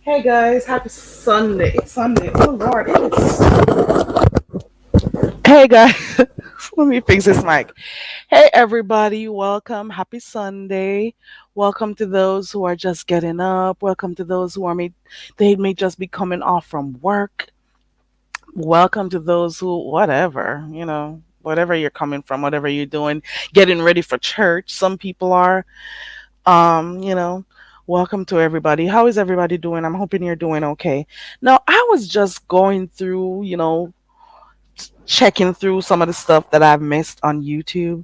Hey guys, happy Sunday. Sunday. Oh Lord, it is. Hey guys, let me fix this mic. Hey everybody, welcome. Happy Sunday. Welcome to those who are just getting up. Welcome to those who are they may just be coming off from work. Welcome to those who whatever you're coming from, whatever you're doing, getting ready for church. Some people are um, you know, welcome to everybody. How is everybody doing? I'm hoping you're doing okay. Now, I was just going through, checking through some of the stuff that I've missed on YouTube.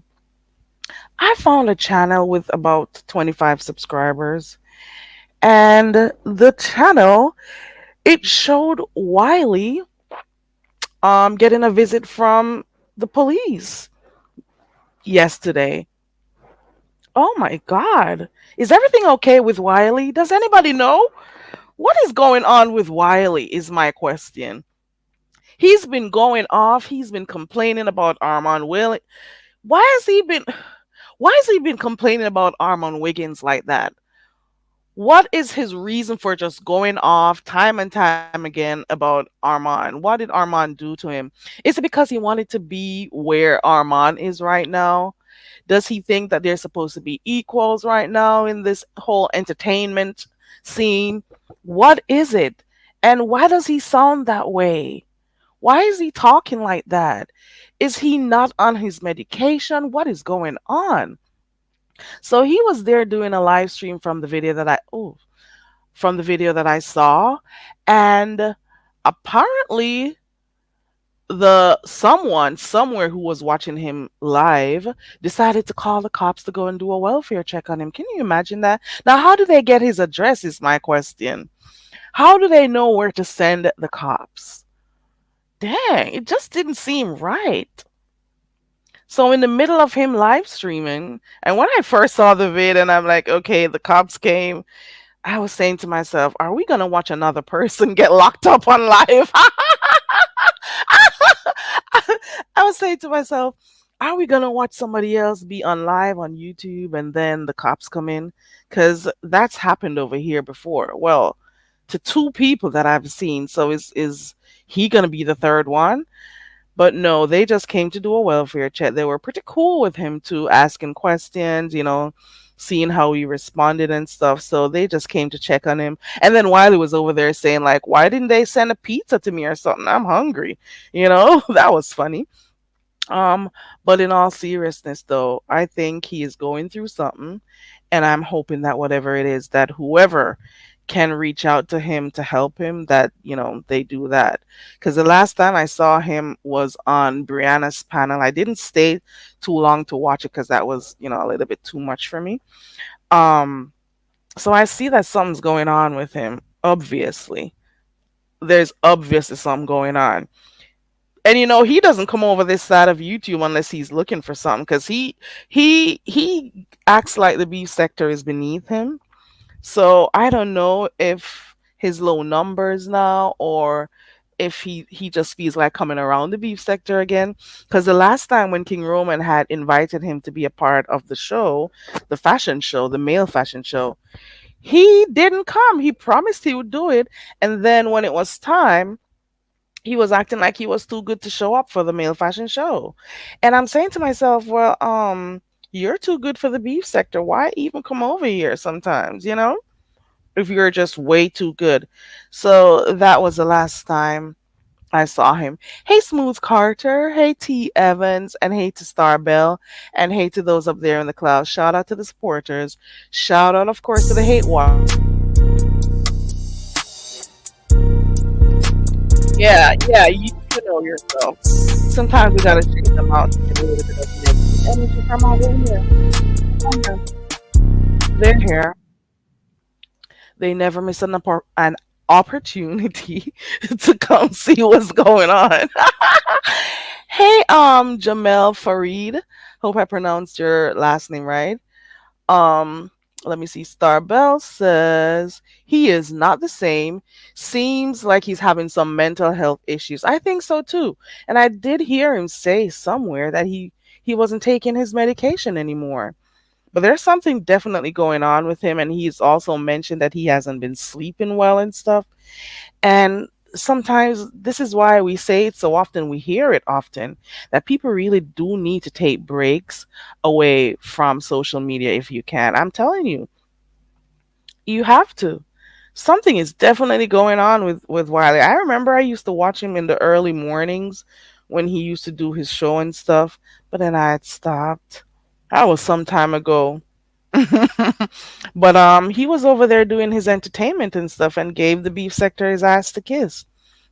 I found a channel with about 25 subscribers, and the channel it showed Wiley getting a visit from the police yesterday. Oh my God. Is everything okay with Wiley? Does anybody know? What is going on with Wiley is my question. He's been going off. He's been complaining about Armand Will. Why has he been why has he been complaining about Armand Wiggins like that? What is his reason for just going off time and time again about Armand? What did Armand do to him? Is it because he wanted to be where Armand is right now? Does he think that they're supposed to be equals right now in this whole entertainment scene? What is it? And why does he sound that way? Why is he talking like that? Is he not on his medication? What is going on? So he was there doing a live stream from the video that I saw, and apparently the someone somewhere who was watching him live decided to call the cops to go and do a welfare check on him. Can you imagine that? Now, how do they get his address is my question. How do they know where to send the cops? Dang, it just didn't seem right. So in the middle of him live streaming, and when I first saw the vid and I'm like, okay, the cops came, I was saying to myself, are we gonna watch another person get locked up on live? I was saying to myself, are we gonna watch somebody else be on live on YouTube and then the cops come in? Because that's happened over here before. Well, to two people that I've seen. So is he gonna be the third one? But no, they just came to do a welfare check. They were pretty cool with him too, asking questions, seeing how he responded and stuff. So they just came to check on him. And then Wiley was over there saying, like, why didn't they send a pizza to me or something? I'm hungry. That was funny. Um, but in all seriousness though, I think he is going through something, and I'm hoping that whatever it is, that whoever can reach out to him to help him, that they do that. Because the last time I saw him was on Brianna's panel. I didn't stay too long to watch it because that was a little bit too much for me. um so I see that something's going on with him. Obviously, there's obviously something going on. And he doesn't come over this side of YouTube unless he's looking for something, because he acts like the beef sector is beneath him. So I don't know if his low numbers now, or if he just feels like coming around the beef sector again. Because the last time when King Roman had invited him to be a part of the show, the fashion show, the male fashion show, he didn't come. He promised he would do it, and then when it was time, he was acting like he was too good to show up for the male fashion show. And I'm saying to myself, well, you're too good for the beef sector. Why even come over here sometimes, if you're just way too good? So that was the last time I saw him. Hey, Smooth Carter. Hey, T. Evans. And hey to Star Bell. And hey to those up there in the clouds. Shout out to the supporters. Shout out, of course, to the hate watchers. Yeah, you know yourself. Sometimes we gotta shake them out to get a little bit of negative energy from over here. Come on. They're here. They never miss an opportunity to come see what's going on. Hey, Jamel Farid. Hope I pronounced your last name right. Um, Let me see. Starbell says he is not the same. Seems like he's having some mental health issues. I think so too. And I did hear him say somewhere that he wasn't taking his medication anymore. But there's something definitely going on with him, and he's also mentioned that he hasn't been sleeping well and stuff. And sometimes this is why we say it so often, we hear it often, that people really do need to take breaks away from social media if you can. I'm telling you, you have to. Something is definitely going on with Wiley. I remember I used to watch him in the early mornings when he used to do his show and stuff, but then I had stopped. That was some time ago. But he was over there doing his entertainment and stuff and gave the beef sector his ass to kiss.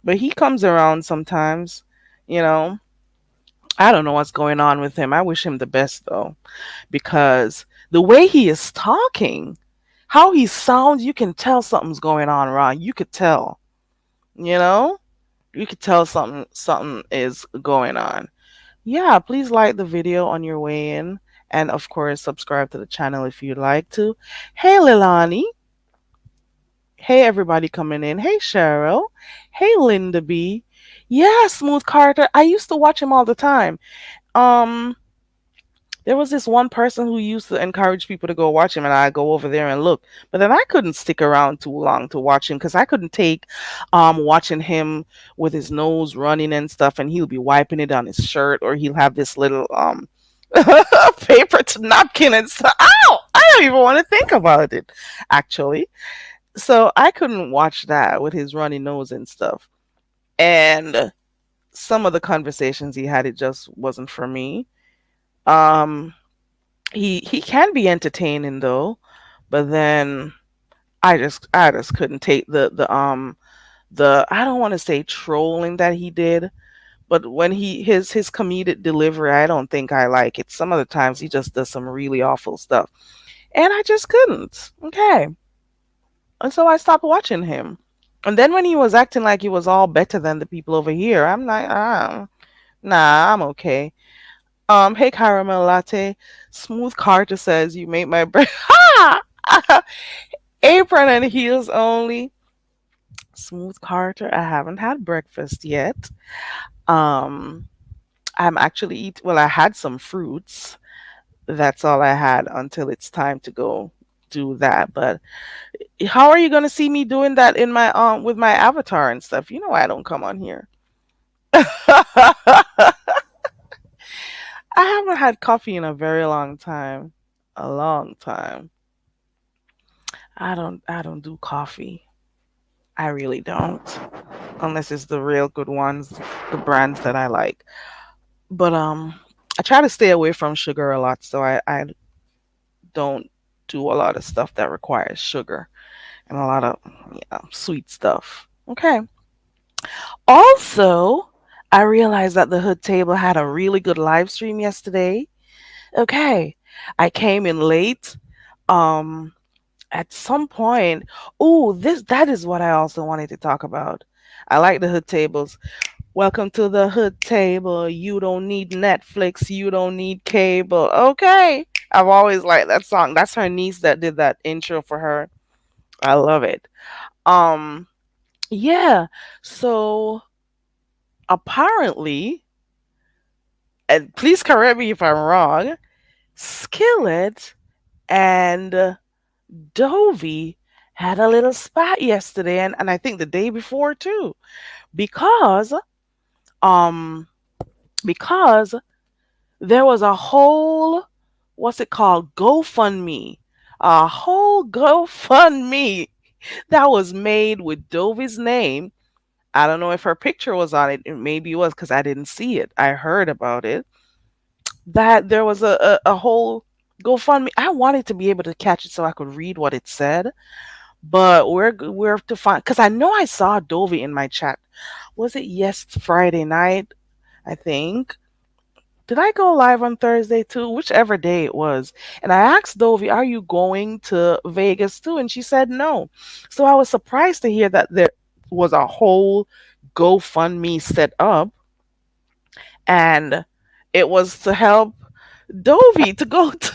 But he comes around sometimes, you know. I don't know what's going on with him. I wish him the best though, because the way he is talking, how he sounds, you can tell something's going on, Ron. You could tell, you know? You could tell something is going on. Yeah, please like the video on your way in. And of course, subscribe to the channel if you'd like to. Hey, Lilani. Hey, everybody coming in. Hey, Cheryl. Hey, Linda B. Yeah, Smooth Carter. I used to watch him all the time. Um, there was this one person who used to encourage people to go watch him, and I go over there and look. But then I couldn't stick around too long to watch him because I couldn't take watching him with his nose running and stuff, and he'll be wiping it on his shirt, or he'll have this little paper to napkin and stuff. Ow! I don't even want to think about it, actually. So I couldn't watch that with his runny nose and stuff. And some of the conversations he had, it just wasn't for me. Um, he can be entertaining though, but then I just couldn't take the I don't want to say trolling that he did, but when his comedic delivery, I don't think I like it. Some of the times he just does some really awful stuff, and I just couldn't. Okay, and so I stopped watching him. And then when he was acting like he was all better than the people over here, I'm like, nah, I'm okay. Hey, caramel latte. Smooth Carter says you make my breath. Ha! Apron and heels only. Smooth Carter. I haven't had breakfast yet. Um, I'm actually eat. Well, I had some fruits. That's all I had until it's time to go do that. But how are you gonna see me doing that in my with my avatar and stuff? You know I don't come on here. I haven't had coffee in a very long time. A long time. I don't do coffee. I really don't. Unless it's the real good ones, the brands that I like. But I try to stay away from sugar a lot, so I don't do a lot of stuff that requires sugar. and a lot of sweet stuff. Okay. Also, I realized that the Hood Table had a really good live stream yesterday. Okay. I came in late. Um, at some point, oh, this that is what I also wanted to talk about. I like the Hood Tables. Welcome to the Hood Table. You don't need Netflix. You don't need cable. Okay. I've always liked that song. That's her niece that did that intro for her. I love it. Um, yeah. So apparently, and please correct me if I'm wrong, Skillet and Dovie had a little spat yesterday, and I think the day before too, because um because there was a whole, what's it called, GoFundMe, a whole GoFundMe that was made with Dovie's name. I don't know if her picture was on it. It maybe was because I didn't see it. I heard about it. That there was a whole GoFundMe. I wanted to be able to catch it so I could read what it said, but we're to find, because I know I saw Dovie in my chat. Was it Friday night? I think. Did I go live on Thursday too? Whichever day it was. And I asked Dovie, "Are you going to Vegas too?" And she said no. So I was surprised to hear that there was a whole GoFundMe set up, and it was to help Dovie to go to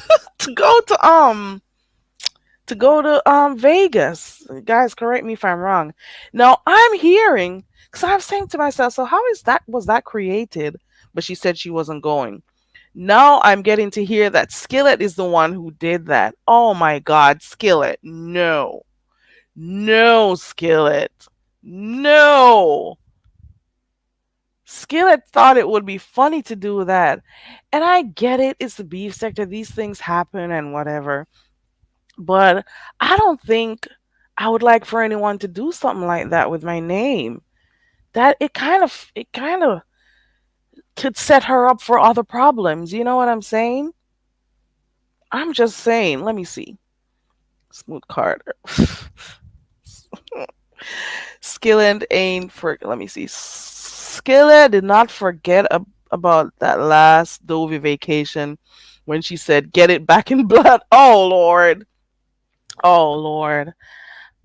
to go to Vegas. Guys, correct me if I'm wrong. Now I'm hearing, because I was saying to myself, so how is that, was that created? But she said she wasn't going. Now I'm getting to hear that Skillet is the one who did that. Oh my God, Skillet. No. No, Skillet. No. Skillet thought it would be funny to do that. And I get it. It's the beef sector. These things happen and whatever. But I don't think I would like for anyone to do something like that with my name. That it kind of could set her up for other problems. You know what I'm saying? I'm just saying. Let me see. Smooth Carter. Skillet ain't for. Let me see. Skillet did not forget about that last Dovie vacation when she said, "Get it back in blood." Oh Lord. Oh Lord.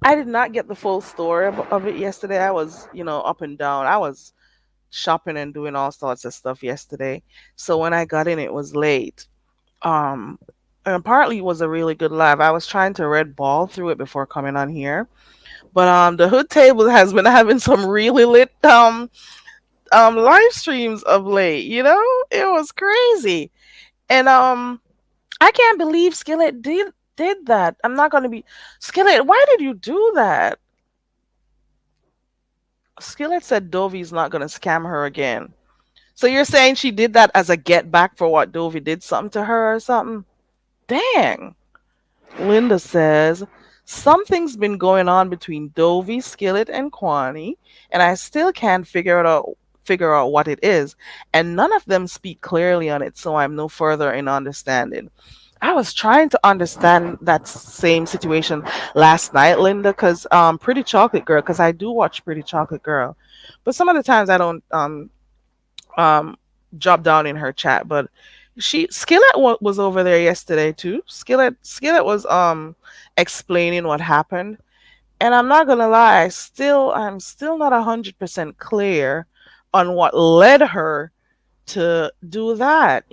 I did not get the full story of it yesterday. I was, up and down. I was shopping and doing all sorts of stuff yesterday. So when I got in, it was late. Um, and partly it was a really good live. I was trying to red ball through it before coming on here, but the Hood Table has been having some really lit live streams of late. It was crazy, and I can't believe Skillet did that. I'm not gonna be Skillet. Why did you do that? Skillet said Dovie's not gonna scam her again. So you're saying she did that as a get back for what Dovie did something to her or something? Dang. Linda says, something's been going on between Dovie, Skillet, and Kwani, and I still can't figure out what it is, and none of them speak clearly on it, so I'm no further in understanding. I was trying to understand that same situation last night, Linda, because Pretty Chocolate Girl, because I do watch Pretty Chocolate Girl, but some of the times I don't um drop down in her chat. But Skillet was over there yesterday too. Skillet was explaining what happened, and I'm not gonna lie, I'm still not 100% clear on what led her to do that.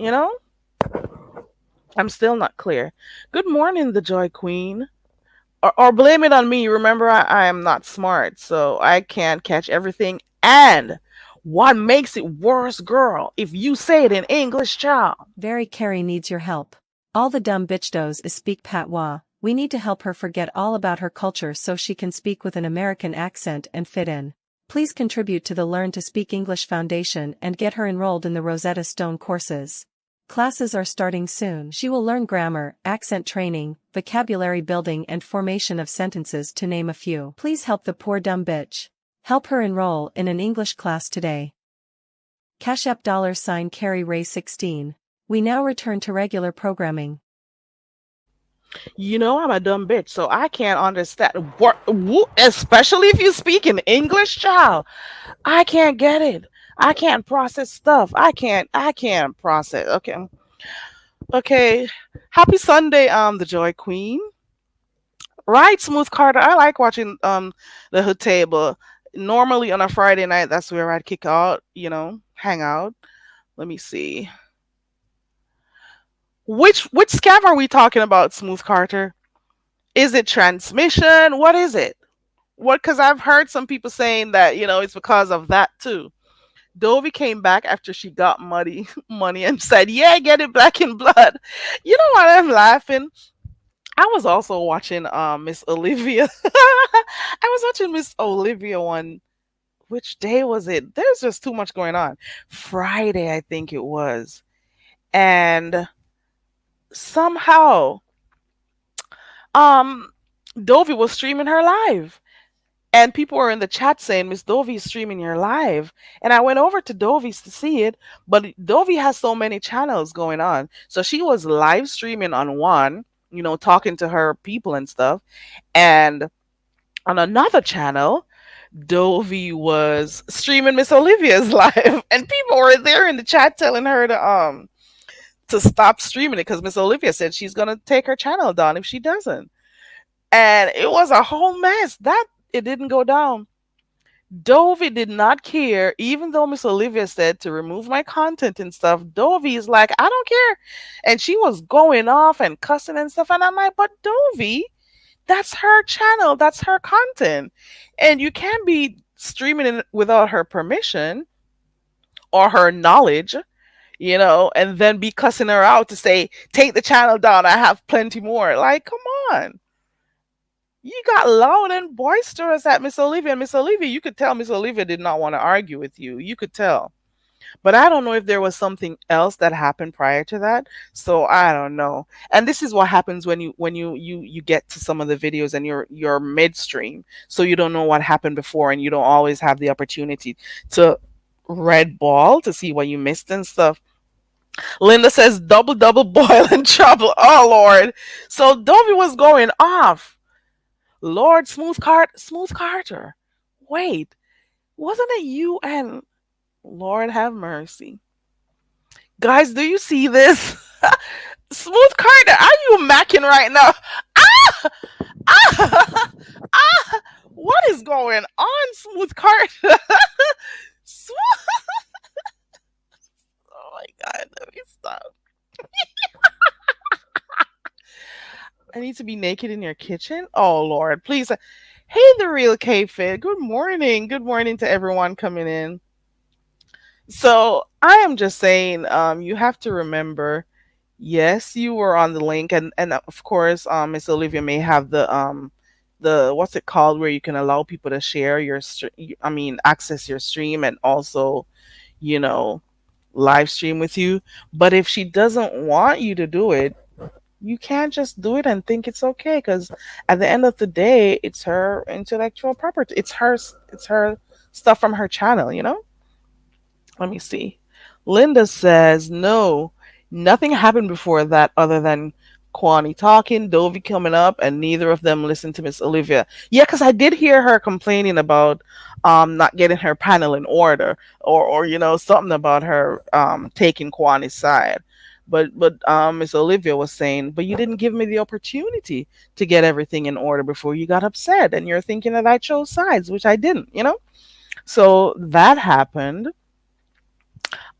I'm still not clear. Good morning, the Joy Queen. Or blame it on me. Remember, I am not smart, so I can't catch everything. And what makes it worse, girl, if you say it in English, child? Very Carrie needs your help. All the dumb bitch does is speak patois. We need to help her forget all about her culture so she can speak with an American accent and fit in. Please contribute to the Learn to Speak English Foundation and get her enrolled in the Rosetta Stone courses. Classes are starting soon. She will learn grammar, accent training, vocabulary building and formation of sentences to name a few. Please help the poor dumb bitch. Help her enroll in an English class today. Cash App $Carrie Ray 16. We now return to regular programming. I'm a dumb bitch, so I can't understand what, especially if you speak in English, child. I can't get it. I can't process stuff. I can't process. Okay. Okay. Happy Sunday, the Joy Queen. Right, Smooth Carter. I like watching the Hood Table. Normally on a Friday night, that's where I'd kick out, hang out. Let me see. Which scam are we talking about, Smooth Carter? Is it transmission? What is it? What? Because I've heard some people saying that it's because of that too. Dovie came back after she got money and said, "Yeah, get it back in blood." You know what? I'm laughing. I was also watching Miss Olivia. I was watching Miss Olivia one. Which day was it? There's just too much going on. Friday, I think it was, and somehow, um, Dovie was streaming her live. And people were in the chat saying, Miss Dovie is streaming your live. And I went over to Dovie's to see it, but Dovie has so many channels going on. So she was live streaming on one, talking to her people and stuff. And on another channel, Dovie was streaming Miss Olivia's live. And people were there in the chat telling her to stop streaming it because Miss Olivia said she's gonna take her channel down if she doesn't. And it was a whole mess. That it didn't go down. Dovie did not care, even though Miss Olivia said to remove my content and stuff. Dovie is like, I don't care. And she was going off and cussing and stuff. And I'm like, but Dovie, that's her channel, that's her content. And you can't be streaming it without her permission or her knowledge, and then be cussing her out to say, take the channel down. I have plenty more. Like, come on. You got loud and boisterous at Miss Olivia. And Miss Olivia, you could tell Miss Olivia did not want to argue with you. You could tell. But I don't know if there was something else that happened prior to that. So I don't know. And this is what happens when you get to some of the videos and you're midstream. So you don't know what happened before and you don't always have the opportunity to red ball to see what you missed and stuff. Linda says double double boil and trouble. Oh Lord. So Dovie was going off. Lord Smooth Carter. Wait, wasn't it you and Lord have mercy? Guys, do you see this? Smooth Carter, are you macking right now? Ah! Ah! Ah! What is going on, Smooth Carter? Smooth. Oh my god, let me stop. I need to be naked in your kitchen? Oh Lord, please. Hey, the real K-Fit. Good morning. Good morning to everyone coming in. So I am just saying, you have to remember, yes, you were on the link, and of course, Miss Olivia may have the what's it called where you can allow people to share your, I mean, access your stream and also, you know, live stream with you. But if she doesn't want you to do it, you can't just do it and think it's okay because at the end of the day, it's her intellectual property. It's her stuff from her channel. Let me see. Linda says, no, nothing happened before that other than Kwani talking, Dovie coming up, and neither of them listened to Miss Olivia. Yeah, because I did hear her complaining about not getting her panel in order or something about her taking Kwani's side. But Miss Olivia was saying, but you didn't give me the opportunity to get everything in order before you got upset, and you're thinking that I chose sides, which I didn't. So that happened.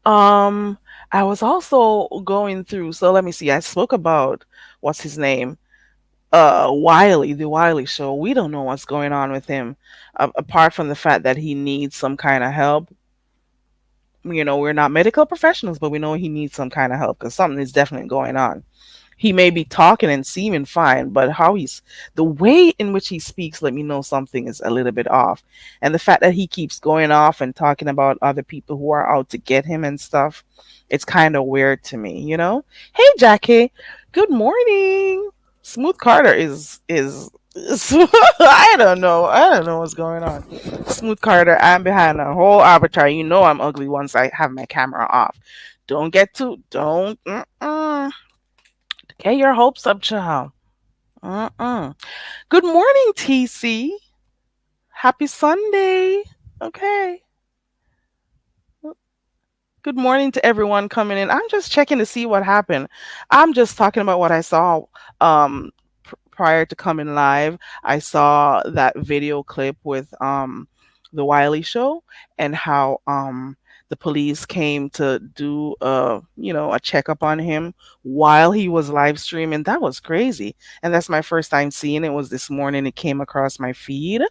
Um, I was also going through. So let me see. I spoke about what's his name, Wiley, the Wiley show. We don't know what's going on with him, apart from the fact that he needs some kind of help. We're not medical professionals, but we know he needs some kind of help because something is definitely going on. He may be talking and seeming fine, but the way in which he speaks let me know something is a little bit off. And the fact that he keeps going off and talking about other people who are out to get him and stuff, it's kind of weird to me. Hey Jackie, good morning. Smooth Carter is I don't know. I don't know what's going on. Smooth Carter, I'm behind a whole arbitrary. I'm ugly once I have my camera off. Don't get too don't get your hopes up, child. Uh-uh. Good morning, TC. Happy Sunday. Okay. Good morning to everyone coming in. I'm just checking to see what happened. I'm just talking about what I saw prior to coming live. I saw that video clip with the Wiley show and how the police came to do a checkup on him while he was live streaming. That was crazy. And that's my first time seeing it. Was this morning it came across my feed.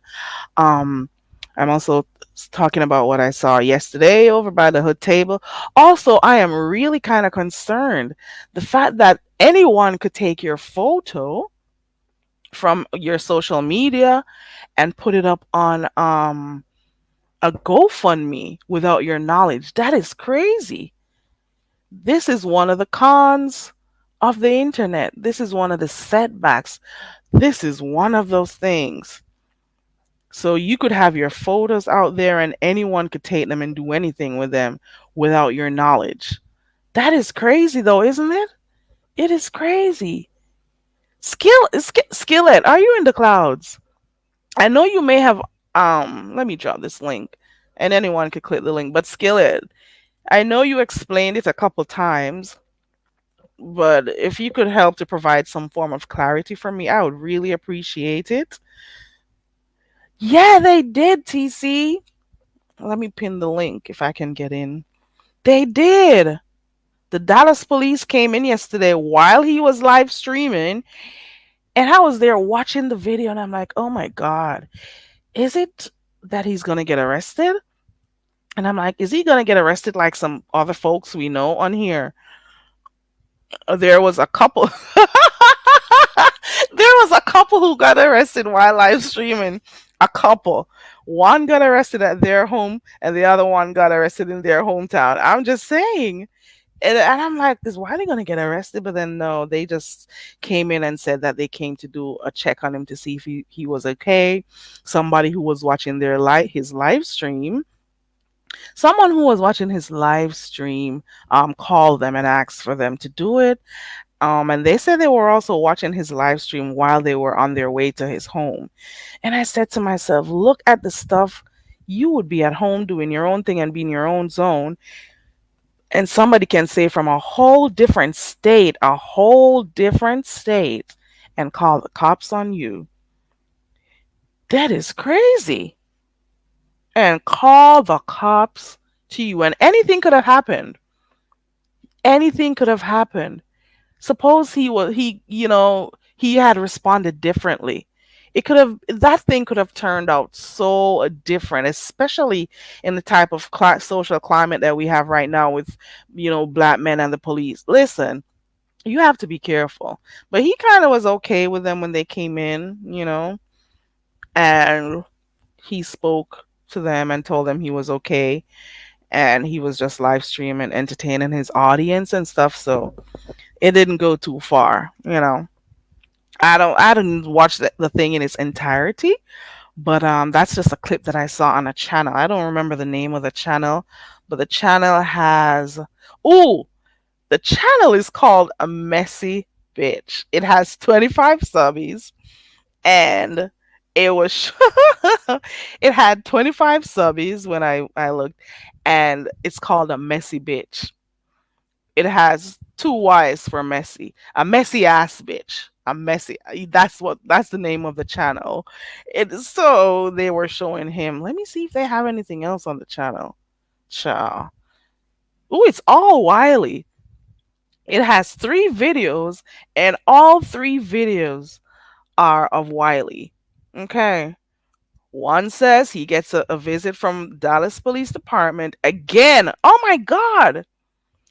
Um, I'm also talking about what I saw yesterday over by the hood table. Also, I am really kind of concerned the fact that anyone could take your photo from your social media and put it up on a GoFundMe without your knowledge. That is crazy. This is one of the cons of the internet. This is one of the setbacks. This is one of those things. So you could have your photos out there and anyone could take them and do anything with them without your knowledge. That is crazy though, isn't it? It is crazy. Skillet, are you in the clouds? I know you may have let me drop this link and anyone could click the link, but Skillet, I know you explained it a couple times, but if you could help to provide some form of clarity for me, I would really appreciate it. Yeah, they did, TC. Let me pin the link if I can get in. They did. The Dallas police came in yesterday while he was live streaming, and I was there watching the video, and I'm like, oh my God, is it that he's going to get arrested? And I'm like, is he going to get arrested like some other folks we know on here? There was a couple. There was a couple who got arrested while live streaming. A couple. One got arrested at their home, and the other one got arrested in their hometown. I'm just saying. And I'm like, is why are they gonna get arrested? But then no, they just came in and said that they came to do a check on him to see if he was okay. Somebody who was watching his live stream, someone who was watching his live stream, called them and asked for them to do it. And they said they were also watching his live stream while they were on their way to his home. And I said to myself, look at the stuff you would be at home doing your own thing and be in your own zone, and somebody can say from a whole different state, and call the cops on you. That is crazy. And call the cops to you. And anything could have happened. Anything could have happened. Suppose he had responded differently. That thing could have turned out so different, especially in the type of social climate that we have right now with black men and the police. Listen, you have to be careful. But he kind of was okay with them when they came in, and he spoke to them and told them he was okay, and he was just live streaming, entertaining his audience and stuff. So it didn't go too far. I didn't watch the thing in its entirety, but that's just a clip that I saw on a channel. I don't remember the name of the channel, but the channel has oh, the channel is called A Messy Bitch. It has 25 subbies, and it was it had 25 subbies when I looked, and it's called A Messy Bitch. It has two Y's for messy. A messy ass bitch. A messy. That's the name of the channel. So they were showing him. Let me see if they have anything else on the channel. Ciao. Ooh, it's all Wiley. It has three videos, and all three videos are of Wiley. Okay. One says he gets a visit from Dallas Police Department again. Oh my God.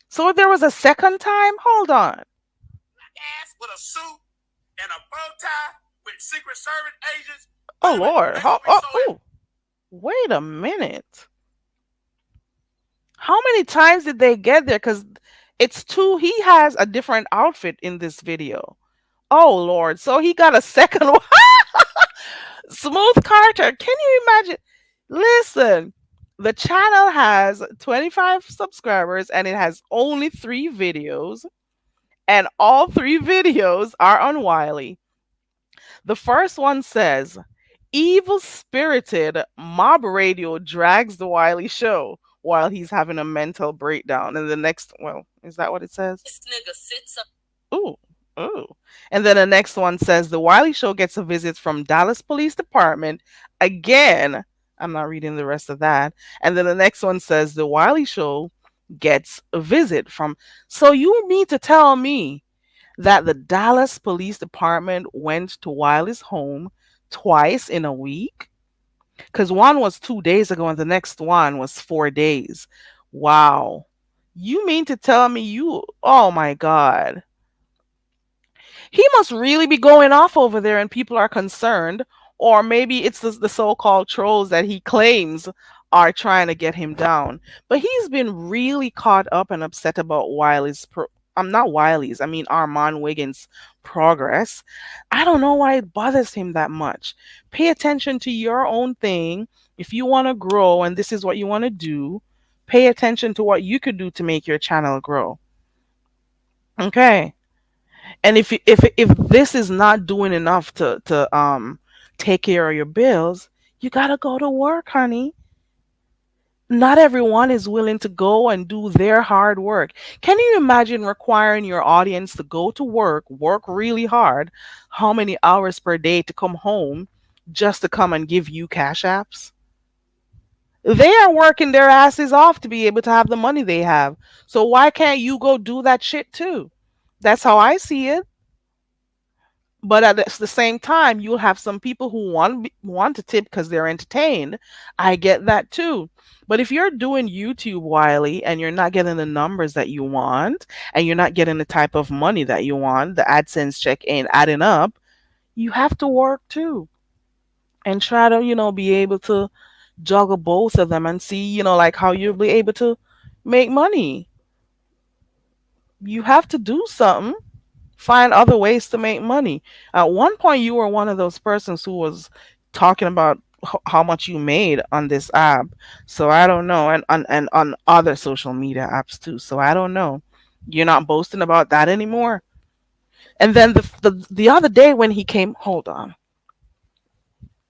So there was a second time? Hold on. Ass with a suit and a bow tie with Secret Service agents. Oh Lord. Oh, wait a minute. How many times did they get there? Because it's two. He has a different outfit in this video. Oh Lord. So he got a second one. Smooth Carter. Can you imagine? Listen, the channel has 25 subscribers and it has only three videos. And all three videos are on Wiley. The first one says, evil spirited mob radio drags the Wiley show while he's having a mental breakdown. And the next, well, is that what it says? Ooh, ooh. And then the next one says the Wiley Show gets a visit from Dallas Police Department again. I'm not reading the rest of that. And then the next one says the Wiley Show gets a visit from. So you mean to tell me that the Dallas Police Department went to Wiley's home twice in a week? Because one was 2 days ago and the next one was 4 days. Wow. You mean to tell me you, oh my God. He must really be going off over there and people are concerned. Or maybe it's the so called trolls that he claims are trying to get him down. But he's been really caught up and upset about I'm not Wiley's, I mean Armand Wiggins' progress. I don't know why it bothers him that much. Pay attention to your own thing. If you want to grow and this is what you want to do, pay attention to what you could do to make your channel grow. Okay. And if this is not doing enough to take care of your bills, you got to go to work, honey. Not everyone is willing to go and do their hard work. Can you imagine requiring your audience to go to work really hard, how many hours per day to come home just to come and give you cash apps? They are working their asses off to be able to have the money they have. So why can't you go do that shit too? That's how I see it. But at the same time, you'll have some people who want to tip because they're entertained. I get that too. But if you're doing YouTube, Wiley, and you're not getting the numbers that you want, and you're not getting the type of money that you want, the AdSense check ain't adding up, you have to work too. And try to, be able to juggle both of them and see, like how you'll be able to make money. You have to do something, find other ways to make money. At one point, you were one of those persons who was talking about how much you made on this app. So I don't know, and on other social media apps too. So I don't know. You're not boasting about that anymore. And then the other day when he came, hold on.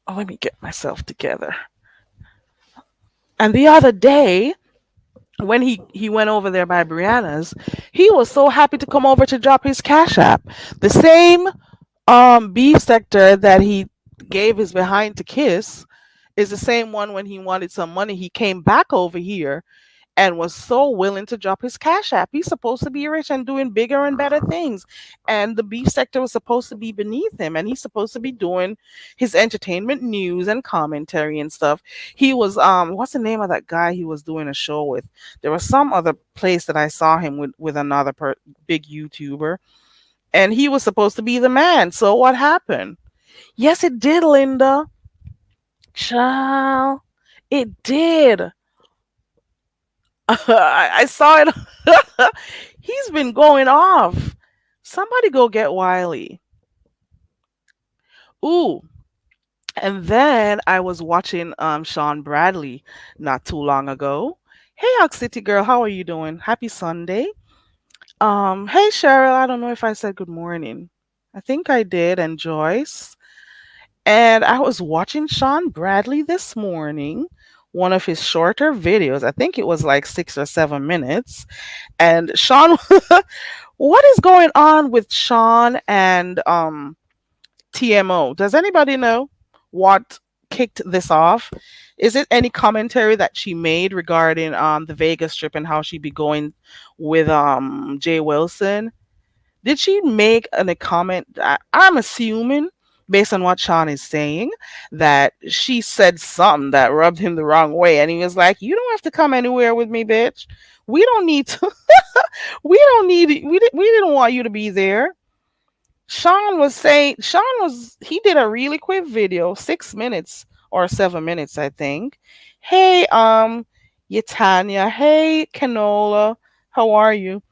Oh, let me get myself together. And the other day when he went over there by Brianna's, he was so happy to come over to drop his cash app. The same beef sector that he gave his behind to kiss is the same one when he wanted some money. He came back over here and was so willing to drop his cash app. He's supposed to be rich and doing bigger and better things. And the beef sector was supposed to be beneath him. And he's supposed to be doing his entertainment news and commentary and stuff. He was what's the name of that guy he was doing a show with? There was some other place that I saw him with another big YouTuber. And he was supposed to be the man. So what happened? Yes, it did, Linda. Child. It did. I saw it. He's been going off. Somebody go get Wiley. Ooh. And then I was watching Sean Bradley not too long ago. Hey Ox City girl, how are you doing? Happy Sunday. Hey Cheryl, I don't know if I said good morning. I think I did, and Joyce. And I was watching Sean Bradley this morning, one of his shorter videos. I think it was like 6 or 7 minutes. And Sean, what is going on with Sean and TMO? Does anybody know what kicked this off? Is it any commentary that she made regarding the Vegas trip and how she be going with Jay Wilson? Did she make a comment? I'm assuming, based on what Sean is saying, that she said something that rubbed him the wrong way, and he was like, "You don't have to come anywhere with me, bitch. We don't need to. We don't need. We didn't want you to be there." He did a really quick video, 6 minutes or 7 minutes, I think. Hey, Yatanya. Hey, Canola. How are you?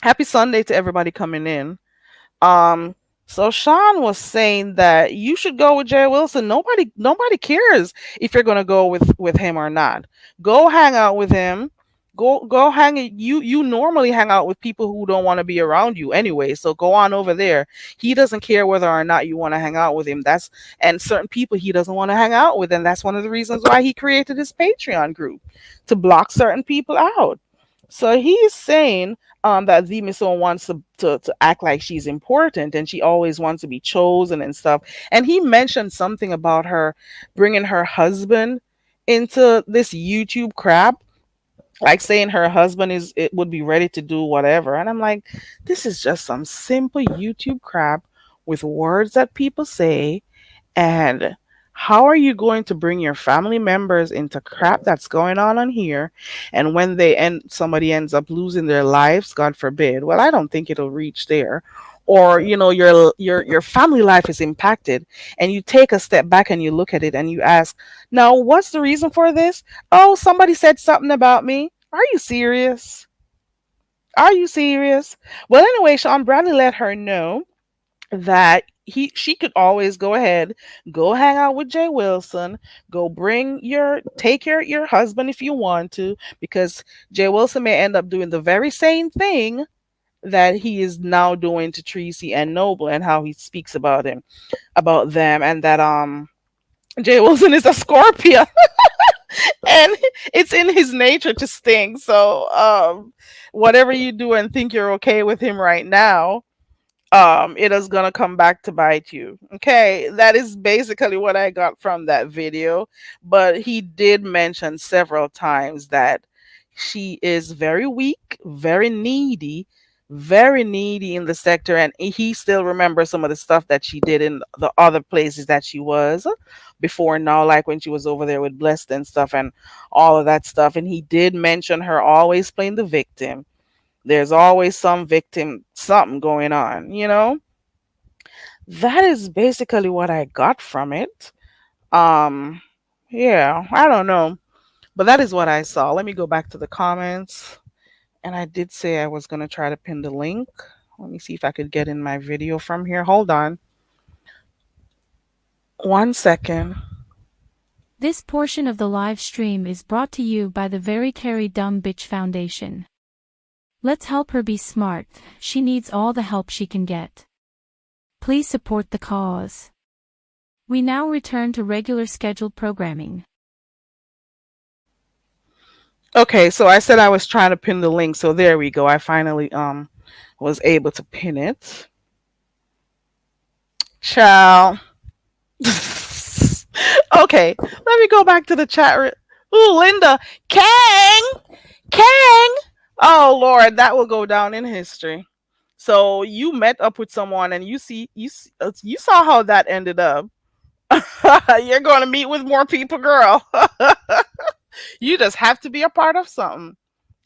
Happy Sunday to everybody coming in. Um, so Sean was saying that you should go with Jay Wilson. Nobody cares if you're gonna go with him or not. Go hang out with him. Go hang it. You normally hang out with people who don't want to be around you anyway. So go on over there. He doesn't care whether or not you want to hang out with him. That's and certain people he doesn't want to hang out with, and that's one of the reasons why he created his Patreon group to block certain people out. So he's saying that the Missile wants to act like she's important and she always wants to be chosen and stuff. And he mentioned something about her bringing her husband into this YouTube crap, like saying her husband is it would be ready to do whatever. And I'm like, this is just some simple YouTube crap with words that people say. And how are you going to bring your family members into crap that's going on here? And when they end, somebody ends up losing their lives, God forbid. Well, I don't think it'll reach there. Or your family life is impacted, and you take a step back and you look at it and you ask, now what's the reason for this? Oh, somebody said something about me. Are you serious? Are you serious? Well, anyway, Sean Bradley let her know that she could always go ahead, go hang out with Jay Wilson, go bring your take your husband if you want to, because Jay Wilson may end up doing the very same thing that he is now doing to Tracy and Noble, and how he speaks about them, and that Jay Wilson is a Scorpio and it's in his nature to sting. So whatever you do and think you're okay with him right now, it is gonna come back to bite you. Okay, that is basically what I got from that video. But he did mention several times that she is very weak, very needy in the sector, and he still remembers some of the stuff that she did in the other places that she was before now, like when she was over there with Blessed and stuff and all of that stuff. And he did mention her always playing the victim. There's always some victim, something going on. That is basically what I got from it. Um, yeah, I don't know, but that is what I saw. Let me go back to the comments. And I did say I was going to try to pin the link. Let me see if I could get in my video from here. Hold on 1 second. This portion of the live stream is brought to you by the Very Carry Dumb Bitch Foundation. Let's help her be smart. She needs all the help she can get. Please support the cause. We now return to regular scheduled programming. Okay, so I said I was trying to pin the link, so there we go. I finally was able to pin it. Ciao. Okay, let me go back to the chat. Ooh, Linda, Kang. Oh Lord, that will go down in history. So you met up with someone, and you saw how that ended up. You're going to meet with more people, girl. You just have to be a part of something,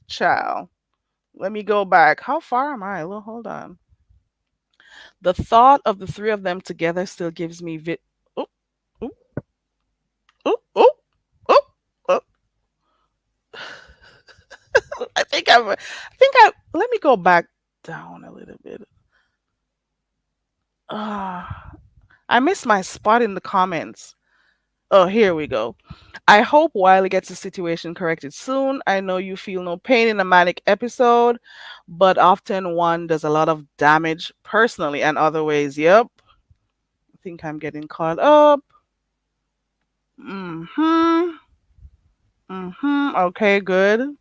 child. Let me go back. How far am I? Well, hold on. The thought of the three of them together still gives me oh, oh, oh, oh, oh, oh. Let me go back down a little bit. I missed my spot in the comments. Oh, here we go. I hope Wiley gets the situation corrected soon. I know you feel no pain in a manic episode, but often one does a lot of damage personally and other ways. Yep. I think I'm getting caught up. Mm-hmm. Mm-hmm. Okay, good.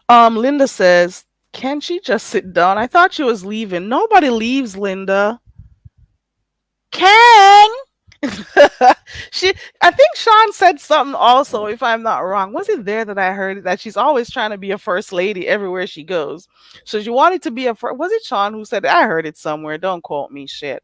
Linda says, can she just sit down? I thought she was leaving. Nobody leaves, Linda. Kang! she I think Sean said something also, if I'm not wrong. Was it there that I heard that she's always trying to be a first lady everywhere she goes? So she wanted to be a first. Was it Sean who said it? I heard it somewhere. Don't quote me, shit.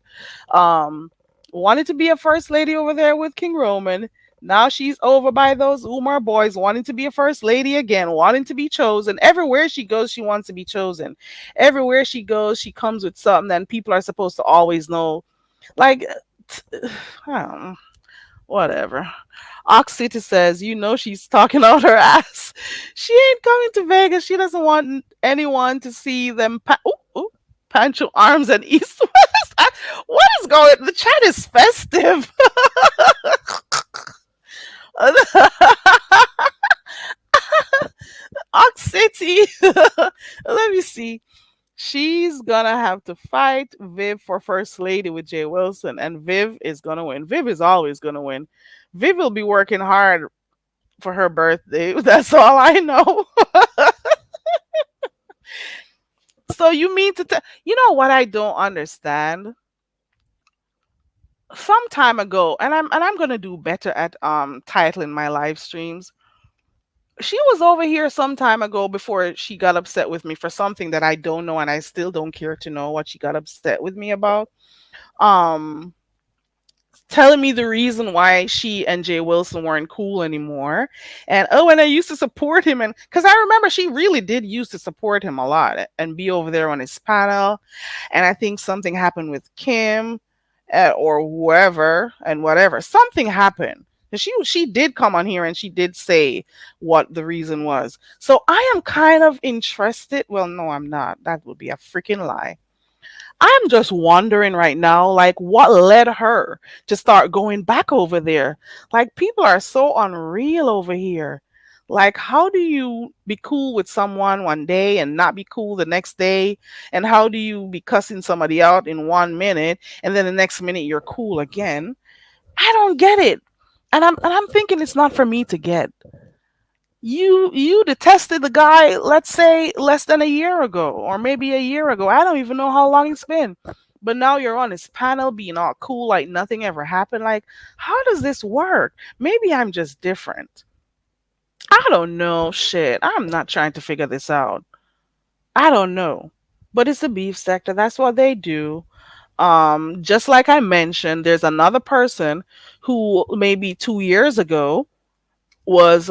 Um, wanted to be a first lady over there with King Roman. Now she's over by those Umar boys, wanting to be a first lady again, wanting to be chosen. Everywhere she goes, she wants to be chosen. Everywhere she goes, she comes with something, and people are supposed to always know. Like, um, whatever. Ox City says, she's talking out her ass. She ain't coming to Vegas. She doesn't want anyone to see them. Pancho arms and east west. What is going? The chat is festive. see. Let me see. She's gonna have to fight Viv for first lady with Jay Wilson, and Viv is gonna win. Viv is always gonna win. Viv will be working hard for her birthday. That's all I know. So you mean to tell? You know what I don't understand? Some time ago, and I'm gonna do better at titling my live streams. She was over here some time ago before she got upset with me for something that I don't know, and I still don't care to know what she got upset with me about. Um, Telling me the reason why she and Jay Wilson weren't cool anymore. And oh, and I used to support him, and because I remember she really did used to support him a lot and be over there on his panel. And I think something happened with Kim, or whoever and whatever. Something happened. And she did come on here and she did say what the reason was. So I am kind of interested. Well, no, I'm not. That would be a freaking lie. I'm just wondering right now, like, what led her to start going back over there? Like, people are so unreal over here. Like, how do you be cool with someone one day and not be cool the next day? And how do you be cussing somebody out in 1 minute and then the next minute you're cool again? I don't get it. And I'm thinking it's not for me to get. You detested the guy, let's say less than a year ago, or maybe a year ago. I don't even know how long it's been. But now you're on his panel being all cool like nothing ever happened. Like, how does this work? Maybe I'm just different. I don't know. Shit. I'm not trying to figure this out. I don't know. But it's the beef sector. That's what they do. Just like I mentioned, there's another person who maybe 2 years ago was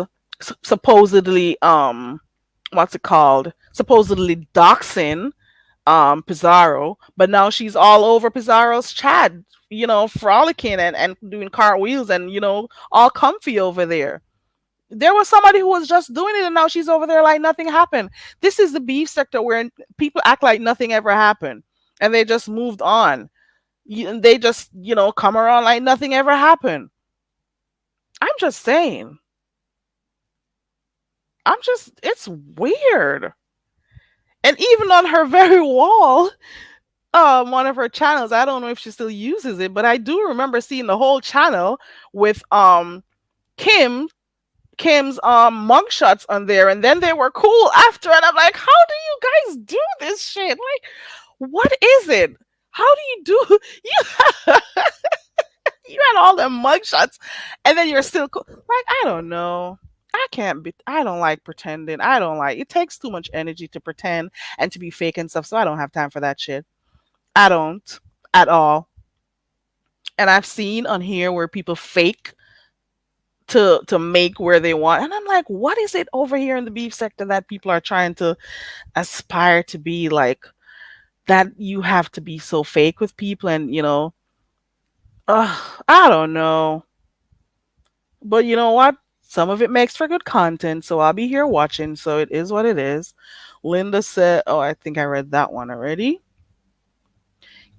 supposedly what's it called, supposedly doxing Pizarro, but now she's all over Pizarro's chat, frolicking and doing cartwheels and all comfy over there. There was somebody who was just doing it and now she's over there like nothing happened. This is the beef sector where people act like nothing ever happened and they just moved on. They just come around like nothing ever happened. I'm just saying. It's weird. And even on her very wall, one of her channels, I don't know if she still uses it, but I do remember seeing the whole channel with Kim Kim's mugshots on there, and then they were cool after, and I'm like, how do you guys do this shit? Like, what is it? How do you do you you had all them mugshots and then you're still cool? Like, I don't know. I don't like pretending. I don't like it takes too much energy to pretend and to be fake and stuff. So I don't have time for that shit. I don't at all. And I've seen on here where people fake to make where they want. And I'm like, what is it over here in the beef sector that people are trying to aspire to be like, that you have to be so fake with people and I don't know. But you know what? Some of it makes for good content, so I'll be here watching. So it is what it is. Linda said, "Oh, I think I read that one already."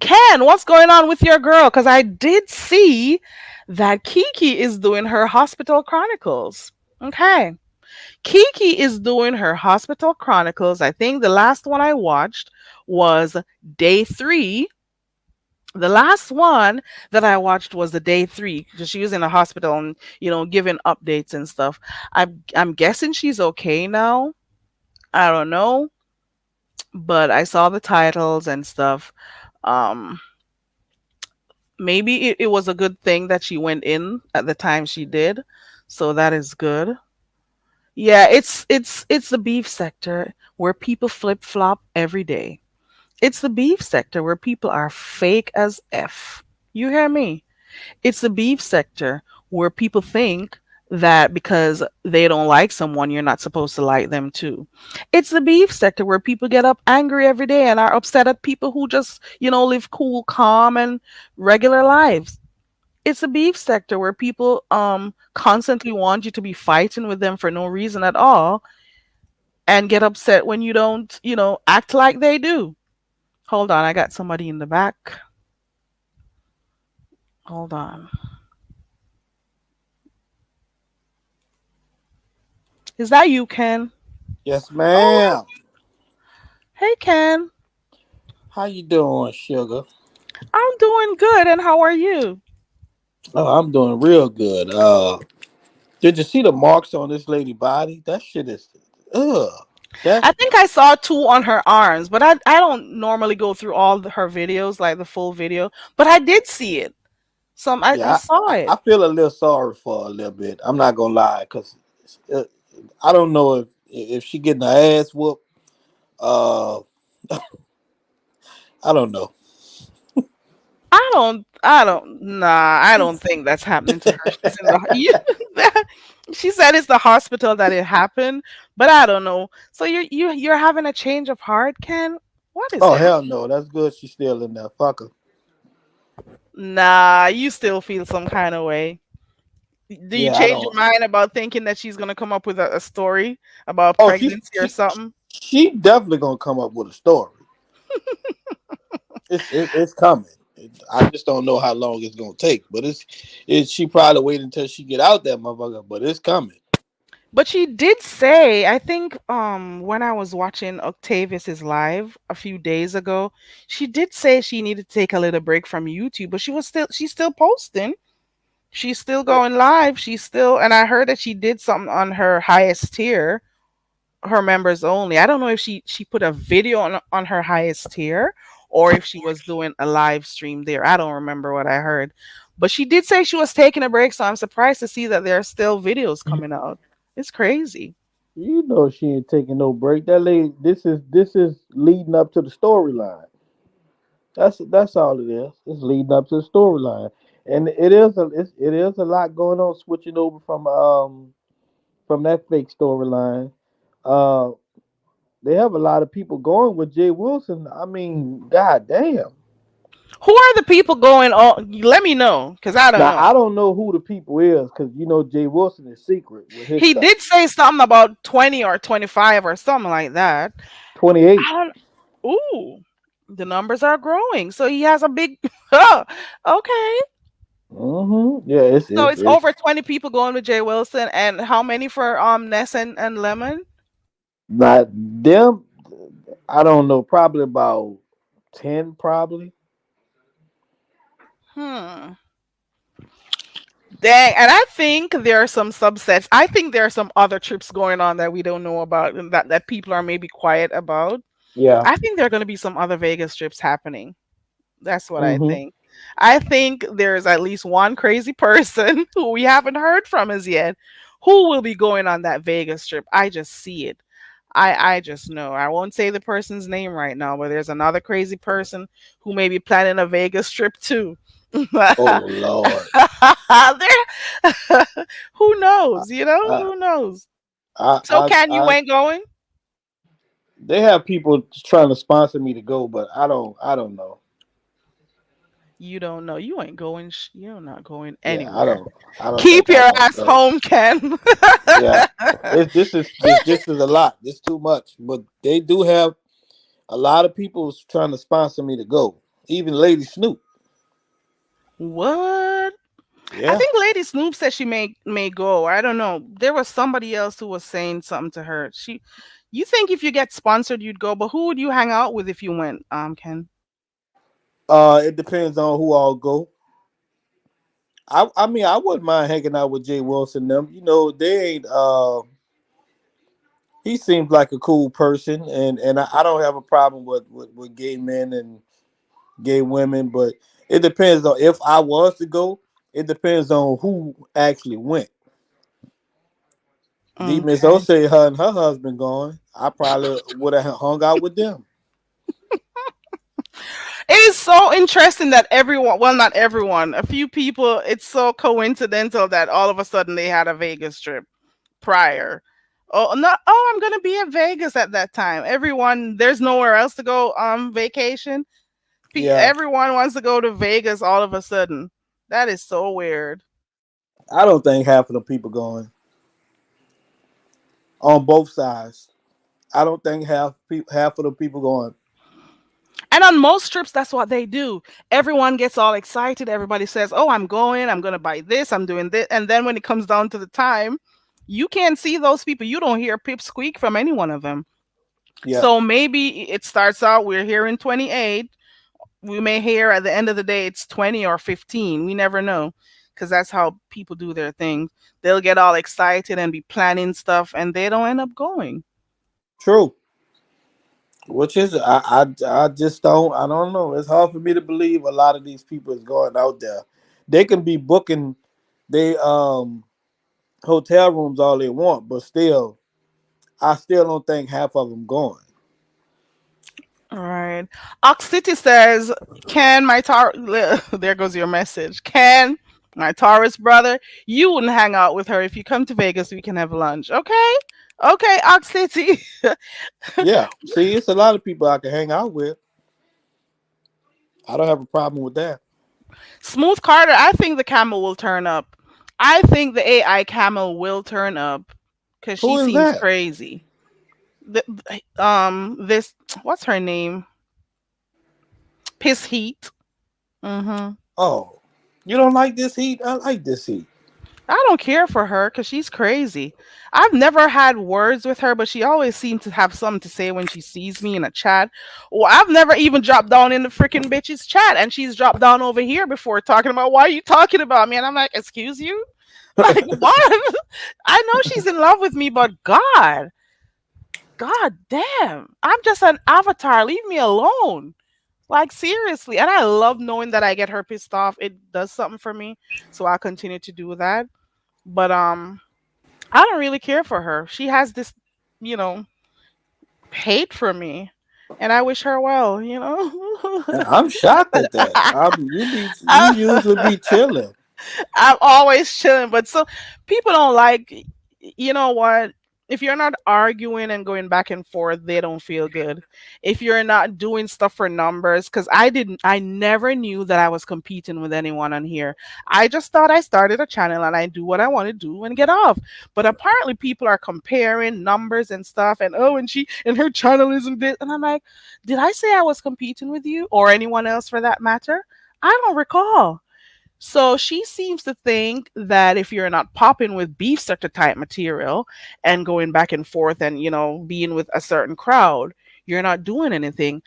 Ken, what's going on with your girl? Because I did see that Kiki is doing her hospital chronicles. Okay. Kiki is doing her hospital chronicles. I think the last one I watched was day 3. The last one that I watched was the day 3 because she was in the hospital and giving updates and stuff. I'm guessing she's okay now. I don't know, but I saw the titles and stuff. Um, Maybe it was a good thing that she went in at the time she did, so that is good. Yeah, it's the beef sector where people flip flop every day. It's the beef sector where people are fake as F. You hear me? It's the beef sector where people think that because they don't like someone, you're not supposed to like them too. It's the beef sector where people get up angry every day and are upset at people who just, live cool, calm, and regular lives. It's the beef sector where people constantly want you to be fighting with them for no reason at all and get upset when you don't, act like they do. Hold on, I got somebody in the back. Hold on. Is that you, Ken? Yes, Oh, ma'am. hey Ken. How you doing, sugar? I'm doing good, and how are you? Oh, I'm doing real good. Did you see the marks on this lady body? That shit is, ugh. That I think I saw two on her arms, but I don't normally go through all her videos, like the full video. But I did see it. I yeah, saw I it. feel a little sorry for her a little bit. I'm not gonna lie, cause uh, I don't know if she getting her ass whooped. Uh, I don't know. I don't think that's happening to her. She's in the, she said it's the hospital that it happened, but I don't know. So you're having a change of heart, Ken? What is Oh hell happening? no, that's good. She's still in there. Fuck her. Nah, you still feel some kind of way. Do you Yeah, I change your don't. mind about thinking that she's gonna come up with a story about Oh, she's pregnancy or something? she definitely gonna come up with a story. It's coming. I just don't know how long it's gonna take, but it's she probably wait until she get out that motherfucker, but it's coming. But she did say, I think when I was watching Octavius's live a few days ago, she did say she needed to take a little break from YouTube, but she's still posting. She's still going live. She's still, and I heard that she did something on her highest tier, her members only. I don't know if she put a video on her highest tier or if she was doing a live stream there. I don't remember what I heard. But she did say she was taking a break, so I'm surprised to see that there are still videos coming out. It's crazy. You know she ain't taking no break. That lady, this is leading up to the storyline. That's all it is. It's leading up to the storyline, and it is a lot going on switching over from that fake storyline. Uh, they have a lot of people going with Jay Wilson. I mean, god damn. Who are the people going on? Let me know, because I don't Now know. I don't know who the people is because you know Jay Wilson is secret with his He stuff. did say something about 20 or 25 or something like that. 28. I don't. Ooh, the numbers are growing. So he has a big. Oh, okay. Mm-hmm. Yeah, So it's it's over 20 people going with Jay Wilson, and how many for Ness and Lemon? not them. I don't know. Probably about 10. Probably. Hmm. Dang, and I think there are some subsets. I think there are some other trips going on that we don't know about and that people are maybe quiet about. Yeah. I think there are going to be some other Vegas trips happening. That's what I Mm-hmm. think. I think there's at least one crazy person who we haven't heard from as yet who will be going on that Vegas trip. I just see it. I just know. I won't say the person's name right now, but there's another crazy person who may be planning a Vegas trip too. Oh Lord. Who I, knows? You know, I, who knows? So, I, can you I, ain't going? they have people trying to sponsor me to go, but I don't know. You don't know. You ain't going. You're not going Yeah, anywhere. I don't Keep think I'm your gonna ass go. home, Ken. Yeah, this is a lot. This too much. But they do have a lot of people trying to sponsor me to go. Even Lady Snoop. What? I Yeah. think Lady Snoop said she may go. I don't know. There was somebody else who was saying something to her. You think if you get sponsored, you'd go, but who would you hang out with if you went, Ken? It depends on who all go. I mean I wouldn't mind hanging out with Jay Wilson them. You know, they ain't he seems like a cool person and I don't have a problem with gay men and gay women, but it depends on if I was to go, it depends on who actually went. The Miss Okay. O'Shea, her and her husband going, I probably would have hung out with them. It is so interesting that everyone, well, not everyone, a few people, it's so coincidental that all of a sudden they had a Vegas trip prior. Oh, no, oh, I'm going to be in Vegas at that time. Everyone, there's nowhere else to go on vacation. Yeah, Everyone wants to go to Vegas all of a sudden. That is so weird. I don't think half of the people going on both sides. I don't think half of the people going. And on most trips, that's what they do. Everyone gets all excited. Everybody says, "Oh, I'm going. I'm going to buy this. I'm doing this." And then when it comes down to the time, You can't see those people. You don't hear pip squeak from any one of them. Yeah, So maybe it starts out we're hearing 28. We may hear at the end of the day it's 20 or 15. We never know because that's how people do their things. They'll get all excited and be planning stuff and they don't end up going. true. Which is I just don't know. It's hard for me to believe a lot of these people is going out there. They can be booking they hotel rooms all they want, but still, I still don't think half of them going. All right. Ox City says, "Can my there goes your message. Can my Taurus brother, you wouldn't hang out with her. If you come to Vegas, we can have lunch. Okay? Okay, Ox City." Yeah, see, it's a lot of people I can hang out with. I don't have a problem with that. Smooth Carter, I think the camel will turn up. I think the AI camel will turn up because she Who is seems that? crazy. This what's her name? Piss Heat. Mm-hmm. Oh, you don't like this heat? I like this heat. I don't care for her because she's crazy. I've never had words with her, but she always seems to have something to say when she sees me in a chat. Well, I've never even dropped down in the freaking bitch's chat, and she's dropped down over here before talking about why are you talking about me, and I'm like, excuse you, like what? I know she's in love with me, but God damn, I'm just an avatar. Leave me alone. Like seriously, and I love knowing that I get her pissed off. It does something for me, so I'll continue to do that. But I don't really care for her. She has this, you know, hate for me, and I wish her well. I'm shocked at that. You usually I, be chilling. I'm always chilling, but so people don't like. You know what? If you're not arguing and going back and forth, they don't feel good. If you're not doing stuff for numbers, because I never knew that I was competing with anyone on here. I just thought I started a channel and I do what I want to do and get off. But apparently, people are comparing numbers and stuff, and oh, and her channel isn't this, and I'm like, did I say I was competing with you or anyone else for that matter? I don't recall. So she seems to think that if you're not popping with beef sector type material and going back and forth and, being with a certain crowd, you're not doing anything.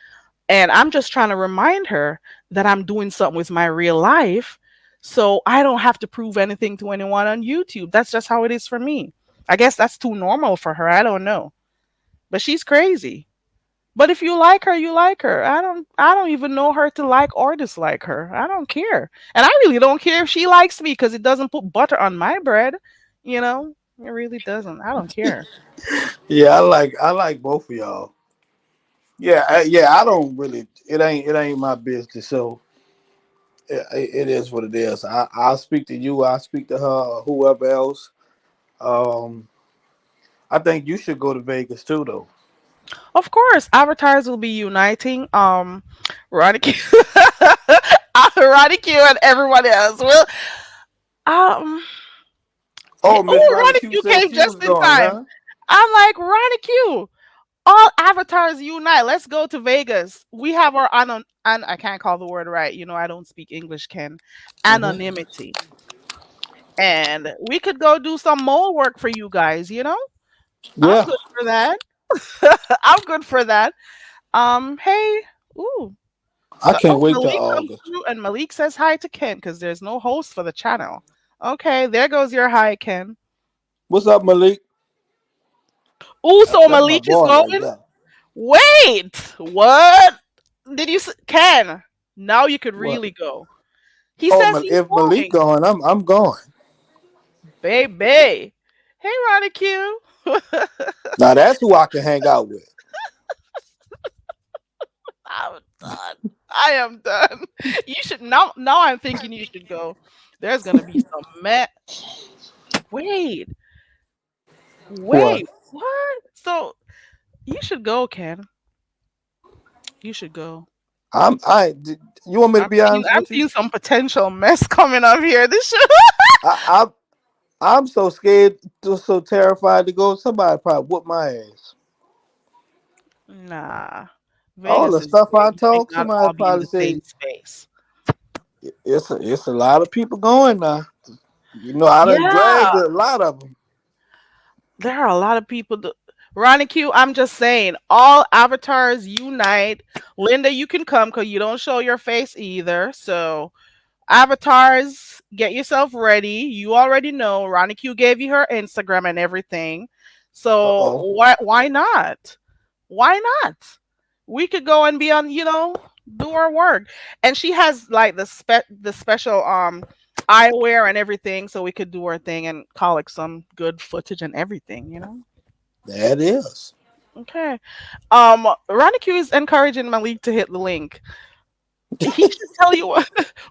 And I'm just trying to remind her that I'm doing something with my real life. So I don't have to prove anything to anyone on YouTube. That's just how it is for me. I guess that's too normal for her. I don't know. But she's crazy. But if you like her, you like her. I don't even know her to like or dislike her. I don't care. And I really don't care if she likes me because it doesn't put butter on my bread. It really doesn't. I don't care. Yeah, I like both of y'all. Yeah, yeah. I don't really. It ain't my business. So it is what it is. I'll speak to you. I'll speak to her. Or whoever else. Um, I think you should go to Vegas too, though. Of course, avatars will be uniting. Ronnie Q, Ronnie Q and everyone else. Well, um, Oh, Miss Ronnie Ronnie Q Q said came she was just in going, time. huh? I'm like, Ronnie Q, all avatars unite. Let's go to Vegas. We have our and I can't call the word right. I don't speak English, Ken. Hmm. Anonymity. And we could go do some mole work for you guys. I'm Yeah, good for that. I'm good for that. Hey, ooh. I So, can't oh, wait till Malik comes August. through and Malik says hi to Ken because there's no host for the channel. Okay, there goes your hi, Ken. What's up, Malik? Ooh, so That's my Malik is boy right going? there. Wait, what? Did you Ken? Now you could What? really go. He Oh, says he's if Malik going. going, I'm going. Baby. Hey, Ronnie Q. Now that's who I can hang out with. I'm done. I am done. You should now I'm thinking you should go. There's gonna be some wait, What? wait, what? So you should go, Ken. You should go. You want me to be honest I'm with you? seeing some potential mess coming up here. This should I, I'm so scared, so terrified to go. Somebody probably whoop my ass. nah. All Vegas the is stuff big. I We might talk, not somebody all be in probably the same say space. it's a lot of people going now. I done Yeah. dragged a lot of them. There are a lot of people. Ronnie Q, I'm just saying, all avatars unite. Linda, you can come because you don't show your face either. So, avatars, get yourself ready. You already know Ronnie Q gave you her Instagram and everything. Uh So, oh. why not? Why not? We could go and be on, do our work. And she has like the special eyewear and everything, so we could do our thing and collect some good footage and everything. That is. Okay. Ronnie Q is encouraging Malik to hit the link. He should tell you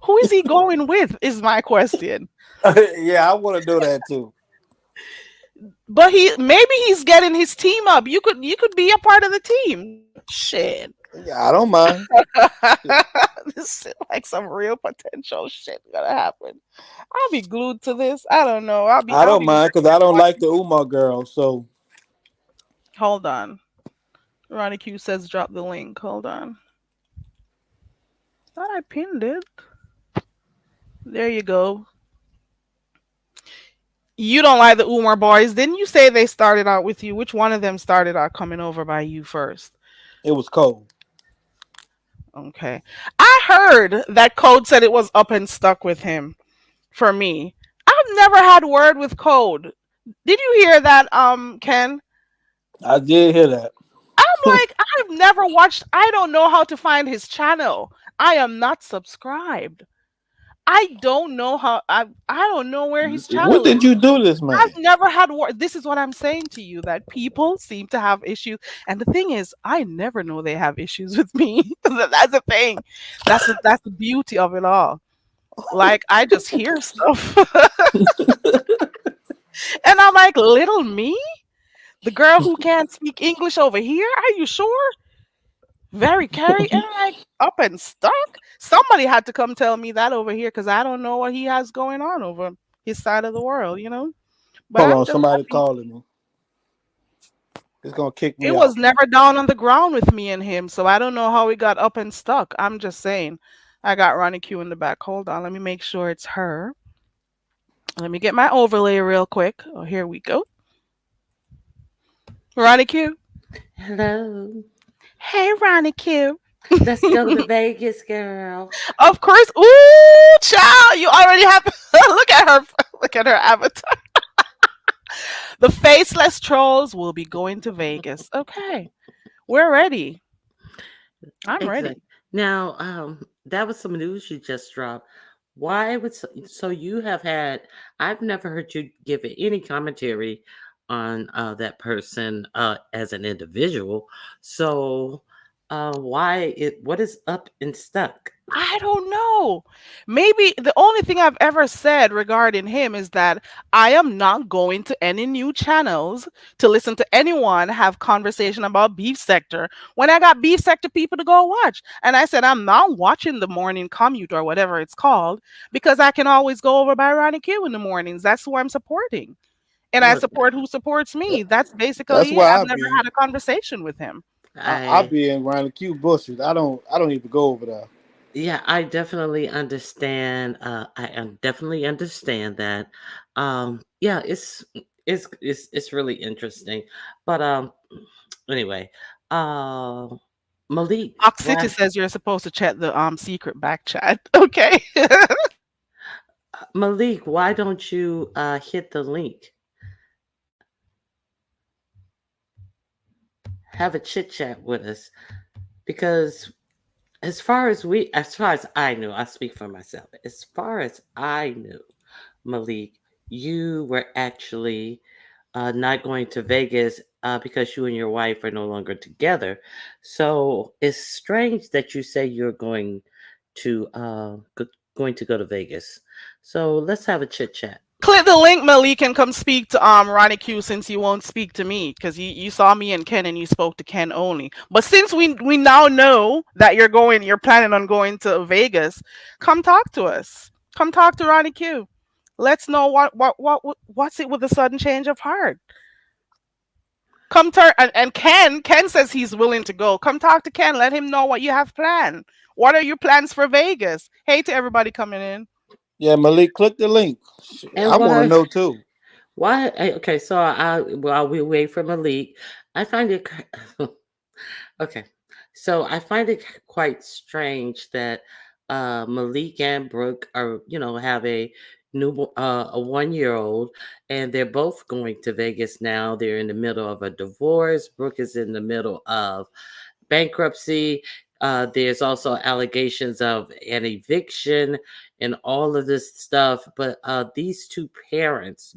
who is he going with is my question. Yeah, I want to do that too. But maybe he's getting his team up. You could be a part of the team. Shit. Yeah, I don't mind. This shit like some real potential shit gonna happen. I'll be glued to this. I don't know. I'll be I I'll don't be mind because I working don't like watching. the Umar girl. So Hold on. Ronnie Q says drop the link. Hold on. Thought I pinned it. There you go. You don't like the Umar boys. Didn't you say they started out with you? Which one of them started out coming over by you first? it was cold. Okay. I heard that Code said it was up and stuck with him for me. I've never had word with Code. Did you hear that, Ken? I did hear that. I'm like, I've never watched, I don't know how to find his channel. I am not subscribed. I don't know I don't know where his What channel is. did you do this man? I've never had this is what I'm saying to you, that people seem to have issues, and the thing is, I never know they have issues with me. That's the thing. That's the beauty of it all. Like, I just hear stuff, and I'm like, little me, the girl who can't speak English over here. Are you sure? Very carry, and I'm like, up and stuck. Somebody had to come tell me that over here because I don't know what he has going on over his side of the world. But Hold I'm on, just somebody happy. calling me. It's gonna kick It me was out. never down on the ground with me and him, so I don't know how we got up and stuck. I'm just saying. I got Ronnie Q in the back. Hold on, let me make sure it's her. Let me get my overlay real quick. Oh, here we go. Ronnie Q. Hello. Hey, Ronnie Q. Let's go to Vegas, girl. Of course. Ooh, child, you already have. Look at her. Look at her avatar. The faceless trolls will be going to Vegas. Okay, we're ready. I'm ready. Exactly. Now, that was some news you just dropped. Why would so you have had? I've never heard you give any commentary on that person as an individual. So, why it? What is up and stuck? I don't know. Maybe the only thing I've ever said regarding him is that I am not going to any new channels to listen to anyone have conversation about beef sector when I got beef sector people to go watch. And I said I'm not watching the morning commute or whatever it's called because I can always go over by Ronnie Q in the mornings. That's who I'm supporting. And I Look, support who supports me. That's That's basically it. why I've I never be. had a conversation with him. I I be in Ronnie Q bushes. I don't even go over there. Yeah, I definitely understand. Definitely understand that. Yeah, it's really interesting. But anyway, uh, Malik, Oxity why says you're supposed to check the secret back chat. Okay. Malik, why don't you hit the link? Have a chit chat with us because as far as I knew, I speak for myself. As far as I knew, Malik, you were actually not going to Vegas because you and your wife are no longer together. So it's strange that you say you're going to go to Vegas. So let's have a chit chat. Click the link, Malik, and come speak to Ronnie Q since you won't speak to me because you saw me and Ken and you spoke to Ken only. But since we now know that you're planning on going to Vegas, come talk to us. Come talk to Ronnie Q. Let's know what's it with the sudden change of heart. Come turn and Ken says he's willing to go. Come talk to Ken. Let him know what you have planned. What are your plans for Vegas? Hey to everybody coming in. Yeah, Malik, click the link. And I want to know too. Why? Okay, so while we wait for Malik, I find it okay. So I find it quite strange that Malik and Brooke are, have a 1 year old, and they're both going to Vegas now. They're in the middle of a divorce. Brooke is in the middle of bankruptcy. There's also allegations of an eviction and all of this stuff. But these two parents,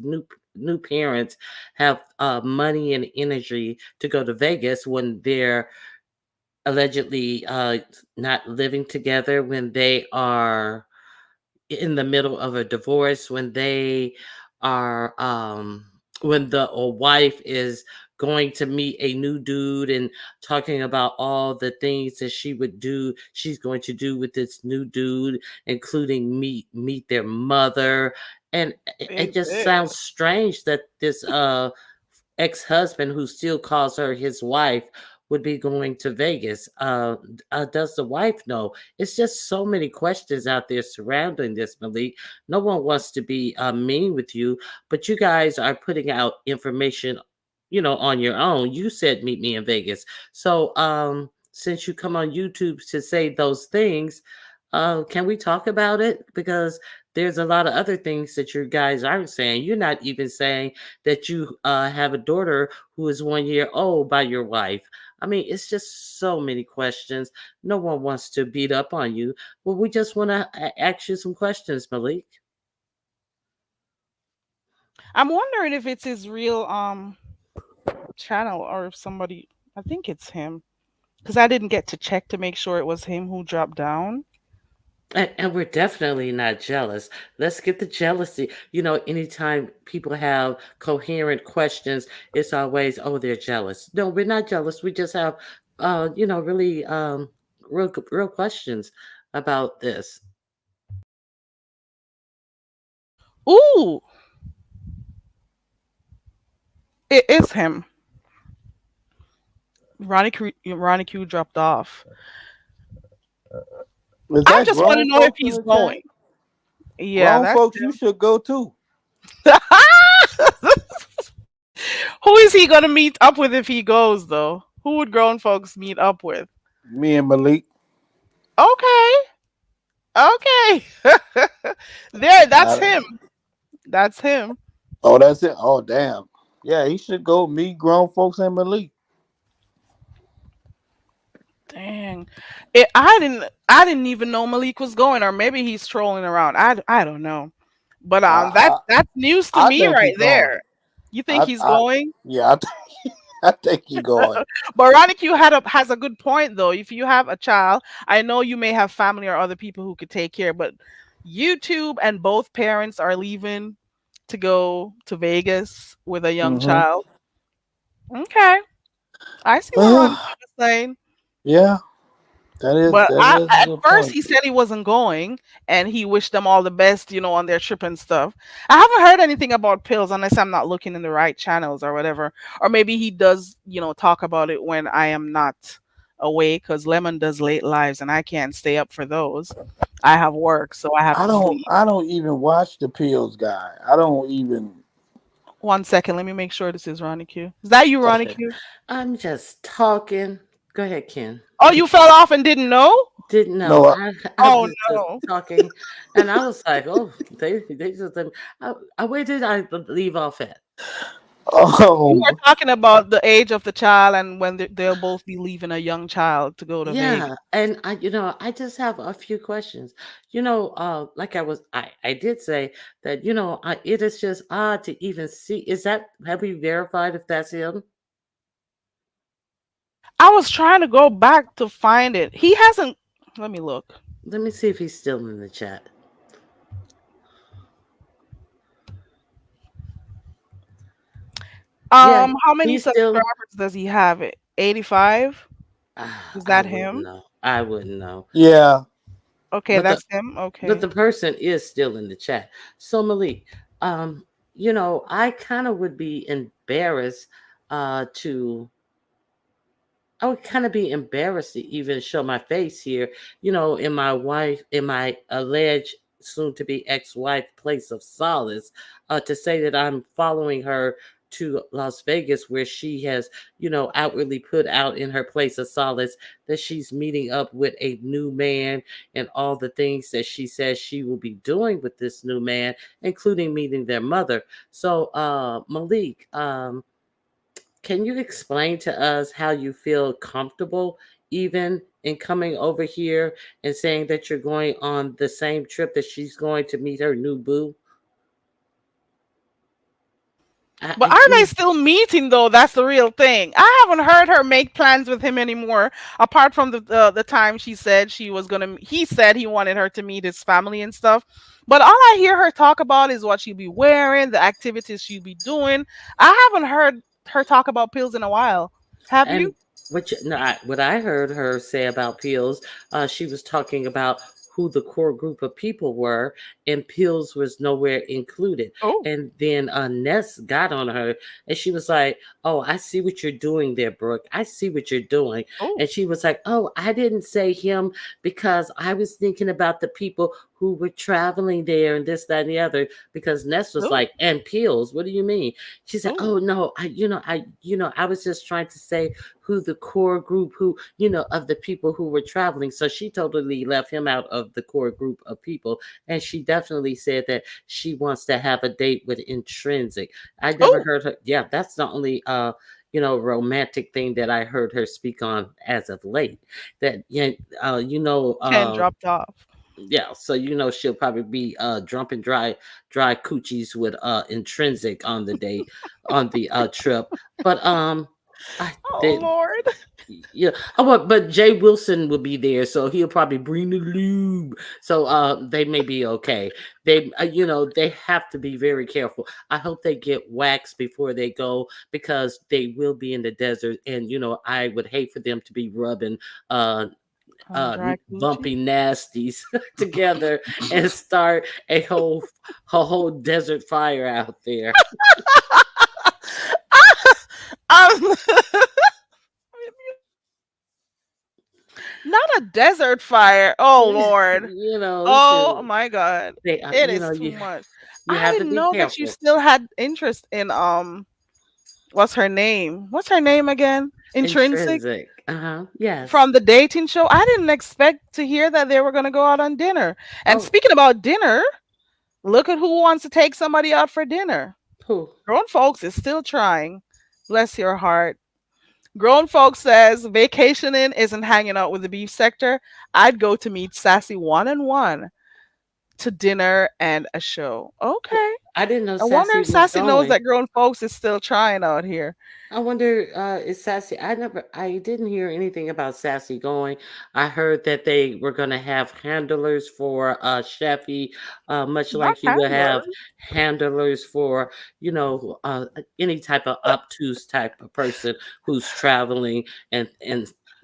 new parents, have money and energy to go to Vegas when they're allegedly not living together, when they are in the middle of a divorce, when they are when the wife is going to meet a new dude and talking about all the things that she's going to do with this new dude, including meet their mother. And it just Baby. sounds strange that this ex-husband, who still calls her his wife, would be going to Vegas. Does the wife know? It's just so many questions out there surrounding this, Malik. No one wants to be mean with you, but you guys are putting out information, on your own. You said meet me in Vegas. So, since you come on YouTube to say those things, can we talk about it? Because there's a lot of other things that you guys aren't saying. You're not even saying that you have a daughter who is 1 year old by your wife. I mean, it's just so many questions. No one wants to beat up on you. Well, we just want to ask you some questions, Malik. I'm wondering if it's his real channel or if somebody. I think it's him because I didn't get to check to make sure it was him who dropped down. And we're definitely not jealous. Let's get the jealousy. Anytime people have coherent questions, it's always, oh, they're jealous. No, we're not jealous. We just have, really real questions about this. Ooh, it is him. Ronnie Q dropped off. Is I that just want to grown know if folks in he's the chat? going. Yeah, Grown that's folks, you should go too. him. Who is he gonna meet up with if he goes though? Who would grown folks meet up with? Me and Malik. Okay, okay. There, that's I, him. That's him. oh, that's it. Oh, damn. Yeah, he should go meet grown folks and Malik. Dang. I didn't even know Malik was going, or maybe he's trolling around. I don't know. But I, I, that's news to I me think he right going. there. You think I, he's I, going? yeah, I think he going. But Ronnie Q has a good point though. If you have a child, I know you may have family or other people who could take care, but YouTube and both parents are leaving to go to Vegas with a young Mm-hmm. child. Okay. I see what Ronnie Q is saying. Yeah, But that is a at good first point. he said he wasn't going and he wished them all the best, on their trip and stuff. I haven't heard anything about pills unless I'm not looking in the right channels or whatever. Or maybe he does, talk about it when I am not awake because Lemon does late lives and I can't stay up for those. I have work, so I have to sleep. I don't even watch the pills guy. I don't even. 1 second, let me make sure this is Ronnie Q. Is that you, Ronnie Okay. Q? I'm just talking. Go ahead, Ken. Oh, you fell off and didn't know? Didn't know. No. I Oh was just no. talking, and I was like, oh, they just. Where did I leave off at? You were Um. talking about the age of the child and when they'll both be leaving a young child to go to Vegas. Yeah, and I just have a few questions. Like I did say that, it is just odd to even see. Have we verified if that's him? I was trying to go back to find it. He hasn't. Let me look. Let me see if he's still in the chat. Yeah, How many he's still. subscribers does he have? It 85. Is I that wouldn't him? know. I wouldn't know. Yeah. Okay, But the that's him. but Okay. the person is still in the chat. So Malik, um, I kind of would be embarrassed to I would kind of be embarrassed to even show my face here, in my alleged soon to be ex-wife place of solace, to say that I'm following her to Las Vegas, where she has, outwardly put out in her place of solace that she's meeting up with a new man, and all the things that she says she will be doing with this new man, including meeting their mother. So, Malik, can you explain to us how you feel comfortable even in coming over here and saying that you're going on the same trip that she's going to meet her new boo? But You are they know, still meeting though? That's the real thing. I haven't heard her make plans with him anymore, apart from the time she said she was gonna. He said he wanted her to meet his family and stuff. But all I hear her talk about is what she'll be wearing, the activities she'll be doing. I haven't heard her talk about pills in a while. Have and you? what I heard her say about Peels, she was talking about who the core group of people were, and Peels was nowhere included. Oh, And then Ness got on her, and she was like, "Oh, I see what you're doing there, Brooke. I see what you're doing." oh, And she was like, "Oh, I didn't say him because I was thinking about the people who were traveling there and this, that, and the other." Because Ness was oh, like, "And Peels, what do you mean?" She said, oh, "Oh no, I was just trying to say who the core group, who of the people who were traveling." So she totally left him out of the core group of people, and she definitely said that she wants to have a date with Intrinsic. I never oh. heard her. Yeah, that's the only romantic thing that I heard her speak on as of late. That yeah, you know, Ken dropped off. yeah, so she'll probably be drumping dry coochies with Intrinsic on the day, on the trip. But I Oh they Lord. yeah. But Jay Wilson will be there, so he'll probably bring the lube. So they may be okay. They have to be very careful. I hope they get waxed before they go, because they will be in the desert, and I would hate for them to be rubbing uh Dry coochie. bumpy nasties together and start a whole desert fire out there. um, Not a desert fire. Oh Lord. Shoot, Oh my God. they It is too much. you I have to didn't be know that you careful. still had interest in what's her name? What's her name again? Intrinsic Intrinsic. Uh-huh. Yes. from the dating show. I didn't expect to hear that they were going to go out on dinner. And Oh, speaking about dinner, look at who wants to take somebody out for dinner. who? Grown folks is still trying. Bless your heart. Grown folks says vacationing isn't hanging out with the beef sector. I'd go to meet Sassy one and one to dinner and a show. Okay. I didn't know I wonder Sassy if was Sassy knows going. that grown folks is still trying out here. I wonder, is Sassy? I didn't hear anything about Sassy going. I heard that they were going to have handlers for Sheffy, much Not like you will have handlers. handlers for, any type of obtuse type of person who's traveling, and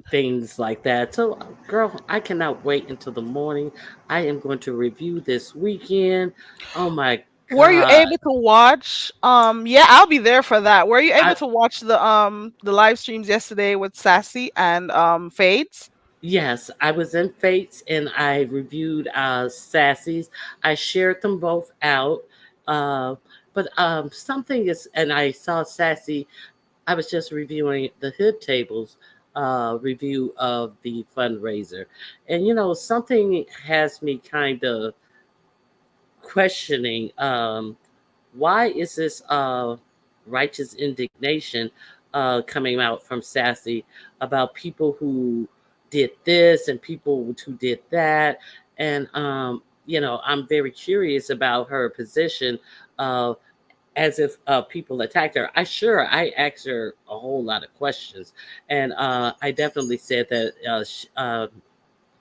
things like that. So, girl, I cannot wait until the morning. I am going to review this weekend. Oh my Were you God. able to watch yeah, I'll be there for that. Were you able I to watch the live streams yesterday with Sassy and Fades? Yes, I was in Fates and I reviewed Sassy's. I shared them both out. Uh, but something is, and I saw Sassy, I was just reviewing the Hood Tables review of the fundraiser. And, something has me kind of questioning, why is this righteous indignation coming out from Sassy about people who did this and people who did that? And I'm very curious about her position, uh, as if people attacked her. I asked her a whole lot of questions, and I definitely said that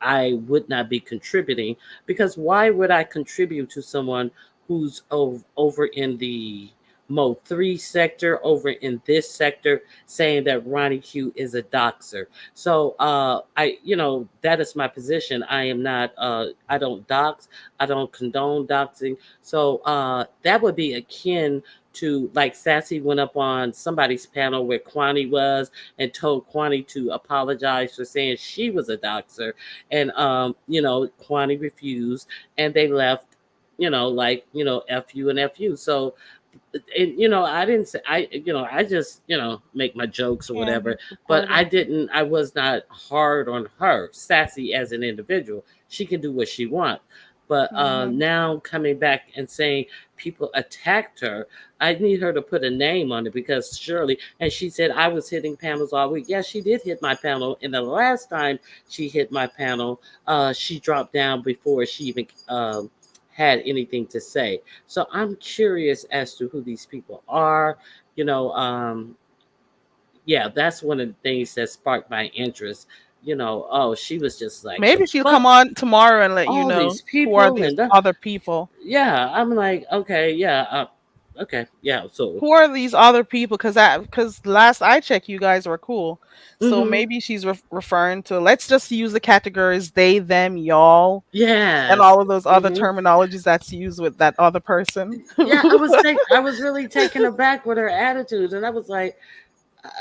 I would not be contributing, because why would I contribute to someone who's over in the Mo 3 sector, over in this sector, saying that RonyiQ is a doxer? So that is my position. I am not I don't dox, I don't condone doxing. So that would be akin to, like, Sassy went up on somebody's panel where Kwani was and told Kwani to apologize for saying she was a doxer, and Kwani refused, and they left, like, f you and f you. So, and I didn't say, I just make my jokes or Yeah, whatever, be but supportive. I was not hard on her, Sassy, as an individual. She can do what she wants. But Hmm. now coming back and saying people attacked her, I need her to put a name on it, because surely, and she said I was hitting panels all week. Yeah, she did hit my panel, and the last time she hit my panel, she dropped down before she even had anything to say. So I'm curious as to who these people are. You know, um, yeah, that's one of the things that sparked my interest. Oh, she was just like, the Maybe she'll fuck, come on tomorrow and let you all know these who are people, these and other people. yeah, I'm like, okay, yeah, okay, yeah. So, Who are these other people? Because last I checked, you guys were cool. So hmm, maybe she's referring to. Let's just use the categories they, them, y'all, and yes, all of those other hmm, terminologies that's used with that other person. yeah. I was really taken aback with her attitude, and I was like,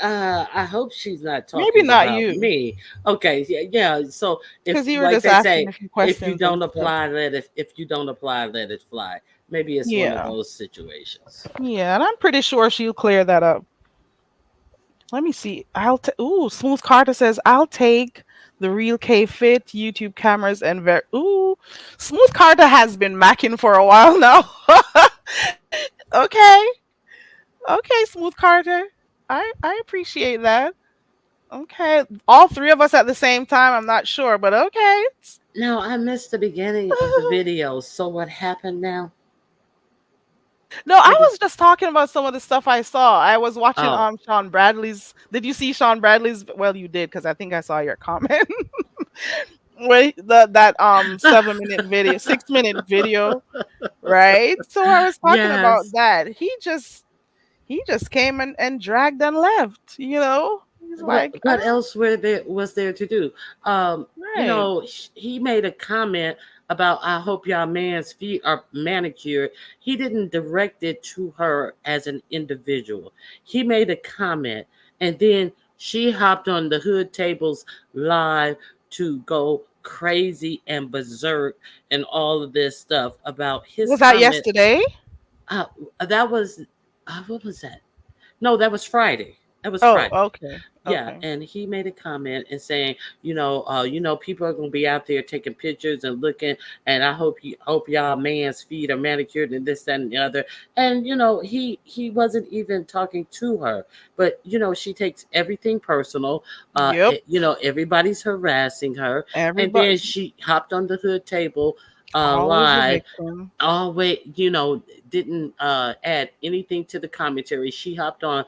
I hope she's not Maybe talking not about you, me. Okay, yeah, yeah. So, if, because you were like just they asking say, a few if you questions and don't stuff. apply, let it. If you don't apply, let it fly. Maybe it's one of Yeah, those situations. yeah, and I'm pretty sure she'll clear that up. Let me see. Ooh, Smooth Carter says I'll take the real K Fit YouTube cameras and ooh, Smooth Carter has been macking for a while now. Okay, okay, Smooth Carter. I appreciate that. Okay, all three of us at the same time. I'm not sure, but okay. Now, I missed the beginning of the video. So what happened now? No, I What did? was just talking about some of the stuff I saw. I was watching Oh, Sean Bradley's. Did you see Sean Bradley's? Well, you did because I think I saw your comment. Wait, that 7 minute video, 6 minute video, right? So I was talking about yes. that. He just came and dragged and left. He's like, What else was there to do? Um, right. he made a comment about, I hope y'all man's feet are manicured. He didn't direct it to her as an individual. He made a comment, and then she hopped on the Hood Tables live to go crazy and berserk and all of this stuff about his Was that comment. yesterday? Uh, that was, what was that? No, that was Friday. That was Oh, Friday. okay, Yeah, okay. and he made a comment and saying, people are gonna be out there taking pictures and looking, and I hope y'all man's feet are manicured and this, that, and the other. And he wasn't even talking to her, but she takes everything personal. Yep. Everybody's harassing her, and then Everybody she hopped on the Hood Table always a live, victim. always, didn't add anything to the commentary. She hopped on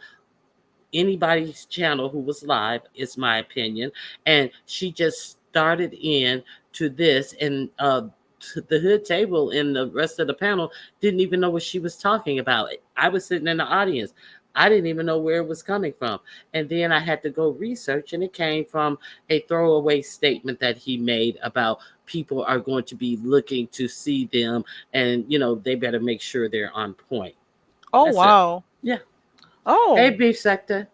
anybody's channel who was live, is my opinion, and she just started in to this, and the Hood Table and the rest of the panel didn't even know what she was talking about. I was sitting in the audience. I didn't even know where it was coming from. And then I had to go research, and it came from a throwaway statement that he made about people are going to be looking to see them, and they better make sure they're on point. Oh That's it. wow. Yeah. Hey, Oh, Beef Sector.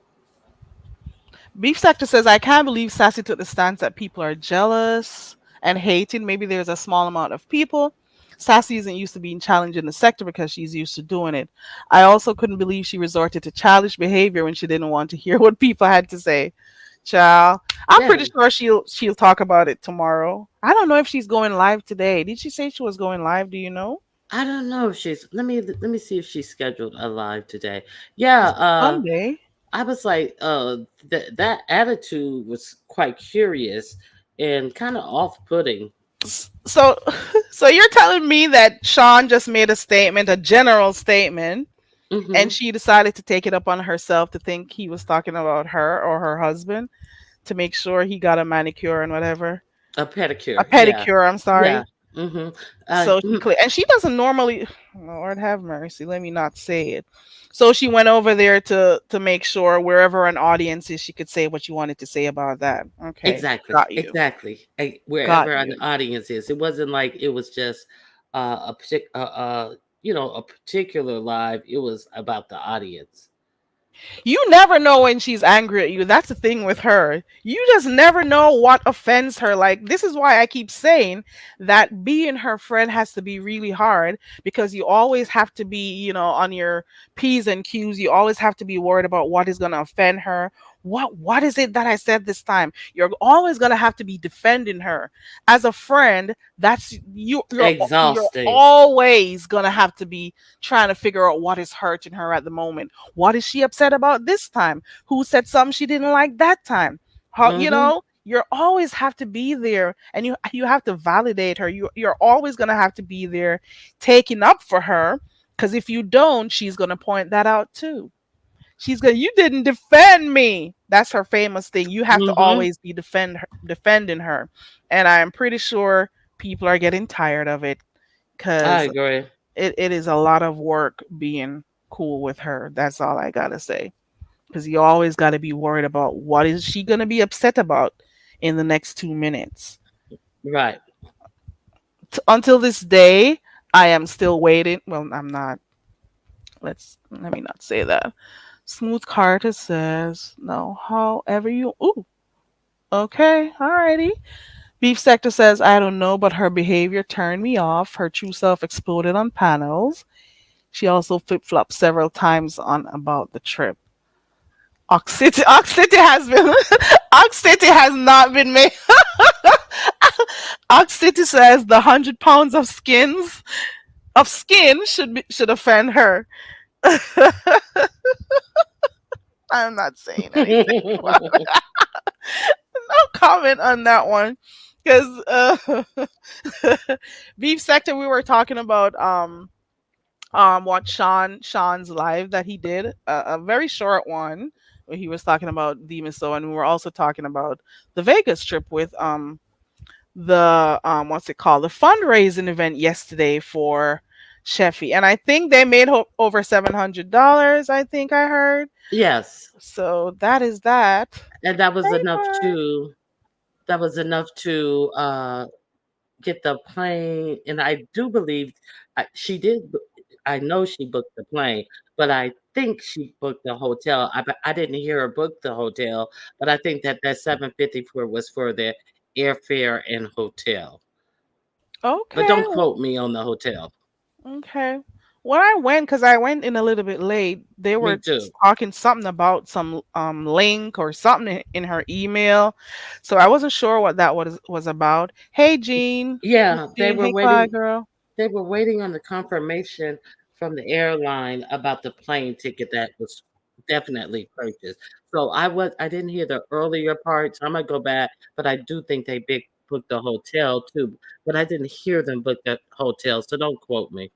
Beef Sector says I can't believe Sassy took the stance that people are jealous and hating. Maybe there's a small amount of people. Sassy isn't used to being challenged in the sector because she's used to doing it. I also couldn't believe she resorted to childish behavior when she didn't want to hear what people had to say. Child, I'm Yeah, pretty sure she'll talk about it tomorrow. I don't know if she's going live today. Did she say she was going live? Do you know? I don't know if she's. Let me see if she's scheduled a live today. Yeah, It's Sunday. I was like, that attitude was quite curious and kind of off-putting. So, so you're telling me that Sean just made a statement, a general statement, Hmm. and she decided to take it up on herself to think he was talking about her or her husband to make sure he got a manicure and whatever, A a pedicure. Yeah, pedicure. I'm yeah. sorry. Hmm. So she clear, and she doesn't normally. Lord have mercy. Let me not say it. So she went over there to make sure wherever an audience is, she could say what you wanted to say about that. Okay, Exactly, got you, exactly. got Wherever an you. audience is, it wasn't like it was just a particular. a particular live, it was about the audience. You never know when she's angry at you. That's the thing with her. You just never know what offends her. Like, this is why I keep saying that being her friend has to be really hard, because you always have to be, on your P's and Q's. You always have to be worried about what is going to offend her. What is it that I said this time? You're always going to have to be defending her. As a friend, that's you're Exhausting. always going to have to be trying to figure out what is hurting her at the moment. What is she upset about this time? Who said something she didn't like that time? How, Hmm. you always have to be there, and you have to validate her. You're always going to have to be there taking up for her, because if you don't, she's going to point that out too. She's going, you didn't defend me. That's her famous thing. You have to Hmm. always be defending her. And I'm pretty sure people are getting tired of it, I because agree. it is a lot of work being cool with her. That's all I gotta say. Because you always got to be worried about what is she gonna be upset about in the next 2 minutes. Right. Until this day, I am still waiting. Well, I'm not. Let me not say that. Smooth Carter says no. However you. Ooh. Okay. Alrighty. Beef Sector says I don't know, but her behavior turned me off. Her true self exploded on panels. She also flip flopped several times on about the trip. Ox City has been Ox City has not been made. Ox City says the 100 pounds of skin should offend her. I'm not saying anything. No comment on that one, because Beef Sector, we were talking about what Sean's live that he did, a very short one where he was talking about Demon Soul, and we were also talking about the Vegas trip with the what's it called, the fundraising event yesterday for Sheffy, and I think they made over $700. I think I heard. Yes. So that is that. And that was Hey, enough bud. to get the plane, and I do believe she did. I know she booked the plane, but I think she booked the hotel. I didn't hear her book the hotel, but I think that 750 for was for the airfare and hotel. But Okay, don't quote me on the hotel. okay. When I went, because I went in a little bit late, they Me were too. talking something about some link or something in her email, so I wasn't sure what that was about. Hey, Jean, Miss Yeah, Jean. Hey, Clyde girl. they were waiting on the confirmation from the airline about the plane ticket that was definitely purchased. So I didn't hear the earlier parts. I'm gonna go back, but I do think they booked the hotel too. But I didn't hear them book the hotel, so don't quote me.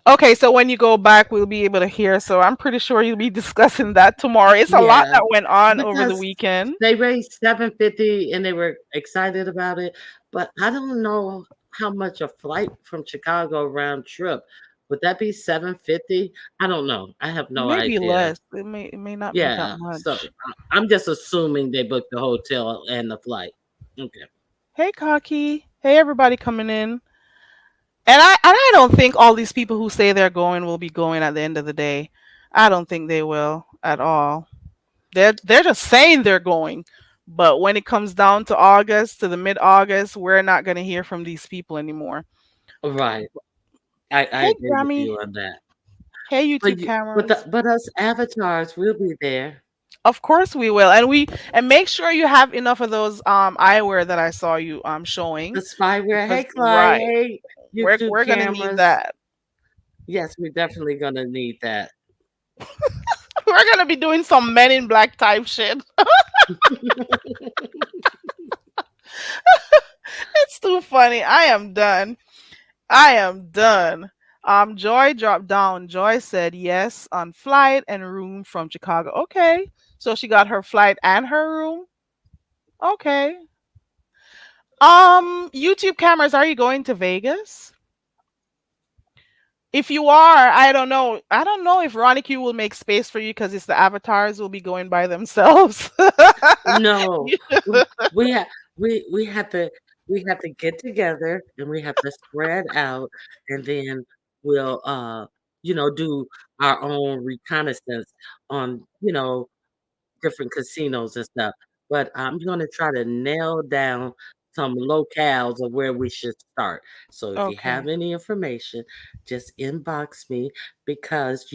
Okay, so when you go back, we'll be able to hear. So I'm pretty sure you'll be discussing that tomorrow. It's a lot Yeah, that went on over the because weekend. they raised 750 and they were excited about it, but I don't know how much a flight from Chicago round trip. Would that be 750? I don't know. I have no Maybe idea. less. It may not be that Yeah, so much. I'm just assuming they booked the hotel and the flight. Okay. Hey, Cocky. Hey, everybody coming in. And I don't think all these people who say they're going will be going at the end of the day. I don't think they will at all. They're just saying they're going. But when it comes down to August, to the mid August, we're not gonna hear from these people anymore. Right. I Hey, agree with Grammy. you on that. Hey, But YouTube cameras. but us avatars will be there. Of course we will. And make sure you have enough of those eyewear that I saw you The showing, spyware. Hey because Clyde. right. Hey We're YouTube we're gonna need cameras. that. Yes, we're definitely gonna need that. We're gonna be doing some Men in Black type shit. It's too funny. I am done. I am done. Joy dropped down. Joy said yes on flight and room from Chicago. Okay. So she got her flight and her room. Okay. YouTube cameras, are you going to Vegas? If you are, I don't know. I don't know if RonyiQ will make space for you, because it's the avatars will be going by themselves. No, we we have we have to. we have to get together and we have to spread out, and then we'll do our own reconnaissance on, different casinos and stuff. But I'm gonna try to nail down some locales of where we should start. So if you have Okay. any information, just inbox me because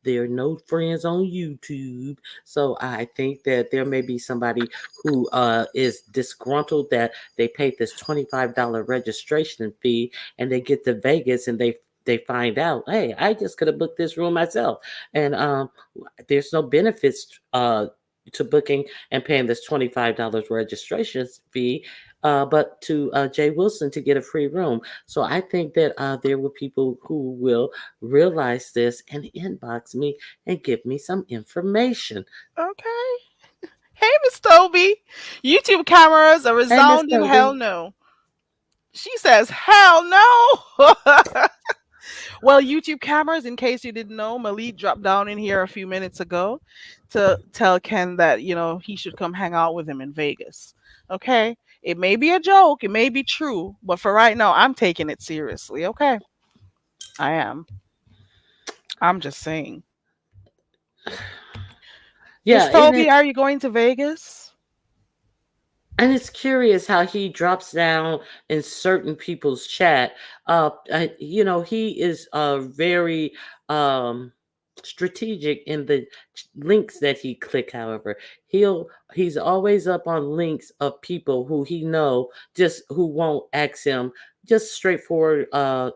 there are no friends on YouTube. So I think that there may be somebody who is disgruntled that they paid this $25 registration fee and they get to Vegas and they find out, hey, I just could have booked this room myself. And there's no benefits to booking and paying this $25 registration fee, but to Jay Wilson to get a free room. So I think that there were people who will realize this and inbox me and give me some information. Okay. Hey, Miss Toby. YouTube cameras a Hey, Miss resounding hell Toby. no. She says hell no. Well, YouTube cameras, in case you didn't know, Malik dropped down in here a few minutes ago to tell Ken that, he should come hang out with him in Vegas. Okay? It may be a joke, it may be true, but for right now, I'm taking it seriously. Okay? I am. I'm just saying. Yeah, Miss and Toby, are you going to Vegas? it's curious how he drops down in certain people's chat. He is very um strategic in the links that he click. However, he's always up on links of people who he know just who won't ask him just straightforward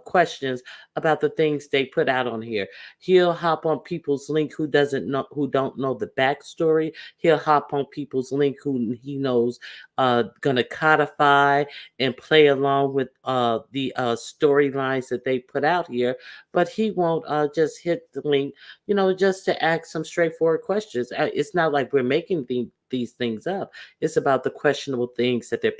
questions about the things they put out on here. He'll hop on people's link who don't know the backstory. He'll hop on people's link who he knows gonna codify and play along with the storylines that they put out here, but he won't just hit the link, just to ask some straightforward questions. It's not like we're making these things up. It's about the questionable things that they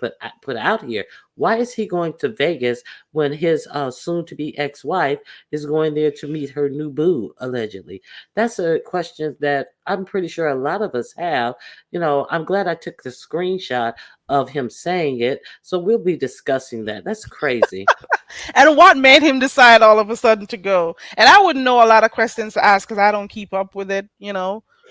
put out here. Why is he going to Vegas when his soon-to-be ex-wife is going there to meet her new boo, allegedly? That's a question that I'm pretty sure a lot of us have. I'm glad I took the screenshot of him saying it, so we'll be discussing that. That's crazy. And what made him decide all of a sudden to go? And I wouldn't know a lot of questions to ask because I don't keep up with it,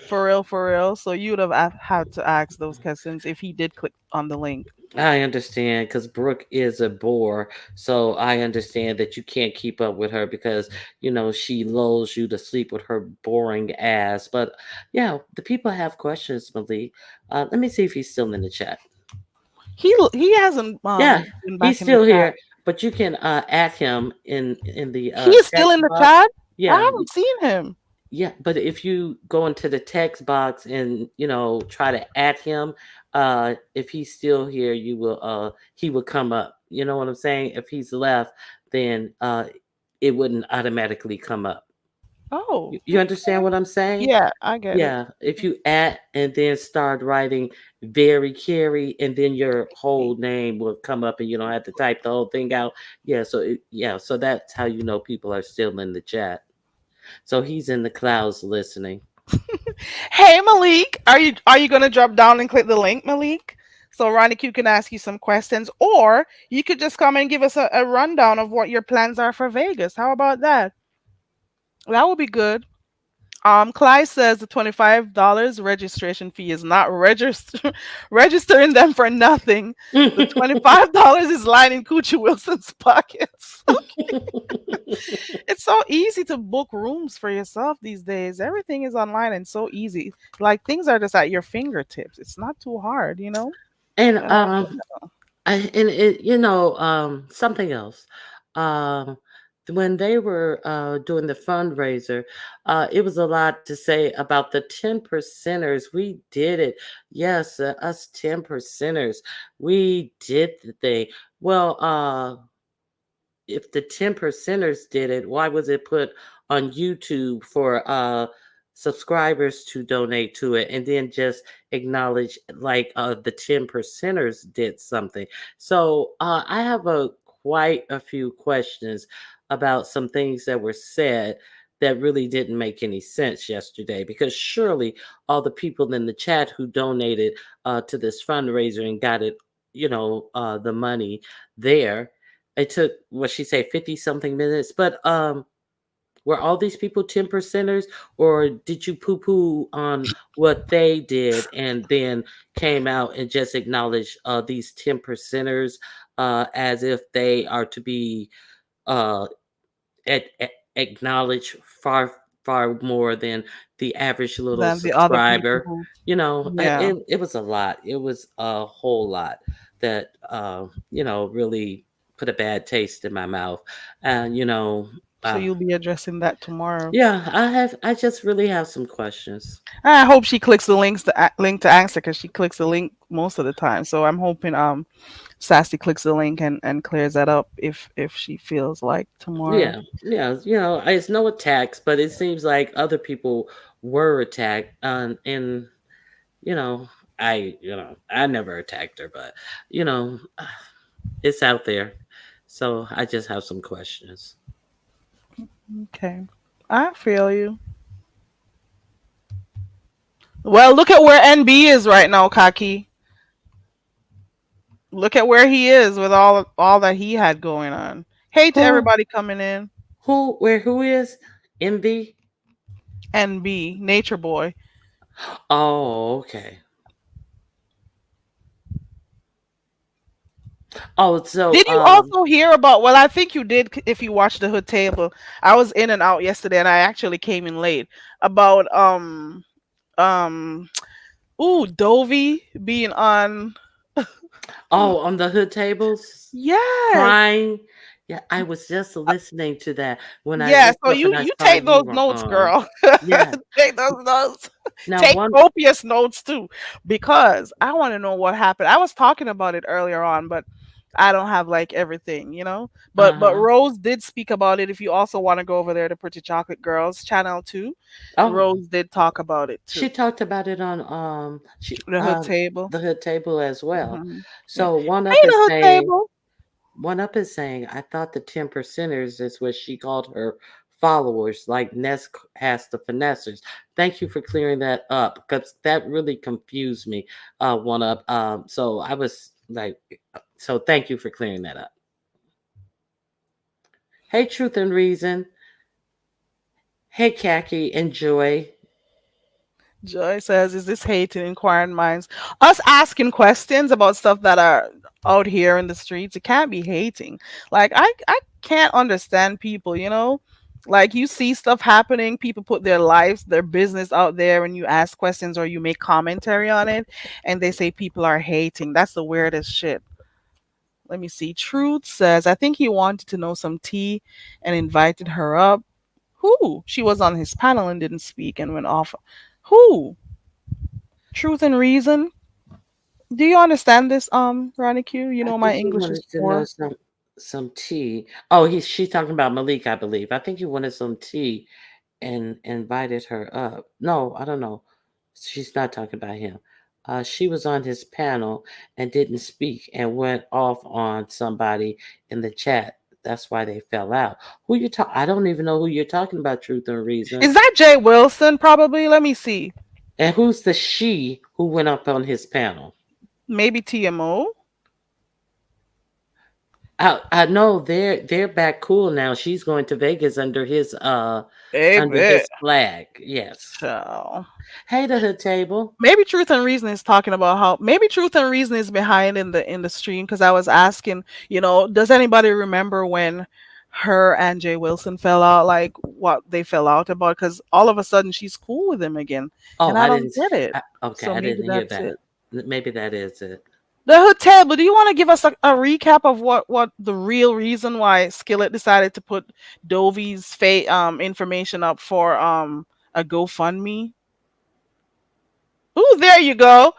for real, for real. So you would have had to ask those questions if he did click on the link. I understand because Brooke is a bore, so I understand that you can't keep up with her because she lulls you to sleep with her boring ass. But yeah, the people have questions, Malik. Let me see if he's still in the chat. He hasn't Yeah, been he's back in the still chat. here, but you can add him in the He is still text in the box. chat. I Yeah, haven't seen him. yeah, but if you go into the text box and try to add him, if he's still here, he will come up. You know what I'm saying? If he's left, then it wouldn't automatically come up. Oh, You understand what I'm saying? yeah, I get it. Yeah, if you add and then start writing very carry and then your whole name will come up and you don't have to type the whole thing out. Yeah, so that's how people are still in the chat. So he's in the clouds listening. Hey Malik, are you gonna drop down and click the link, Malik? So RonyiQ can ask you some questions, or you could just come and give us a rundown of what your plans are for Vegas. How about that? That would be good. Clyde says the $25 registration fee is not registering them for nothing. The $25 is lining Coochie Wilson's pockets. It's so easy to book rooms for yourself these days. Everything is online and so easy. Like things are just at your fingertips. It's not too hard. and Uh, something else. Um, when they were doing the fundraiser, it was a lot to say about the 10%ers. We did it. Yes, us 10%ers. We did the thing. Well, if the 10%ers did it, why was it put on YouTube for subscribers to donate to it and then just acknowledge like the 10%ers did something? So I have quite a few questions about some things that were said that really didn't make any sense yesterday, because surely all the people in the chat who donated to this fundraiser and got it the money there. It took what she say 50 something minutes, but were all these people 10 percenters, or did you poo poo on what they did and then came out and just acknowledged these 10 percenters as if they are to be uh, acknowledged far more than the average little Than the other people subscriber? who, yeah. It was a lot. It was a whole lot that really put a bad taste in my mouth. And So uh, you'll be addressing that tomorrow. yeah, I just really have some questions. I hope she clicks the link to answer because she clicks the link most of the time. So I'm hoping Sassy clicks the link and clears that up if she feels like tomorrow. Yeah, yeah, it's no attacks, but it seems like other people were attacked, and you know, I never attacked her, but you know, it's out there, so I just have some questions. Okay. I feel you. Well, look at where NB is right now, Kaki. Look at where he is with all that he had going on. Hey to Who, everybody coming in. who is MB? NB, Nature Boy. Oh, okay. Oh, so Did you also hear about? Well, I think you did if you watched the Hood Table. I was in and out yesterday, and I actually came in late. About um ooh, Dovie being on. on the hood tables. Yes, Crying. Yeah, I was just listening to that when I yeah. looked So up and I you saw take you those were notes, on. girl. Yeah. Take those notes. Now Take one copious notes too, because I want to know what happened. I was talking about it earlier on, but I don't have like everything. But uh-huh. Rose did speak about it. If you also want to go over there to Pretty Chocolate Girls channel too, Oh, Rose did talk about it she too. talked about it on The Hood Table. the hood table as well. Hmm. Yeah. So Hey, the Hood Table. one up is saying I thought the 10 percenters is what she called her followers, like Ness has the finessers. Thank you for clearing that up because that really confused me. One up. So I was like, so thank you for clearing that up. Hey, Truth and Reason. Hey, Khaki and Joy. Joy says, "Is this hate in inquiring minds?" Us asking questions about stuff that are out here in the streets, it can't be hating. Like I can't understand people. Like you see stuff happening, people put their lives, their business out there, and you ask questions or you make commentary on it, and they say people are hating. That's the weirdest shit. Let me see. Truth says, "I think he wanted to know some tea and invited her up." Who? She was on his panel and didn't speak and went off. Who? Truth and Reason. Do you understand this, Ronnie Q? You I know think my he English is wanted to know poor. some tea. Oh, she's talking about Malik, I believe. I think he wanted some tea and invited her up. No, I don't know. She's not talking about him. She was on his panel and didn't speak and went off on somebody in the chat. That's why they fell out. Who you talk? I don't even know who you're talking about. Truth and Reason. Is that Jay Wilson? Probably. Let me see. And who's the she who went up on his panel? Maybe TMO. I know they're back cool now. She's going to Vegas under Baby. his flag. Yes. So Hey, the hood table. maybe Truth and Reason is talking about how maybe Truth and Reason is behind in the stream because I was asking, does anybody remember when her and Jay Wilson fell out? Like what they fell out about? Because all of a sudden she's cool with him again, Oh, and I I don't didn't. get it. Okay, So I maybe didn't hear that's that. it. Maybe that is it. The hotel, but do you want to give us a recap of what the real reason why Skillet decided to put Dovie's information up for a GoFundMe? Ooh, there you go.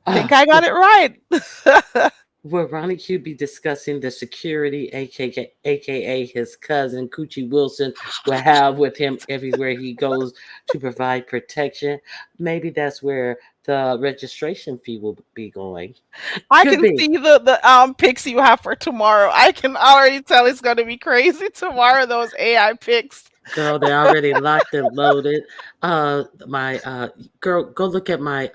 Think Uh, I got it right. will Ronnie Q be discussing the security, aka his cousin Coochie Wilson, will have with him everywhere he goes to provide protection? Maybe that's where the registration fee will be going. I Could can be. see the pics you have for tomorrow. I can already tell it's gonna be crazy tomorrow. Those AI pics. Girl, they're already locked and loaded. My girl, go look at my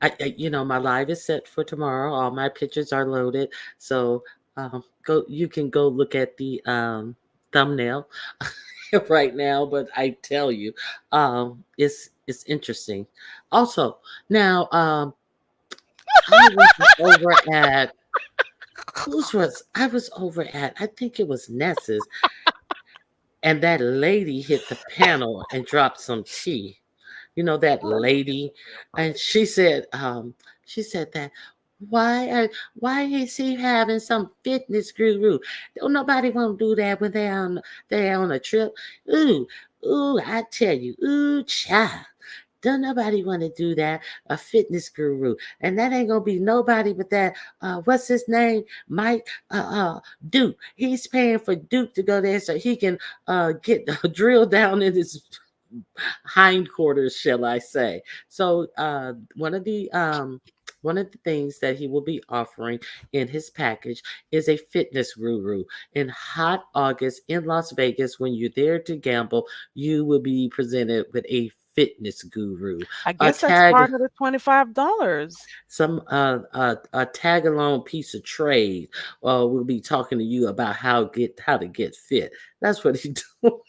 my live is set for tomorrow. All my pictures are loaded, so go. You can go look at the thumbnail right now. But I tell you, it's interesting. Also, now I was over at whose was I was over at? I think it was Ness's, and that lady hit the panel and dropped some tea. That lady, and she said that why is he having some fitness guru? Don't nobody want to do that when they're on a trip. Ooh, ooh, I tell you, ooh, child. Don't nobody want to do that. A fitness guru, and that ain't gonna be nobody but that. What's his name? Mike. Duke. He's paying for Duke to go there so he can get drill down in his hindquarters, shall I say. So one of the things that he will be offering in his package is a fitness guru. In hot August in Las Vegas, when you're there to gamble, you will be presented with a fitness guru. I A guess that's tag part of the $25. some a tag along piece of trade. We'll be talking to you about how to get fit. That's what he doing.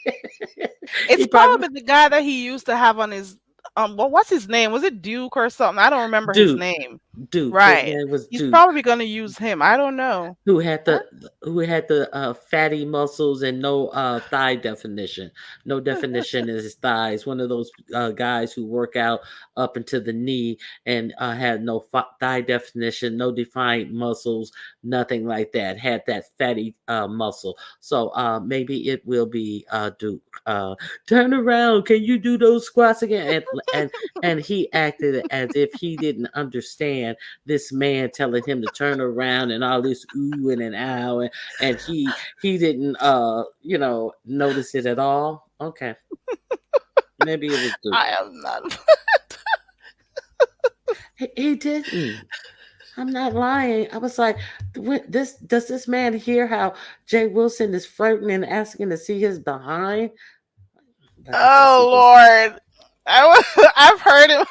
It's He probably probably the guy that he used to have on his what's his name? Was it Duke or something? I don't remember his Duke. name. Duke. His Right. name was He's Duke. probably gonna use him. I don't know. who had Huh? the who had the fatty muscles and no thigh definition. No definition in his thighs. One of those guys who work out up into the knee and had no thigh definition, no defined muscles, nothing like that. Had that fatty muscle. So maybe it will be Duke. Turn around. Can you do those squats again? And he acted as if he didn't understand this man telling him to turn around and all this ooh and an ow, and he didn't notice it at all. Okay, maybe it was Duke. I am not. He didn't. I'm not lying. I was like, this does this man hear how Jay Wilson is flirting and asking to see his behind? But I guess he Oh just Lord. I've heard him.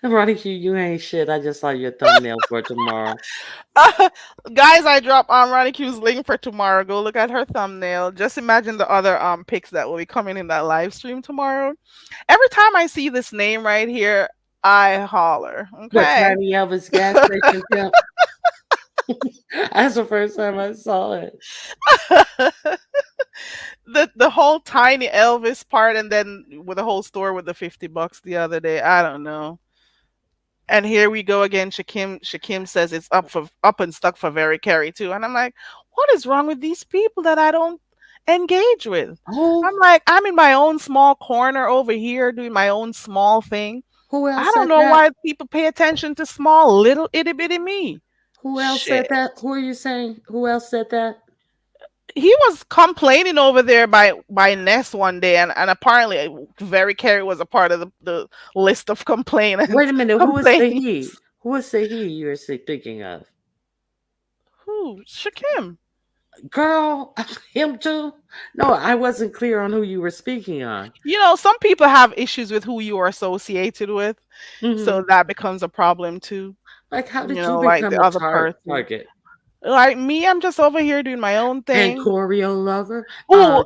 Ronnie Q, you ain't shit. I just saw your thumbnail for tomorrow. Guys, I drop Ronnie Q's link for tomorrow. Go look at her thumbnail. Just imagine the other pics that will be coming in that live stream tomorrow. Every time I see this name right here, I holler. What, Okay. Tiny Elvis gas station pimp? That's the first time I saw it. The whole tiny Elvis part, and then with the whole store with the $50 the other day. I don't know. And here we go again. Shakim says it's up and stuck for very carry too. And I'm like, what is wrong with these people that I don't engage with? Who I'm like, I'm in my own small corner over here doing my own small thing. who I else don't said know that? why people pay attention to small little itty bitty me. Who else said Shit. that? Who are you saying? Who else said that? He was complaining over there by Ness one day, and apparently very carry was a part of the list of Wait complainants a minute. Who is the complaining. he? Who is the he you're thinking of? Who? Shakim. Girl, him too? No, I wasn't clear on who you were speaking on. Some people have issues with who you are associated with, Hmm. so that becomes a problem too. Like, how did you Like become the a other person. target? Like me, I'm just over here doing my own And thing. choreo lover? Oh,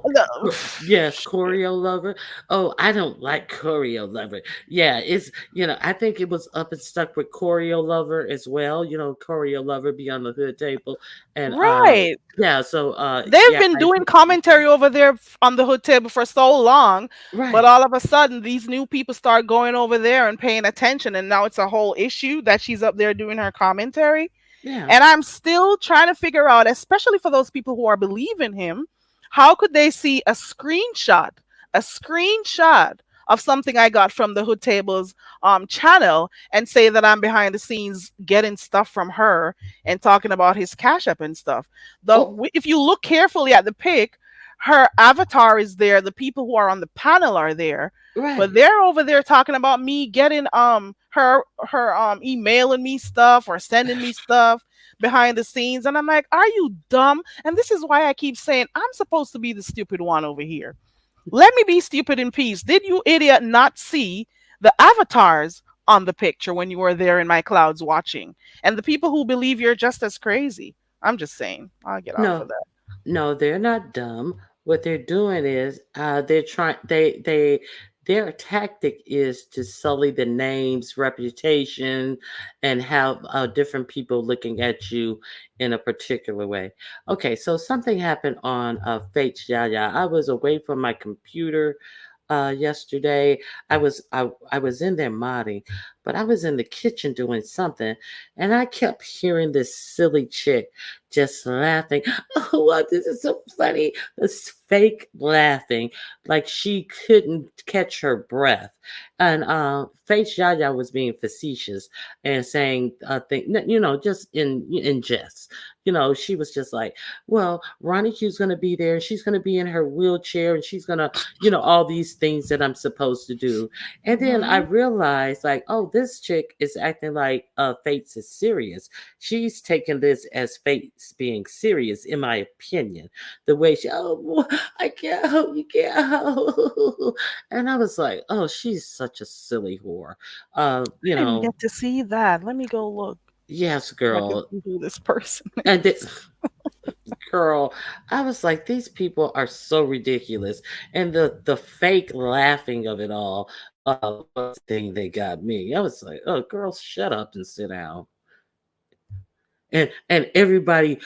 Yes, shit. choreo lover. Oh, I don't like choreo lover. Yeah, I think it was up and stuck with choreo lover as well. Choreo lover be on the hood table. And Right. yeah, so They've yeah, been doing commentary over there on the hood table for so long, but right. all of a sudden these new people start going over there and paying attention, and now it's a whole issue that she's up there doing her commentary. Yeah. And I'm still trying to figure out, especially for those people who are believing him, how could they see a screenshot of something I got from the Hood Tables channel and say that I'm behind the scenes getting stuff from her and talking about his cash app and stuff. Oh, If you look carefully at the pic, her avatar is there. The people who are on the panel are there, but right. they're over there talking about me getting her emailing me stuff or sending me stuff behind the scenes, and I'm like, are you dumb? And this is why I keep saying I'm supposed to be the stupid one over here. Let me be stupid in peace. Did you idiot not see the avatars on the picture when you were there in my clouds watching. And the people who believe you're just as crazy. I'm just saying. I'll get off No, of that. no, they're not dumb. What they're doing is they're trying they their tactic is to sully the names, reputation, and have different people looking at you in a particular way. Okay, so something happened on Fate's Yaya. I was away from my computer yesterday. I was in there modding, but I was in the kitchen doing something, and I kept hearing this silly chick just laughing. Oh, wow, this is so funny. This fake laughing, like she couldn't catch her breath. And Face Yaya was being facetious and saying, just in jest. She was just like, well, Ronnie Q's going to be there. She's going to be in her wheelchair and she's going to, all these things that I'm supposed to do. And then I Hmm. realized, like, oh, this chick is acting like Fates is serious. She's taking this as Fates being serious, in my opinion. The way she, oh, I can't help, you can't help. And I was like, oh, she's such a silly whore. I didn't get to see that. Let me go look. Yes, So I can girl. see who this person And is. girl, I was like, these people are so ridiculous. And the fake laughing of it all was the thing that got me. I was like, oh, girls, shut up and sit down. And everybody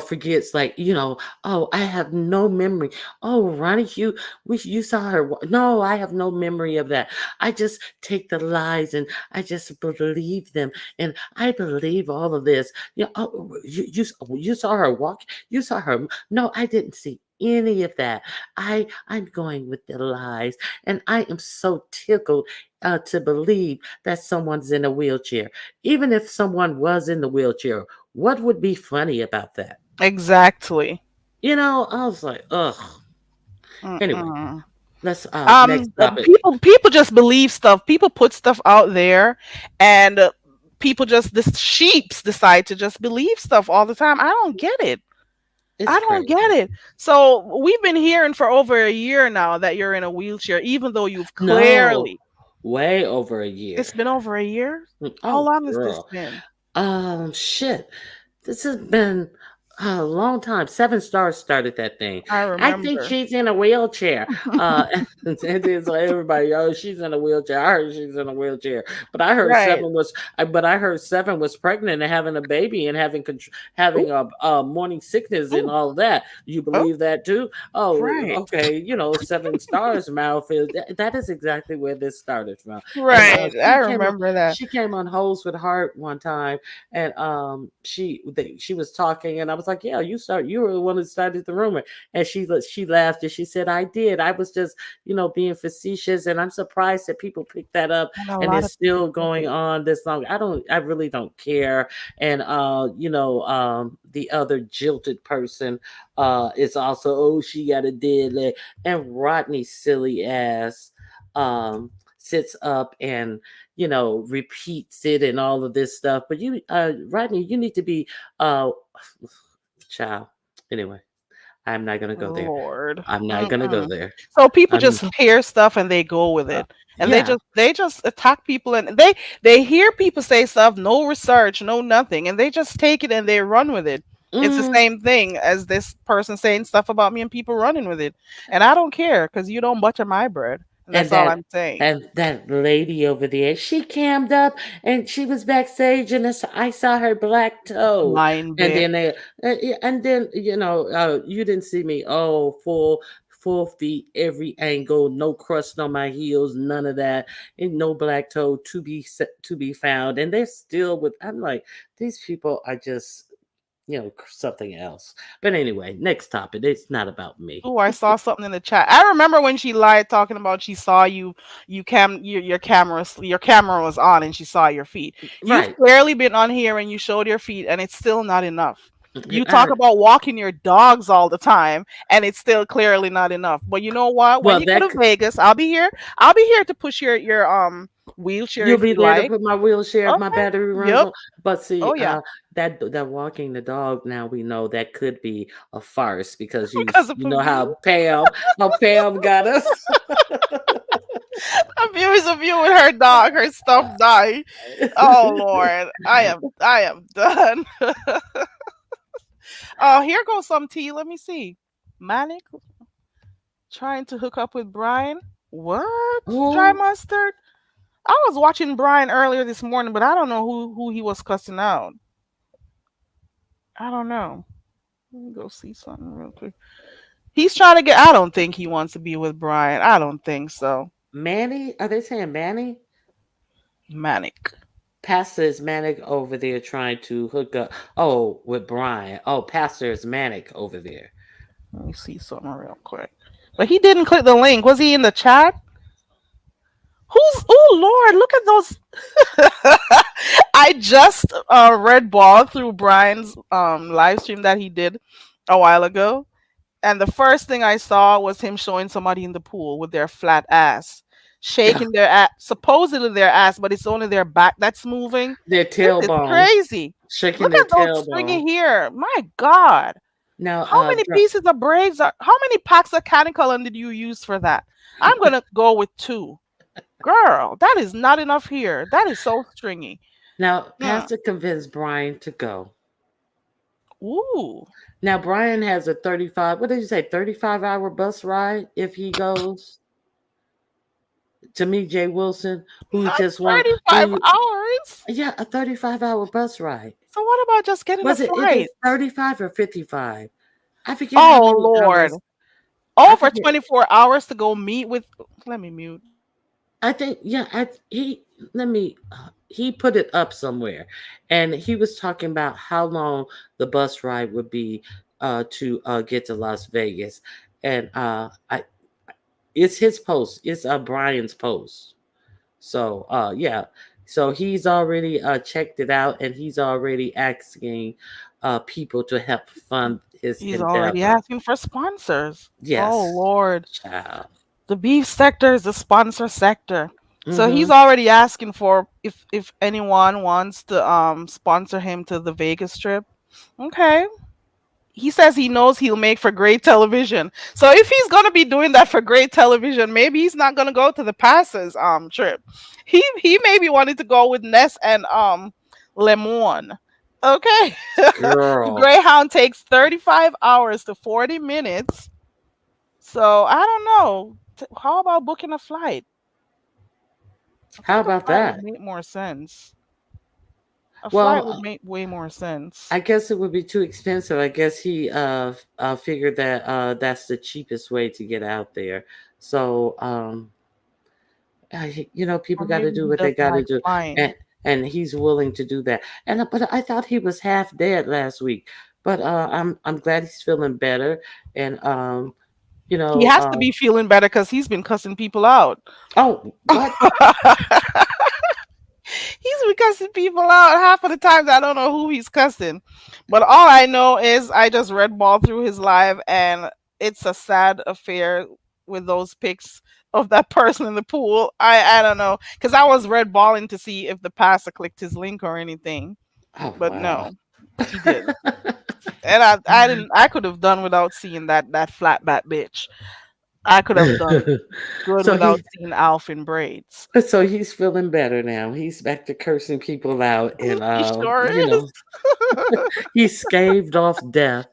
forgets, like, oh, I have no memory. Oh, Ronnie, you saw her no, I have no memory of that. I just take the lies and I just believe them, and I believe all of this. Oh, you saw her walk, you saw her. No, I didn't see any of that. I'm going with the lies, and I am so tickled to believe that someone's in a wheelchair. Even if someone was in the wheelchair, what would be funny about that? Exactly. I was like, ugh. Anyway, Mm-mm. let's next topic. People just believe stuff. People put stuff out there, and people just this sheeps decide to just believe stuff all the time. I don't get it. It's I don't crazy. get it. So we've been hearing for over a year now that you're in a wheelchair, even though you've No, clearly. way over a year. It's been over a year. How Oh, long has this girl. been? Shit. This has been a long time. Seven Stars started that thing. I I think remember. she's in a wheelchair. And it's like everybody, oh, she's in a wheelchair. I heard she's in a wheelchair, but I heard Right. Seven was pregnant and having a baby and Ooh, having a morning sickness and ooh, all that. You oh, believe that too? Oh, right. okay. Seven Stars mouth is that is exactly where this started from. And Right. I remember that. she came on Holes with Heart one time, and she was talking, and I was like, yeah, you were the one that started the rumor. And she laughed and she said, I did. I was just being facetious, and I'm surprised that people picked that up, And a and lot it's of people still did. going on this long. I really don't care. And the other jilted person is also, oh, she got a dead leg. And Rodney's silly ass sits up and repeats it and all of this stuff. But Rodney, you need to be uh child. Anyway, I'm not gonna go there. Lord. I'm not gonna go Mm-mm. there. So people I'm just hear stuff and they go with uh, it. And yeah. they just attack people, and they hear people say stuff, no research, no nothing, and they just take it and they run with it. It's the Mm, same thing as this person saying stuff about me and people running with it. And I don't care because you don't butter my bread. And and that's all that I'm saying. and that lady over there, she cammed up and she was backstage, and I saw her black toe. Lying And bitch. then yeah, and then you didn't see me. Oh, full feet, every angle, no crust on my heels, none of that, and no black toe to be found. And they're still with. I'm like, these people are just something else. But anyway, next topic. It's not about me. Oh, I saw something in the chat. I remember when she lied talking about she saw you your camera was on and she saw your feet. You've Right. clearly been on here and you showed your feet and it's still not enough. You talk I, about walking your dogs all the time and it's still clearly not enough. But you know what? When well, you go to Vegas, I'll be here. I'll be here to push your wheelchair you'll if be you there to like. put my wheelchair if my Okay. battery runs Yep. on. But see, Oh yeah. that walking the dog, now we know that could be a farce because Because of you know Pavilion. how Pam got us. A view is a view with her dog, her stuffed dog. Oh Lord, I am done. Oh, here goes some tea. Let me see. Malik trying to hook up with Brian. What? Dry Who? mustard? I was watching Brian earlier this morning, but I don't know who he was cussing out. I don't know. Let me go see something real quick. He's trying to get. I don't think he wants to be with Brian. I don't think so. Manny? Are they saying Manny? Manic. Pastor is Manic over there trying to hook up. Oh, with Brian. Oh, Pastor is Manic over there. Let me see something real quick. But he didn't click the link. Was he in the chat? Who's? Oh Lord! Look at those. I just read ball through Brian's live stream that he did a while ago, and the first thing I saw was him showing somebody in the pool with their flat ass, Yeah, shaking their ass, supposedly their ass, but it's only their back that's moving. their This is tailbone, crazy. shaking Look their at those stringy tailbone. hair. My God. Now, How many pieces of braids are, how many packs of canicolon did you use for that? I'm gonna go with two. Girl, that is not enough here. That is so stringy. now, Hmm. Pastor convinced Brian to go. Ooh. Now, Brian has a 35, what did you say, 35-hour bus ride if he goes to meet Jay Wilson, who Not just want, 35 who, hours. yeah, a 35-hour bus ride. So what about just getting a Is it flight? 35 or 55? I forget how Oh many Lord. hours. I Over forget. 24 hours to go meet with, let me mute. I think yeah, let me he put it up somewhere, and he was talking about how long the bus ride would be to get to Las Vegas, and I it's his post, it's Brian's post. So yeah, so he's already checked it out, and he's already asking people to help fund his He's already endeavor. asking for sponsors. Oh Yes, Lord. child. The beef sector is the sponsor sector. So Mm-hmm. he's already asking for if anyone wants to sponsor him to the Vegas trip. Okay. He says he knows he'll make for great television. So if he's gonna be doing that for great television, maybe he's not gonna go to the Passes trip. He maybe wanted to go with Ness and Lemon. Okay. The Girl, Greyhound takes 35 hours to 40 minutes. So I don't know. How about booking a flight? I how think a about flight would that? make more sense. A flight would Well, make way more sense. I guess it would be too expensive. I guess he figured that that's the cheapest way to get out there. So Or people got to maybe do he what they doesn't got to like do, flying. and he's willing to do that. And but I thought he was half dead last week, but I'm glad he's feeling better. And you He know has to uh, be feeling better because he's been cussing people out. oh what He's been cussing people out half of the times. I don't know who he's cussing, but all I know is I just read ball through his live, and it's a sad affair with those pics of that person in the pool. I don't know because I was red balling to see if the pastor clicked his link or anything, oh but wow. no, he didn't. And I didn't. I could have done without seeing that flat back bitch. I could have done good so without he seeing Alf in braids. so he's feeling better now. He's back to cursing people out, and He sure is. he scaved off death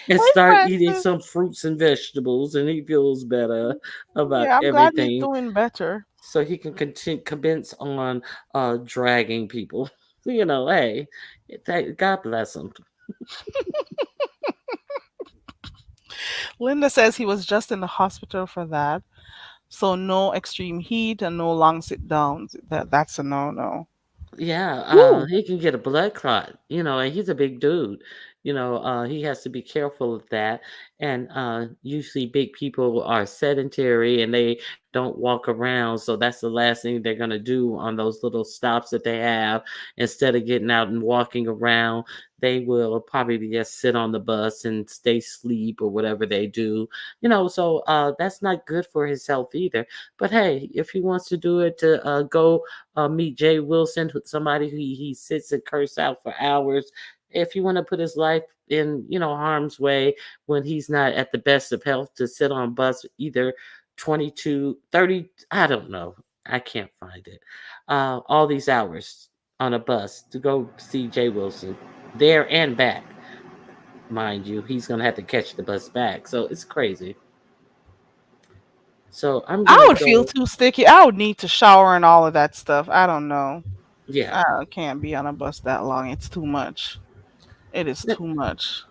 and Hey, start eating Francis. some fruits and vegetables, and he feels better about Yeah, I'm glad he's everything, doing better. so he can continue commence on dragging people. Hey, God bless him. Linda says he was just in the hospital for that. So no extreme heat and no long sit downs. That's a no no. Yeah, Woo! he can get a blood clot, and he's a big dude. He has to be careful of that. And usually, big people are sedentary and they don't walk around. So that's the last thing they're going to do on those little stops that they have. Instead of getting out and walking around, they will probably just sit on the bus and stay asleep or whatever they do. So that's not good for his health either. But hey, if he wants to do it to go meet Jay Wilson, somebody who he sits and curse out for hours. If you want to put his life in, harm's way when he's not at the best of health to sit on bus either, 22, 30. I don't know. I can't find it. All these hours on a bus to go see Jay Wilson there and back. Mind you, he's going to have to catch the bus back. So it's crazy. So I'm going I to would feel go. too sticky. I would need to shower and all of that stuff. I don't know. Yeah. I can't be on a bus that long. It's too much. It is Let, too much.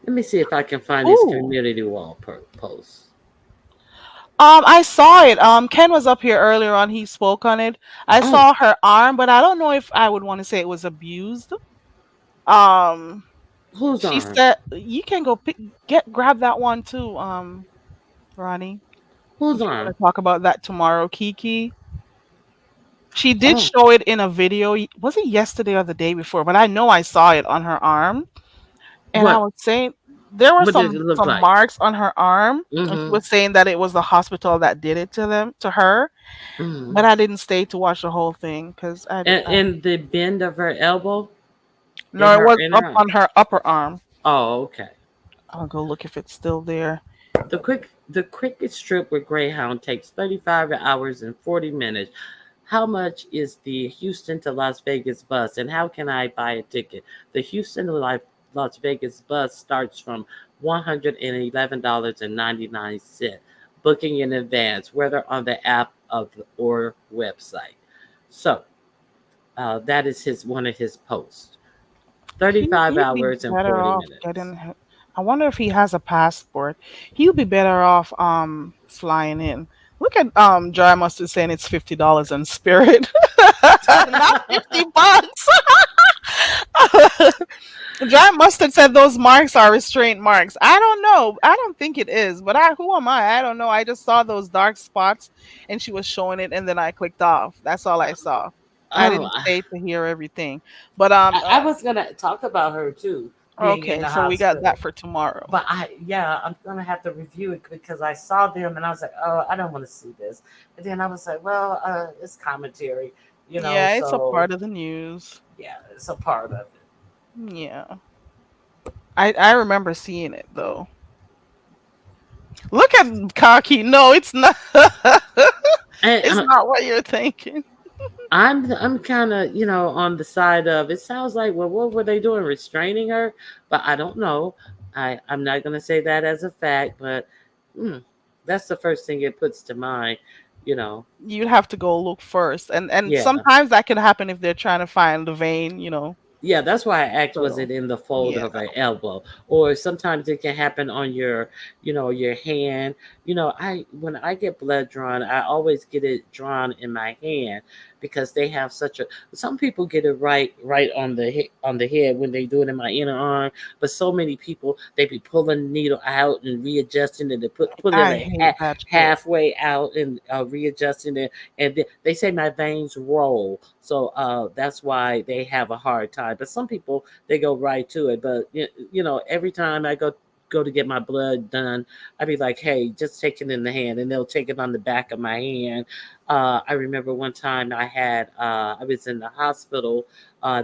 let me see if I can find this Ooh. community wall post. I saw it. Ken was up here earlier on. He spoke on it. I Oh, saw her arm, but I don't know if I would want to say it was abused. Um, whose she arm? said you can go grab that one too. Ronnie, Whose if you want arm? to talk about that tomorrow, Kiki. She did Oh, show it in a video. Was it yesterday or the day before? But I know I saw it on her arm, and I what? was saying there were What did it look some like? marks on her arm, and she Mm-hmm. was saying that it was the hospital that did it to her. Mm-hmm. But I didn't stay to watch the whole thing because And the bend of her elbow no, it was in up her arm. on her upper arm. Oh, okay. I'll go look if it's still there. The quickest trip with Greyhound takes 35 hours and 40 minutes. How much is the Houston to Las Vegas bus, and how can I buy a ticket? The Houston to Las Vegas bus starts from $111.99. Booking in advance, whether on the app of or website. So that is his one of his posts. 35 He'd be hours and better 40 off minutes. getting. I wonder if he has a passport. He'll be better off flying in. Look at Joy Mustard saying it's $50 in Spirit, not $50. Dry Mustard said those marks are restraint marks. I don't know. I don't think it is, but who am I? I don't know. I just saw those dark spots and she was showing it and then I clicked off. That's all I saw. I Oh, didn't stay to hear everything. But I was gonna talk about her too, being in okay, the so we got hospital. that for tomorrow. But yeah, I'm gonna have to review it because I saw them and I was like, oh, I don't want to see this. And then I was like, well, it's commentary, Yeah, it's a so part of the news. yeah, it's a part of it. Yeah. I remember seeing it though. Look at Kaki. No, it's not. And It's not what you're thinking. I'm kind of on the side of it sounds like, well, what were they doing, restraining her? But I don't know. I'm not gonna say that as a fact, but mm, that's the first thing it puts to mind, you know. You'd have to go look first, and Yeah. sometimes that can happen if they're trying to find the vein. Yeah, that's why I asked, was So it in the fold yeah. of her elbow? Or sometimes it can happen on your hand. When I get blood drawn, I always get it drawn in my hand because they have such a some people get it right on on the head when they do it in my inner arm, but so many people they be pulling the needle out and readjusting it, and pull it I like hate that shit. halfway out and readjusting it, and they say my veins roll, so that's why they have a hard time. But some people they go right to it. But every time I go to get my blood done, I'd be like, hey, just take it in the hand, and they'll take it on the back of my hand. I remember one time I was in the hospital.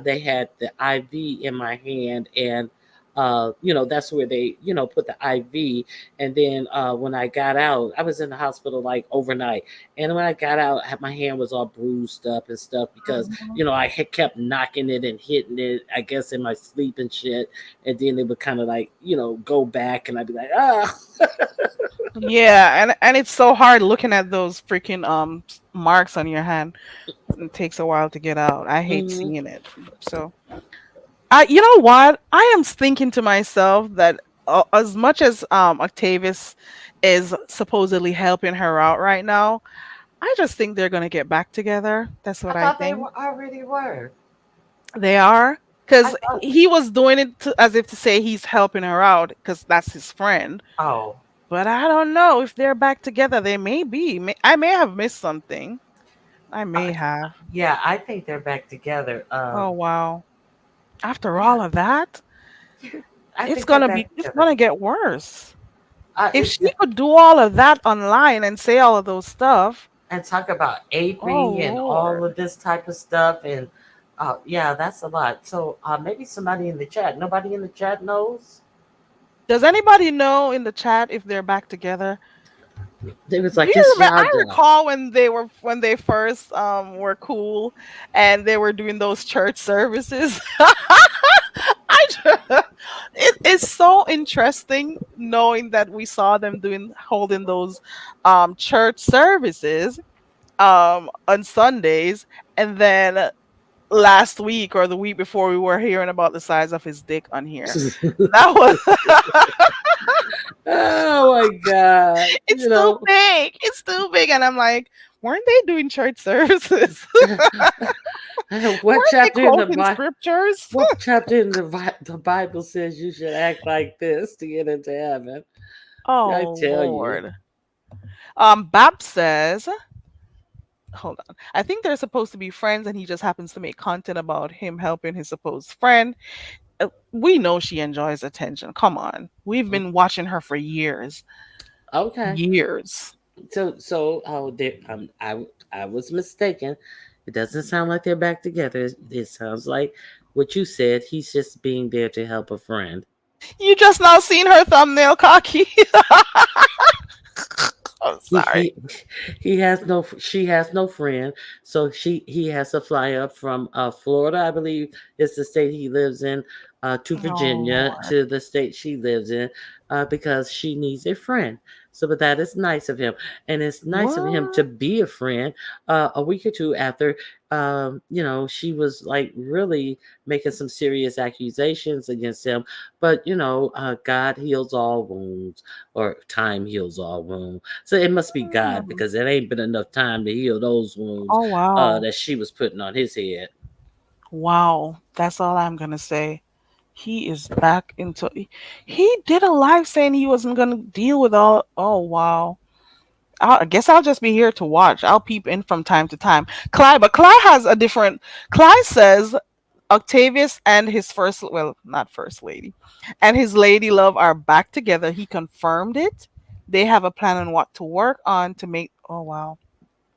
They had the IV in my hand, and that's where they put the IV. And then when I got out, I was in the hospital like overnight, and when I got out, my hand was all bruised up and stuff because Mhm. I had kept knocking it and hitting it, I guess, in my sleep and shit. And then it would kind of like go back, and I'd be like, ah. Yeah, and it's so hard looking at those freaking marks on your hand. It takes a while to get out. I hate Hmm. seeing it. So you know what? I am thinking to myself that as much as Octavius is supposedly helping her out right now, I just think they're gonna get back together. That's I what I thought they think. were already were. They are I because thought. he was doing it as if to say he's helping her out because that's his friend. Oh, But I don't know if they're back together. They may be. I may have missed something. I uh, may have. yeah, I think they're back together. Oh wow! After Yeah, all of that, I it's think they're gonna be. back It's together. gonna get worse. If It's she could do all of that online and say all of those stuff, and talk about oh aping and all Lord. of this type of stuff, and yeah, that's a lot. So maybe somebody in the chat. Nobody in the chat knows. Does anybody know in the chat if they're back together? They was Do like, you it's remember? y'all I job. recall when they first were cool, and they were doing those church services. I it's so interesting knowing that we saw them doing holding those church services on Sundays, and then last week or the week before we were hearing about the size of his dick on here. That was Oh my God. it's too big. It's too big, and I'm like, weren't they doing church services? What Weren't they chapter in the quoting Bible? scriptures? What chapter in the Bible says you should act like this to get into heaven? I Oh tell you. Lord. Bab says, hold on. I think they're supposed to be friends, and he just happens to make content about him helping his supposed friend. We know she enjoys attention. Come on. We've Mm, been watching her for years. okay. Years. So oh, I was mistaken. It doesn't sound like they're back together. It sounds like what you said. He's just being there to help a friend. You just now seen her thumbnail cocky. I'm He sorry. he he has no. She has no friend, so he has to fly up from Florida, I believe is the state he lives in, to Oh Virginia Lord. to the state she lives in, because she needs a friend. So, but that is nice of him, and it's nice of him to What? be a friend. A week or two after, she was like really making some serious accusations against him, but God heals all wounds, or time heals all wounds. So it must be God, Hmm. because it ain't been enough time to heal those wounds Oh wow. that she was putting on his head. Wow. That's all I'm gonna say. He is back into. He did a live saying he wasn't gonna deal with all. Oh wow. I guess I'll just be here to watch. I'll peep in from time to time. But Cly has a different. Cly says Octavius and his first, well, not first lady, and his lady love are back together. He confirmed it. They have a plan on what to work on to make. Oh wow.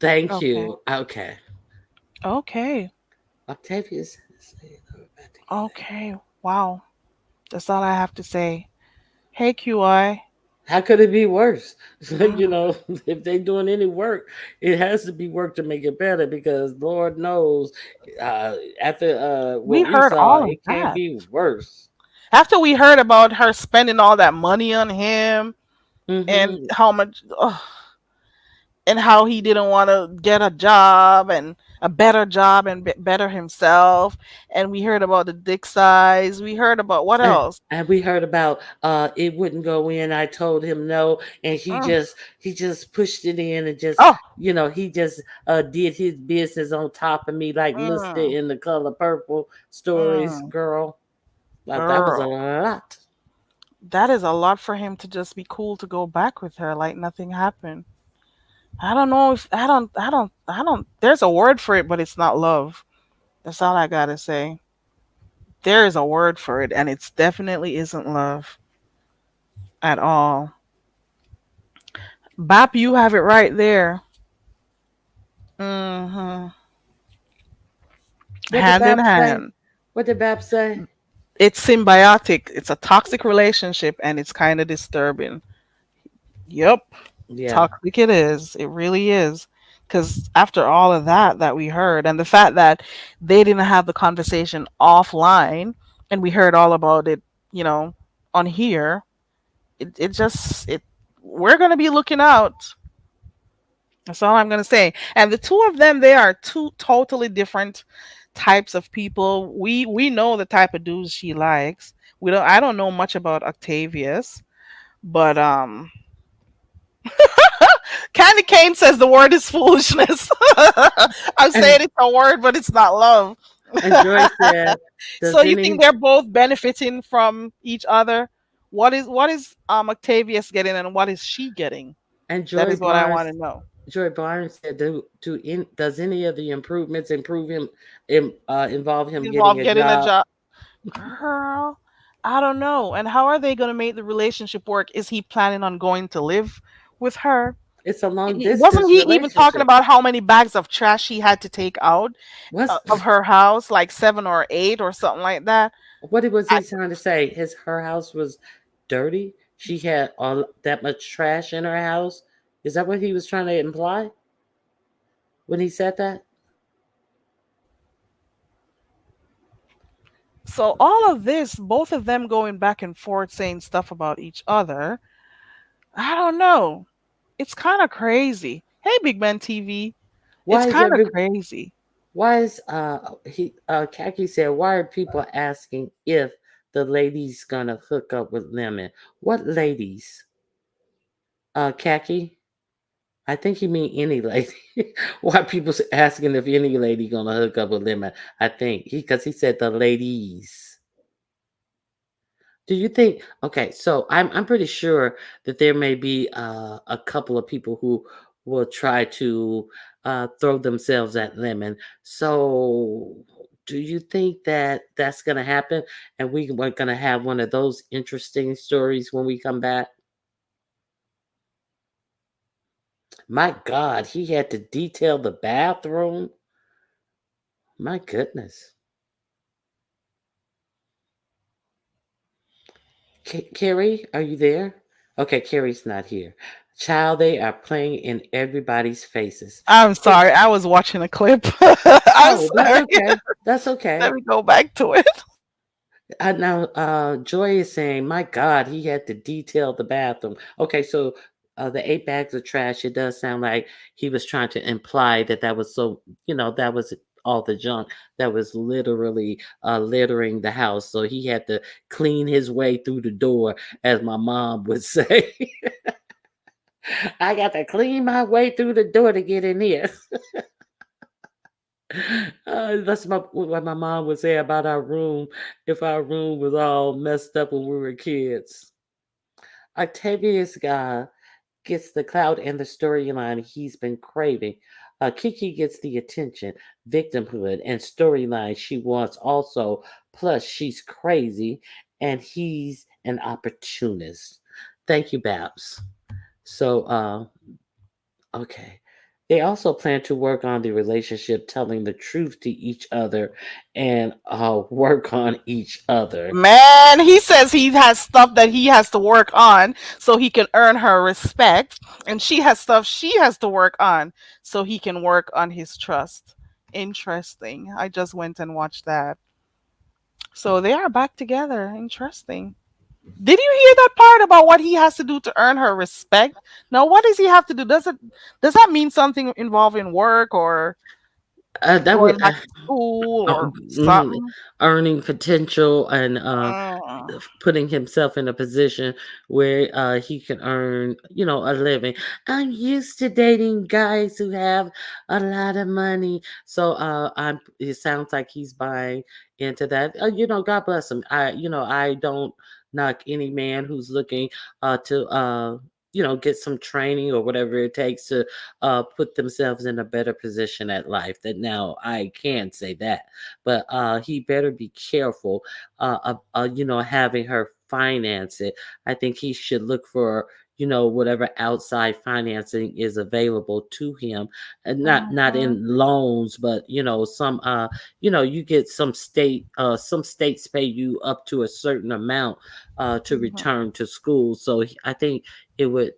Thank Okay. you. Okay. Okay. Octavius. Okay. Wow. That's all I have to say. Hey QI. How could it be worse? Mm. If they doing any work, it has to be work to make it better, because Lord knows, after We what we heard saw, all of it can't that. be worse. After we heard about her spending all that money on him and Hmm. how much, ugh, and how he didn't want to get a job and a better job and better himself. And we heard about the dick size. We heard about what else? And we heard about it wouldn't go in. I told him no, and Mm. he just pushed it in, and just Oh, he just did his business on top of me, like Mister mm, in the Color Purple stories, mm, girl. Like, that was a girl. lot. That is a lot for him to just be cool to go back with her like nothing happened. I don't know if I don't there's a word for it, but it's not love. That's all I gotta say. There is a word for it, and it's definitely isn't love at all. Bap, you have it right there. Hmm. What did Hand in Bab say? hand. What did Bab say? It's symbiotic. It's a toxic relationship, and it's kind of disturbing. Yep, Yeah. toxic it is. It really is. Because after all of that we heard, and the fact that they didn't have the conversation offline, and we heard all about it, you know, on here, it just it. We're gonna be looking out. That's all I'm gonna say. And the two of them, they are two totally different types of people. We know the type of dudes she likes. We don't. I don't know much about Octavius, but Candy Cane says the word is foolishness. I'm And saying it's a word, but it's not love. and Joy said, So "Does you think any?" they're both benefiting from each other? What is Octavius getting, and what is she getting? And That is what I want to know. Joy Barnes said, does any of the improvements improve him? Involve him getting Involve a getting a job? job. Girl, I don't know. And how are they going to make the relationship work? Is he planning on going to live with her? It's a long Wasn't distance he even talking relationship. about how many bags of trash he had to take out What's of her house, like 7 or 8 or something like that? what was I, he trying to say? Her house was dirty. She had all that much trash in her house. Is that what he was trying to imply when he said that? So all of this, both of them going back and forth saying stuff about each other, I don't know. It's kind of crazy. Hey, Big Man TV, it's Why is kind of every crazy. why is he Kaki said, why are people asking if the lady's gonna hook up with Lemon? What ladies? Kaki? I think he mean any lady. Why people's asking if any lady gonna hook up with Lemon? I think because he said the ladies. Do you think? Okay, so I'm pretty sure that there may be a couple of people who will try to throw themselves at Lemon. So, do you think that that's gonna happen, and we're gonna have one of those interesting stories when we come back? My God, he had to detail the bathroom. My goodness. Carrie, are you there? Okay, Carrie's not here. Child, they are playing in everybody's faces. I'm It- sorry, I was watching a clip. I'm oh, that's sorry. okay. That's Let okay. me go back to it. Now, Joy is saying, "My God, he had to detail the bathroom." Okay, so the 8 bags of trash. It does sound like he was trying to imply that that was so. That was all the junk that was literally littering the house. So he had to clean his way through the door, as my mom would say. I got to clean my way through the door to get in here. That's what my mom would say about our room if our room was all messed up when we were kids. Octavius gets the clout and the storyline he's been craving. Kiki gets the attention, victimhood, and storyline she wants also. Plus, she's crazy and he's an opportunist. Thank you, Babs. So, okay. They also plan to work on the relationship, telling the truth to each other and work on each other. Man, he says he has stuff that he has to work on so he can earn her respect, and she has stuff she has to work on so he can work on his trust. Interesting. I just went and watched that. So they are back together. Interesting. Did you hear that part about what he has to do to earn her respect? Now, what does he have to do? Does that mean something involving work or That would going back to school or mhm, something? earning potential and Mm, putting himself in a position where he can earn, a living. I'm used to dating guys who have a lot of money, so I'm. It sounds like he's buying into that. God bless him. I don't knock any man who's looking to. Get some training or whatever it takes to put themselves in a better position at life. That now I can say that, but he better be careful having her finance it. I think he should look for, whatever outside financing is available to him, and not mhm, in loans, but you get some states pay you up to a certain amount to mhm. return to school. So I think it would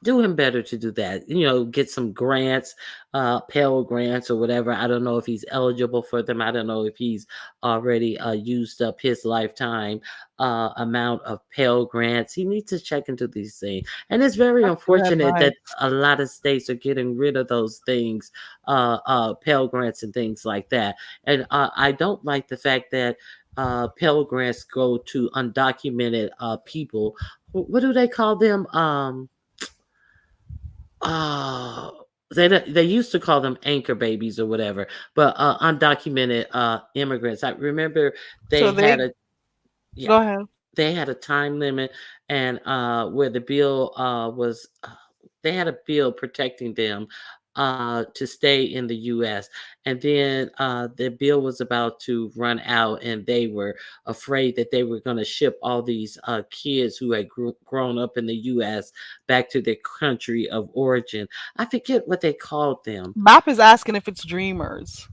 do him better to do that. Get some grants, Pell grants or whatever. I don't know if he's eligible for them. I don't know if he's already used up his lifetime amount of Pell grants. He needs to check into these things. And it's very That's good unfortunate advice. that a lot of states are getting rid of those things, Pell grants and things like that. And I don't like the fact that Pell grants go to undocumented people. What do they call them? Oh, they used to call them anchor babies or whatever, but undocumented immigrants. I remember So they had they a yeah, go ahead. they had a time limit, and where the bill was, they had a bill protecting them to stay in the U.S. And then the bill was about to run out, and they were afraid that they were going to ship all these kids who had grown up in the U.S. back to their country of origin. I forget what they called them. Bap is asking if it's dreamers.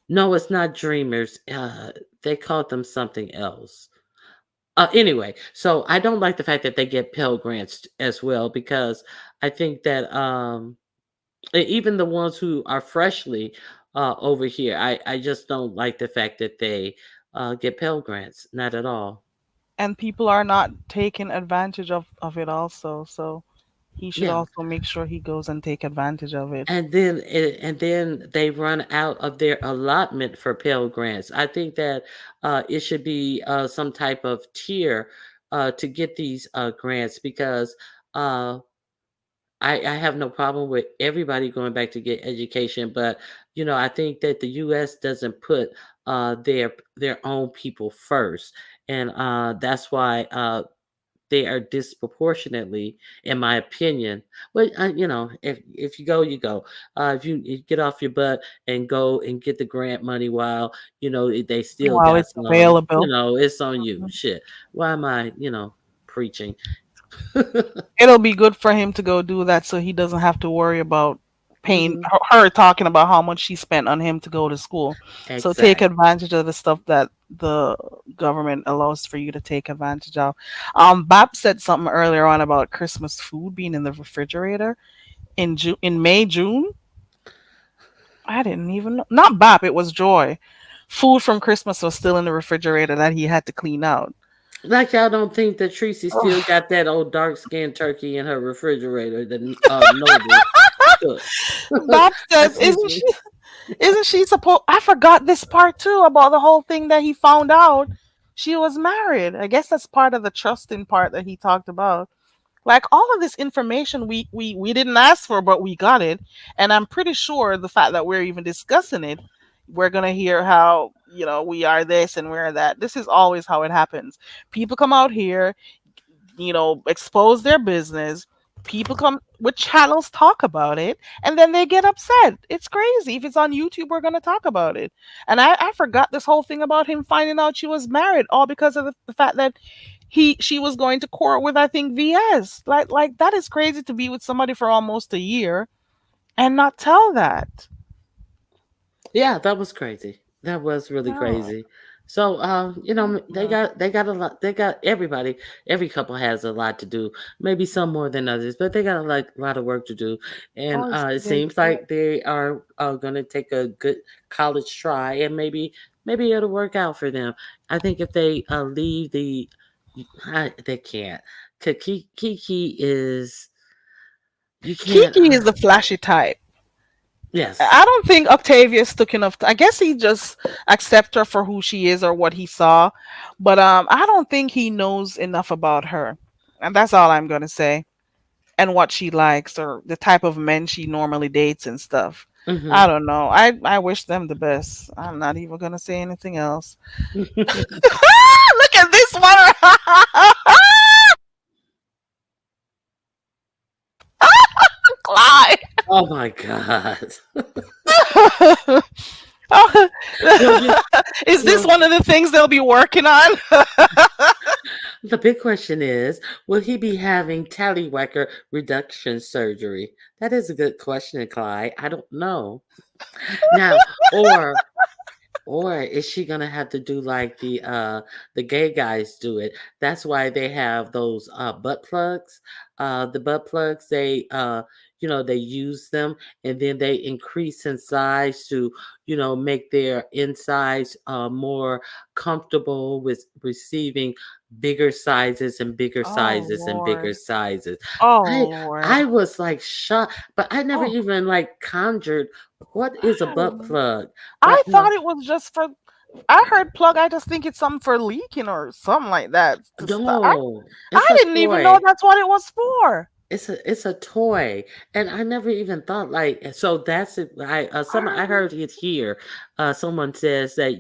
No, it's not dreamers. They called them something else. Anyway, so I don't like the fact that they get Pell Grants as well, because I think that even the ones who are freshly over here, I just don't like the fact that they get Pell Grants. Not at all. And people are not taking advantage of it also. So he should Yeah. also make sure he goes and take advantage of it. And then they run out of their allotment for Pell Grants. I think that it should be some type of tier to get these grants, because uh, I have no problem with everybody going back to get education, but I think that the U.S. doesn't put their own people first, and that's why they are disproportionately, in my opinion. But if you go, you go. If you get off your butt and go and get the grant money while they still While got it's some, available. it's on you. Shit, why am I preaching? It'll be good for him to go do that so he doesn't have to worry about paying Hmm. her talking about how much she spent on him to go to school. So take Exactly. advantage of the stuff that the government allows for you to take advantage of. Bab said something earlier on about Christmas food being in the refrigerator in May, June. I didn't even know. Not Bab, it was Joy. Food from Christmas was still in the refrigerator that he had to clean out. Like, y'all don't think that Tracy still Ugh. got that old dark skinned turkey in her refrigerator that Noble cooked? Bob says, Excuse me. isn't she supposed? I forgot this part too about the whole thing that he found out she was married. I guess that's part of the trusting part that he talked about. Like all of this information we didn't ask for, but we got it, and I'm pretty sure the fact that we're even discussing it, we're gonna hear how we are this and we're that. This is always how it happens. People come out here, expose their business. People come with channels, talk about it, and then they get upset. It's crazy. If it's on YouTube, we're going to talk about it. And I forgot this whole thing about him finding out she was married, all because of the fact that she was going to court with, I think, VS. Like that is crazy to be with somebody for almost a year and not tell that. Yeah, that was crazy. That was really No. crazy. So, Mm-mm. they got a lot. They got everybody. Every couple has a lot to do. Maybe some more than others, but they got lot of work to do. And Oh, it's it they seems like they are going to take a good college try, and maybe it'll work out for them. I think if they leave they can't. Kiki is you can't. Kiki is the flashy type. Yes. I don't think Octavius took enough. I guess he just accept her for who she is or what he saw, but I don't think he knows enough about her, and that's all I'm gonna say. And what she likes or the type of men she normally dates and stuff. Hmm. I don't know. I wish them the best. I'm not even gonna say anything else. Look at this one, Clyde. Oh my god. Oh, Well, is this well, one of the things they'll be working on? the big question is, will he be having tallywhacker reduction surgery? That is a good question, Clyde. I don't know. Now, or or is she gonna have to do like the gay guys do it? That's why they have those butt plugs. The butt plugs, they use them, and then they increase in size to make their insides more comfortable with receiving bigger sizes and bigger Oh sizes and bigger Lord. sizes. Oh I Lord. I was like shocked, but I never Oh, even like conjured what is a I butt didn't. plug. I But thought it was just for. I heard plug. I just think it's something for leaking or something like that to stop. no, I it's a didn't even know toy. that's what it was for. It's a toy, and I never even thought like so. That's it. I heard it here. Someone says that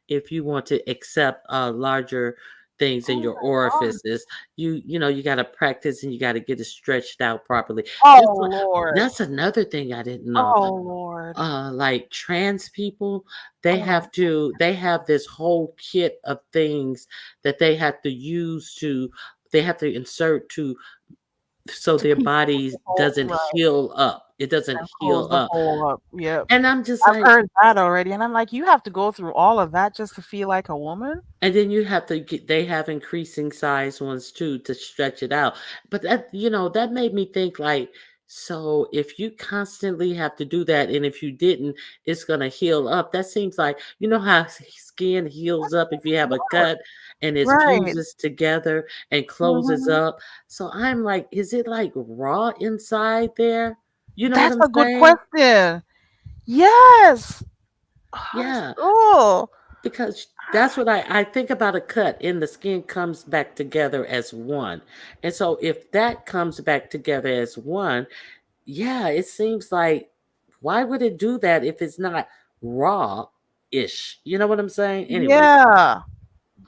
if you want to accept larger things in Oh your my God. orifices, you got to practice and you got to get it stretched out properly. Just Oh like- Lord. that's another thing I didn't know. Oh Lord. Like trans people, they Oh my. have this whole kit of things that they have to use to they have to insert to so to their keep body the hole doesn't right heal up. It doesn't and heal close the up. hole up. Yep. And I'm just I've like, heard that already, and I'm like, you have to go through all of that just to feel like a woman? and then you have to get, they have increasing size ones too to stretch it out. But that, that made me think like, so if you constantly have to do that, and if you didn't, it's going to heal up. That seems like, how skin heals up if you have a cut and it Right. fuses together and closes Hmm. up. So I'm like, is it like raw inside there? You know what That's I'm a good saying? question. Yes. Yeah. Oh, Because that's what I think about a cut, and the skin comes back together as one. And so if that comes back together as one, yeah, it seems like, why would it do that if it's not raw ish? You know what I'm saying? Anyway, yeah.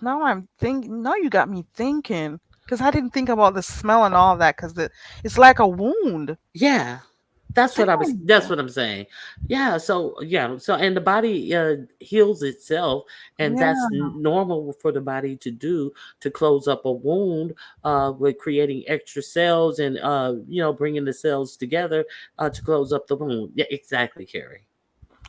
Now I'm thinking. Now you got me thinking. Because I didn't think about the smell and all that. Because it's like a wound. yeah. That's Dang. what I'm saying. Yeah, so and the body heals itself, and that's Yeah. normal for the body to do, to close up a wound with creating extra cells, and bringing the cells together to close up the wound. Yeah, exactly, Carrie.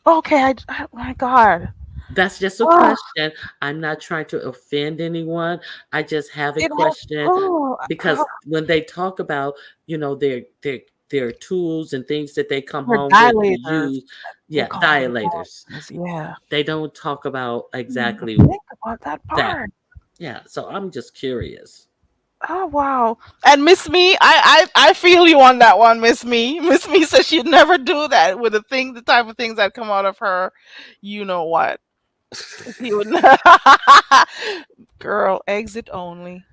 Okay. Oh my God. That's just a Oh, question. I'm not trying to offend anyone. I just have a it has. question, Oh, because when they talk about, their tools and things that they come they're home with to dilators. use, They yeah, call them dilators. dilators. Yeah. They don't talk about Didn't even exactly think about that that. part. Yeah, so I'm just curious. Oh wow. And Miss Me, I feel you on that one, Miss Me. Miss Me says she'd never do that with the type of things that come out of her. You know what? He would Girl, exit only.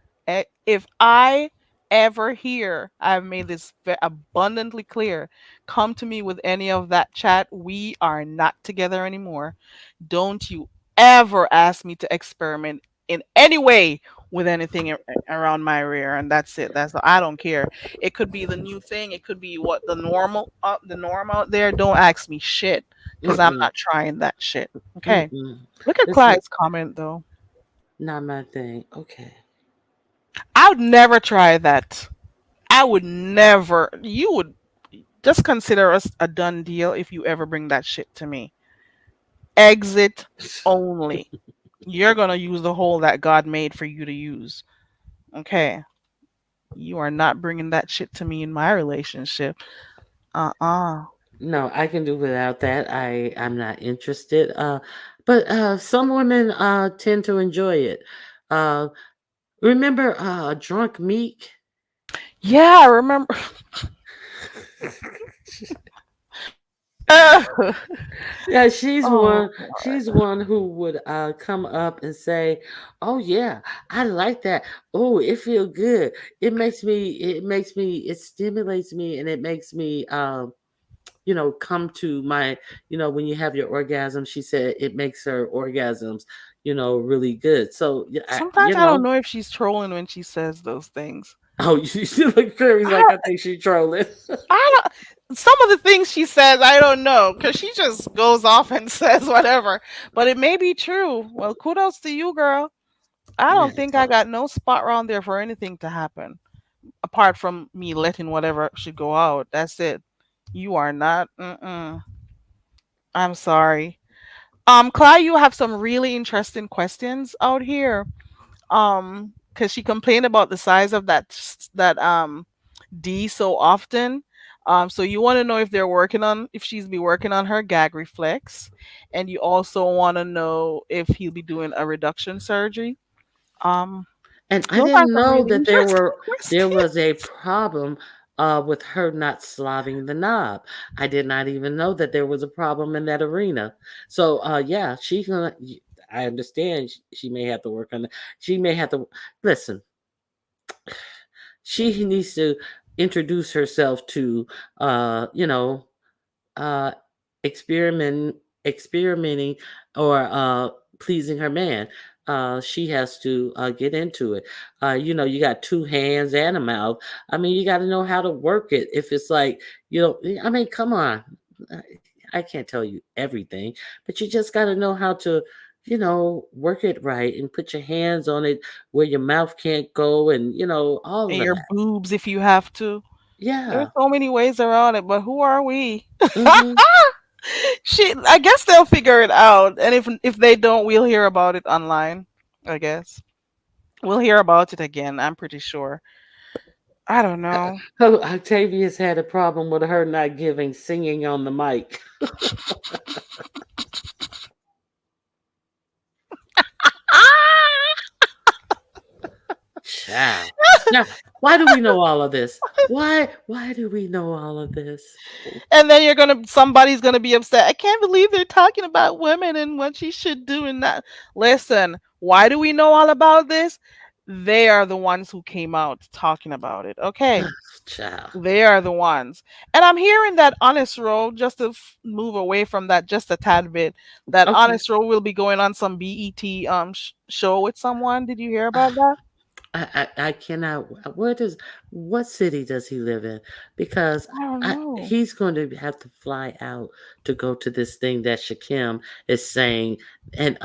If I ever hear, I've made this abundantly clear, come to me with any of that chat, we are not together anymore. Don't you ever ask me to experiment in any way with anything around my rear, and that's it. I don't care. It could be the new thing. It could be what the norm out there. Don't ask me shit because I'm Mm-mm, not trying that shit. Okay. mm-mm. Look at This is Clyde's comment though. not my thing. Okay. I would never try that. I would never. You would just consider us a done deal if you ever bring that shit to me. Exit only. You're gonna use the hole that God made for you to use. Okay. You are not bringing that shit to me in my relationship. Uh-uh. No, I can do without that. I'm not interested. But some women tend to enjoy it. Uh, remember Drunk Meek? Yeah, I remember. Yeah, Oh, she's one who would come up and say, "Oh yeah, I like that. Oh, it feel good. It stimulates me, and it makes me come to my, when you have your orgasm." She said it makes her orgasms, really good. So yeah, sometimes I don't know if she's trolling when she says those things. oh, you look Carrie's like, I think she trolling. I don't. Some of the things she says, I don't know, because she just goes off and says whatever. But it may be true. Well, kudos to you, girl. I Yeah, don't think I got no spot around there for anything to happen apart from me letting whatever should go out. That's it. You are not. Mm-mm. I'm sorry. Clyde, you have some really interesting questions out here. Because she complained about the size of that D so often. So you want to know if she's be working on her gag reflex, and you also want to know if he'll be doing a reduction surgery. Um, and I those are didn't some know really that interesting there questions. was a problem with her not slobbing the knob. I did not even know that there was a problem in that arena. So yeah, she's gonna. I understand she may have to work on. She may have to listen. She needs to introduce herself to uh experimenting or pleasing her man. She has to get into it. You got two hands and a mouth. I mean, you got to know how to work it. If it's like, I mean, come on. I I can't tell you everything, but you just got to know how to work it right and put your hands on it where your mouth can't go, and all And of your that. boobs if you have to. There's Yeah. so many ways around it, but who are we? Hmm. I guess they'll figure it out, and if they don't, we'll hear about it online. I guess we'll hear about it again. I'm pretty sure. I don't know. Oh, Octavius had a problem with her not giving singing on the mic. Child. Now, why do we know all of this? Why do we know all of this? And then somebody's gonna be upset. I can't believe they're talking about women and what she should do and not. Listen, why do we know all about this? They are the ones who came out talking about it. Okay, Child. they are the ones. And I'm hearing that Honest Roll, just to move away from that just a tad bit, that Okay. Honest Roll will be going on some BET show with someone. Did you hear about that? I cannot. What city does he live in? Because I don't know. he's going to have to fly out to go to this thing that Shakim is saying, and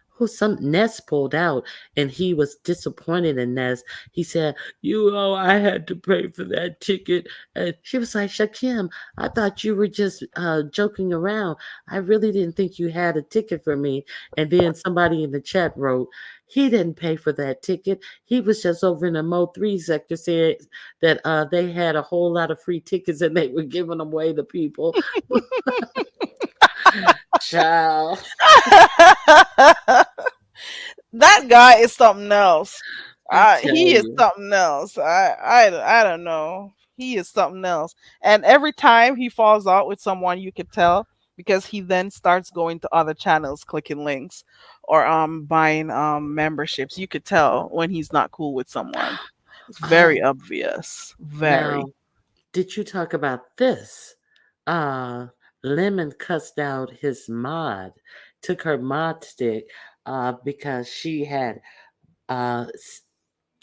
who some Ness pulled out, and he was disappointed in Ness. He said, I had to pay for that ticket. And she was like, Shakim, I thought you were just joking around. I really didn't think you had a ticket for me. And then somebody in the chat wrote, he didn't pay for that ticket. He was just over in the Mo 3 sector saying that they had a whole lot of free tickets and they were giving them away to people. Child, That guy is something else. I tell He is you. something else. I don't know. He is something else. And every time he falls out with someone, you could tell because he then starts going to other channels, clicking links, or buying memberships. You could tell when he's not cool with someone. It's very Oh, obvious. Very. now, did you talk about this? Uh, Lemon cussed out his mod, took her mod stick because she had uh,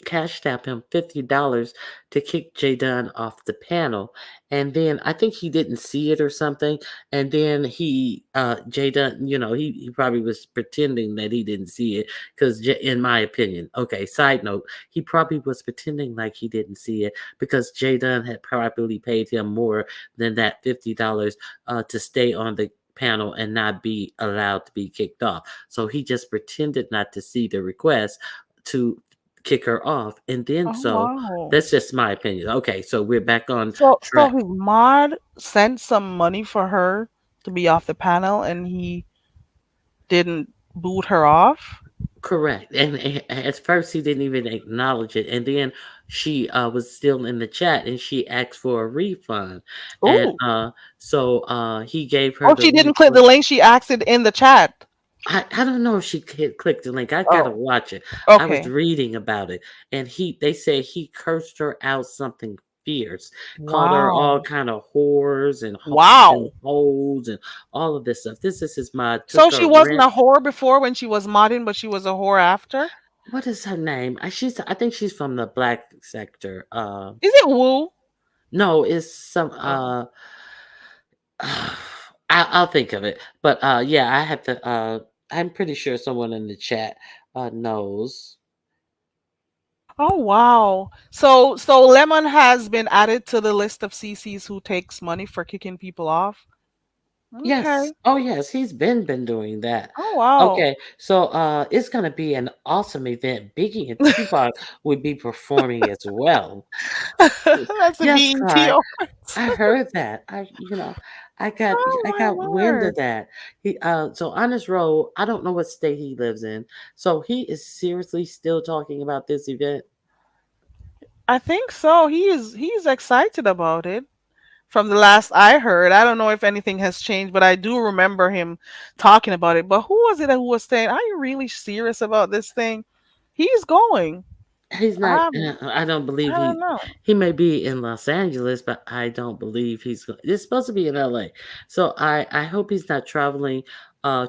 cashed out him $50 to kick Jay Dunn off the panel. And then I think he didn't see it or something. And then Jay Dunn, he probably was pretending that he didn't see it. Because, in my opinion, okay, side note, he probably was pretending like he didn't see it because Jay Dunn had probably paid him more than that $50 to stay on the panel and not be allowed to be kicked off. So he just pretended not to see the request to kick her off. And then Oh so wow. that's just my opinion. Okay, so we're back on So track. his mod sent some money for her to be off the panel, and he didn't boot her off. Correct. And at first he didn't even acknowledge it. And then she was still in the chat and she asked for a refund. And Oh. so he gave her Oh, the she didn't click refund. the link. She asked it in the chat. I don't know if she clicked the link. I gotta Oh, watch it. I was okay. reading about it, and they said he cursed her out something fierce, called her all Wow. kind of whores and Wow. hoes and all of this stuff. This is his mod. So Took she her wasn't rent. a whore before when she was modding, but she was a whore after? What is her name? I think she's from the black sector. Is it Woo? No, it's some Oh. I'll think of it. But yeah, I have to. I'm pretty sure someone in the chat knows. Oh wow. So Lemon has been added to the list of CCs who takes money for kicking people off. Yes. Okay. Oh, yes. He's been doing that. Oh wow. Okay. So it's gonna be an awesome event. Biggie and Tupac would be performing as well. That's a Yes, BET Kai. Awards. I heard that. I got Oh I my got wind of word. that. So on his road, I don't know what state he lives in. So he is seriously still talking about this event. I think so. He's excited about it. From the last I heard, I don't know if anything has changed, but I do remember him talking about it. But who was it who was saying, "Are you really serious about this thing?" He's going. He's not. Um, I don't believe I don't know. he may be in Los Angeles, but I don't believe he's. It's supposed to be in LA, so I hope he's not traveling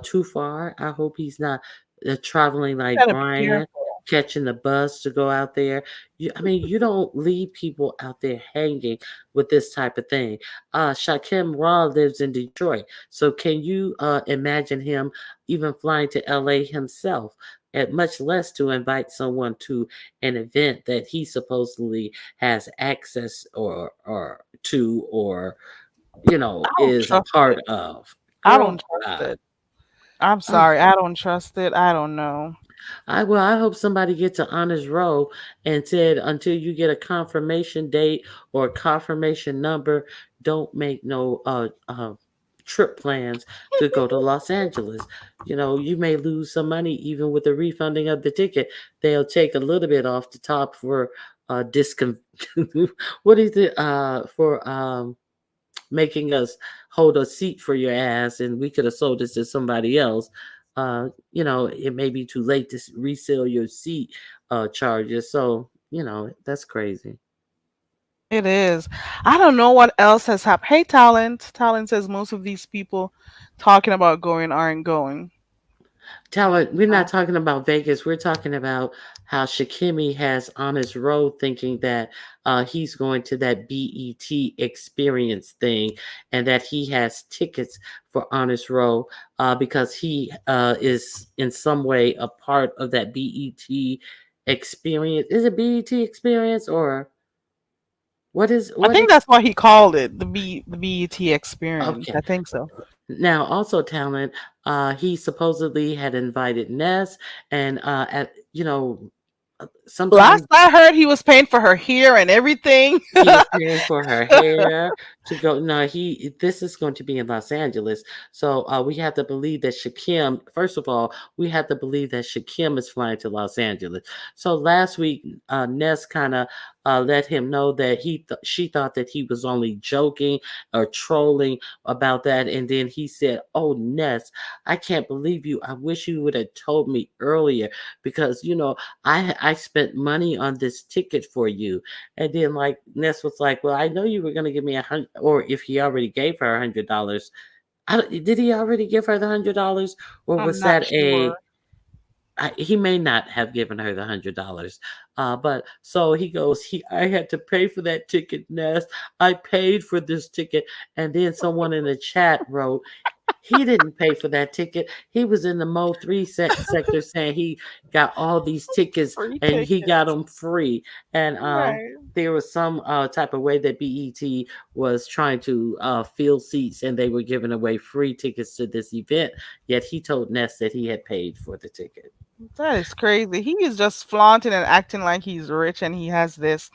too far. I hope he's not traveling like Gotta be Brian. careful. catching the bus to go out there. I mean, you don't leave people out there hanging with this type of thing. Shaquem Raw lives in Detroit, so can you imagine him even flying to LA himself? And much less to invite someone to an event that he supposedly has access or to, or I don't is a trust part it. of. I Girl, don't trust uh, it. I'm uh, sorry. I don't trust it. I don't know. I hope somebody gets an honest roll and said until you get a confirmation date or a confirmation number, don't make no trip plans to go to Los Angeles. You may lose some money even with the refunding of the ticket. They'll take a little bit off the top for discon what is it for making us hold a seat for your ass, and we could have sold this to somebody else. It may be too late to resell your seat charges. So, that's crazy. It is. I don't know what else has happened. Hey, Talent. Talent says most of these people talking about going aren't going. Tyler, we're not Oh, talking about Vegas. We're talking about how Shakimi has on his road thinking that he's going to that BET experience thing, and that he has tickets for Honest Row because he is in some way a part of that BET experience. Is it BET experience, or I what think is that's what he called it, the BET experience. okay? I think so. Now, also talent, he supposedly had invited Ness, and at sometimes Last I heard, he was paying for her hair and everything. he was paying for her hair to go. No, this is going to be in Los Angeles, so we have to believe that Shakim. First of all, we have to believe that Shakim is flying to Los Angeles. So last week, Ness kind of let him know that she thought that he was only joking or trolling about that, and then he said, "Oh, Ness, I can't believe you. I wish you would have told me earlier because I spent money on this ticket for you." And then like Ness was like, "Well, I know you were gonna give me 100, or if he already gave her $100. Did he already give her the $100, or I'm was not that sure. he may not have given her the $100, but so he goes, I had to pay for that ticket, Ness. I paid for this ticket, and then someone in the chat wrote, he didn't pay for that ticket. He was in the Mo 3 sector saying he got all these tickets Free and he got tickets. them free. And Right. there was some type of way that BET was trying to fill seats, and they were giving away free tickets to this event. Yet he told Ness that he had paid for the ticket. That is crazy. He is just flaunting and acting like he's rich and he has this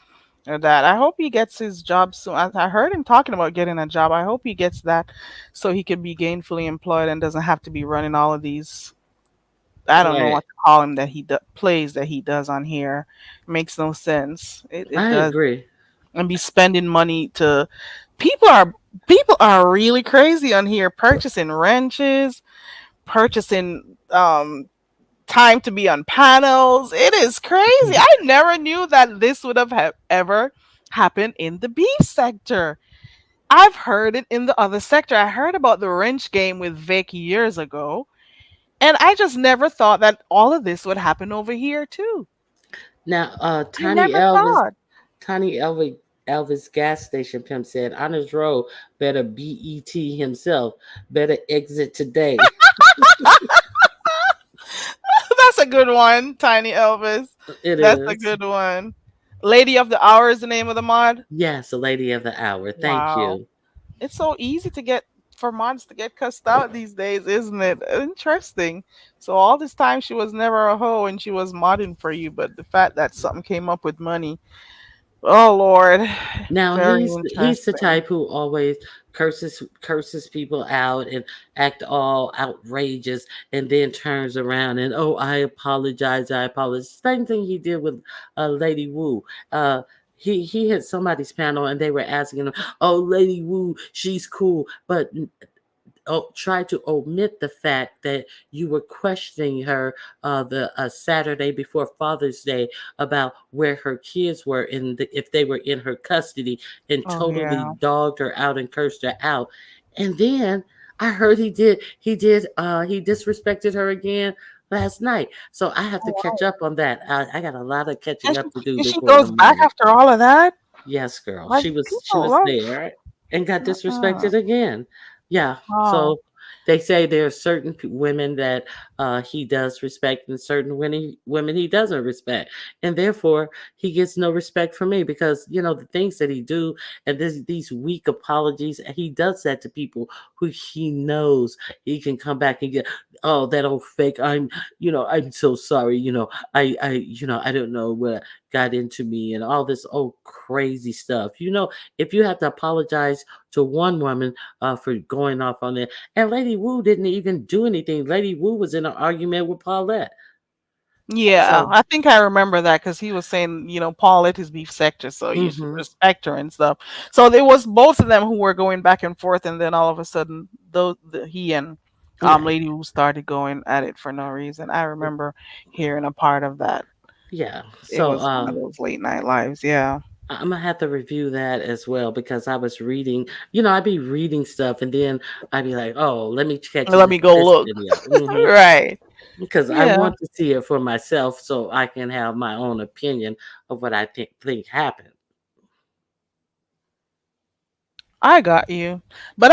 or that. I hope he gets his job soon. I heard him talking about getting a job. I hope he gets that so he can be gainfully employed and doesn't have to be running all of these. I don't know Right. what to call him that plays that he does on here. Makes no sense. It I does, agree. and be spending money to people are people are really crazy on here purchasing wrenches, purchasing time to be on panels. It is crazy. I never knew that this would have ever happened in the beef sector. I've heard it in the other sector. I heard about the wrench game with Vic years ago, and I just never thought that all of this would happen over here too. Now, I never thought. Elvis gas station pimp said, Honors Row better BET himself, better exit today. That's a good one, Tiny Elvis. It That's a is. good one. Lady of the Hour is the name of the mod. Yes, a lady of the hour. Thank Wow. you. It's so easy to get for mods to get cussed out these days, isn't it? Interesting. So all this time she was never a hoe and she was modding for you, but the fact that something came up with money, oh Lord, Now very he's the interesting. type who always curses people out and act all outrageous, and then turns around and, oh, I apologize, I apologize. Same thing he did with Lady Wu. Uh, he hit somebody's panel and they were asking him, "Oh, Lady Wu, she's cool," but try to omit the fact that you were questioning her the Saturday before Father's Day about where her kids were if they were in her custody, and Oh totally yeah. dogged her out and cursed her out. And then I heard he disrespected her again last night. So I have to catch up on that. I got a lot of And catching up to do she before the goes back morning. after all of that. Yes, girl. Like She people was love. there and got Uh-uh. disrespected again. Yeah. Oh, So they say there are certain women that he does respect, and certain women he doesn't respect, and therefore he gets no respect from me because the things that he do and these weak apologies, and he does that to people who he knows he can come back and get. Oh, that old fake. I'm so sorry. I don't know what got into me and all this old crazy stuff. If you have to apologize to one woman for going off on it, and Lady Wu didn't even do anything. Lady Wu was in an argument with Paulette. yeah. So, I think I remember that because he was saying, Paul let his beef sector, so you should hmm respect her and stuff. So there was both of them who were going back and forth, and then all of a sudden, he and right, Lady Wu started going at it for no reason. I remember hearing a part of that. yeah. It So, was one of those late night lives. Yeah. I'm gonna have to review that as well because I was reading. I'd be reading stuff and then I'd be like, "Oh, let me catch Let me go this look. video." Right. Because I Yeah. want to see it for myself so I can have my own opinion of what I think happened. I got you. But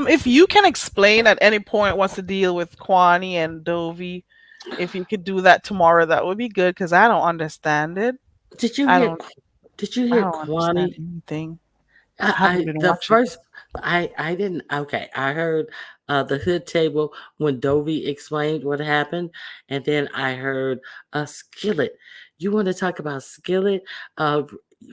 if you can explain at any point what's the deal with Kwani and Dovie, if you could do that tomorrow, that would be good because I don't understand it. Did you I hear? don't Did you I hear don't understand Kwani? anything. I haven't I been the watching. first I didn't okay. I heard the hood table when Dovie explained what happened, and then I heard a Skillet. You want to talk about Skillet?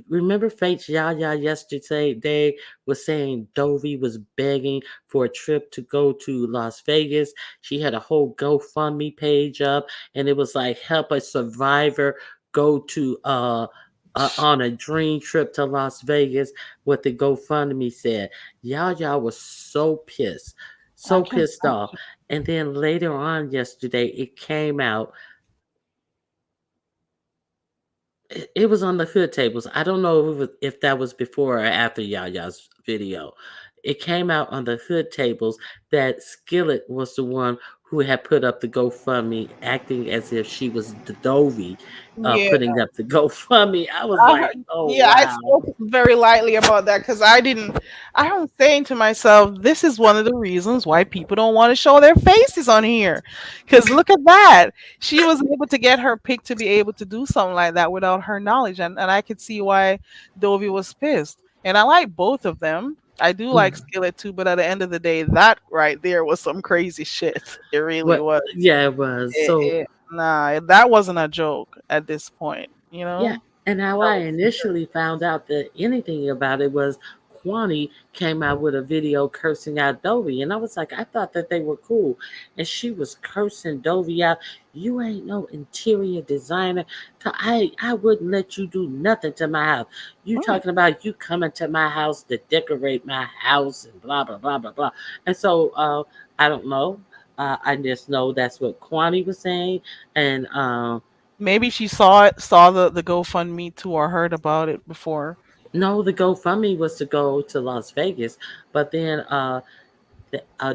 Remember Fate's Yaya yesterday they was saying Dovie was begging for a trip to go to Las Vegas. She had a whole GoFundMe page up, and it was like help a survivor go to on a dream trip to Las Vegas what the GoFundMe said. Y'all was I so can pissed off. And then later on yesterday, it came out. It was on the hood tables. I don't know if that was before or after Yaya's video. It came out on the hood tables that Skillet was the one who had put up the GoFundMe, acting as if she was the Dovie, yeah. putting up the GoFundMe. I was like, oh Yeah, I wow. spoke very lightly about that because I was saying to myself, this is one of the reasons why people don't want to show their faces on here. Because look at that. She was able to get her pick to be able to do something like that without her knowledge. And I could see why Dovie was pissed. And I like both of them. I do like Mhm. Skillet too, but at the end of the day, that right there was some crazy shit. It really What? was. Yeah, it was. So Nah, that wasn't a joke at this point, yeah, and how That I was initially found out that anything about it was Kwani came out with a video cursing out Dovie, and I was like, I thought that they were cool, and she was cursing Dovie out. You ain't no interior designer. I wouldn't let you do nothing to my house. You mm, talking about you coming to my house to decorate my house and blah blah blah blah blah. And so I don't know. I just know that's what Kwani was saying, and maybe she saw the GoFundMe too, or heard about it before. no, the GoFundMe was to go to Las Vegas, but then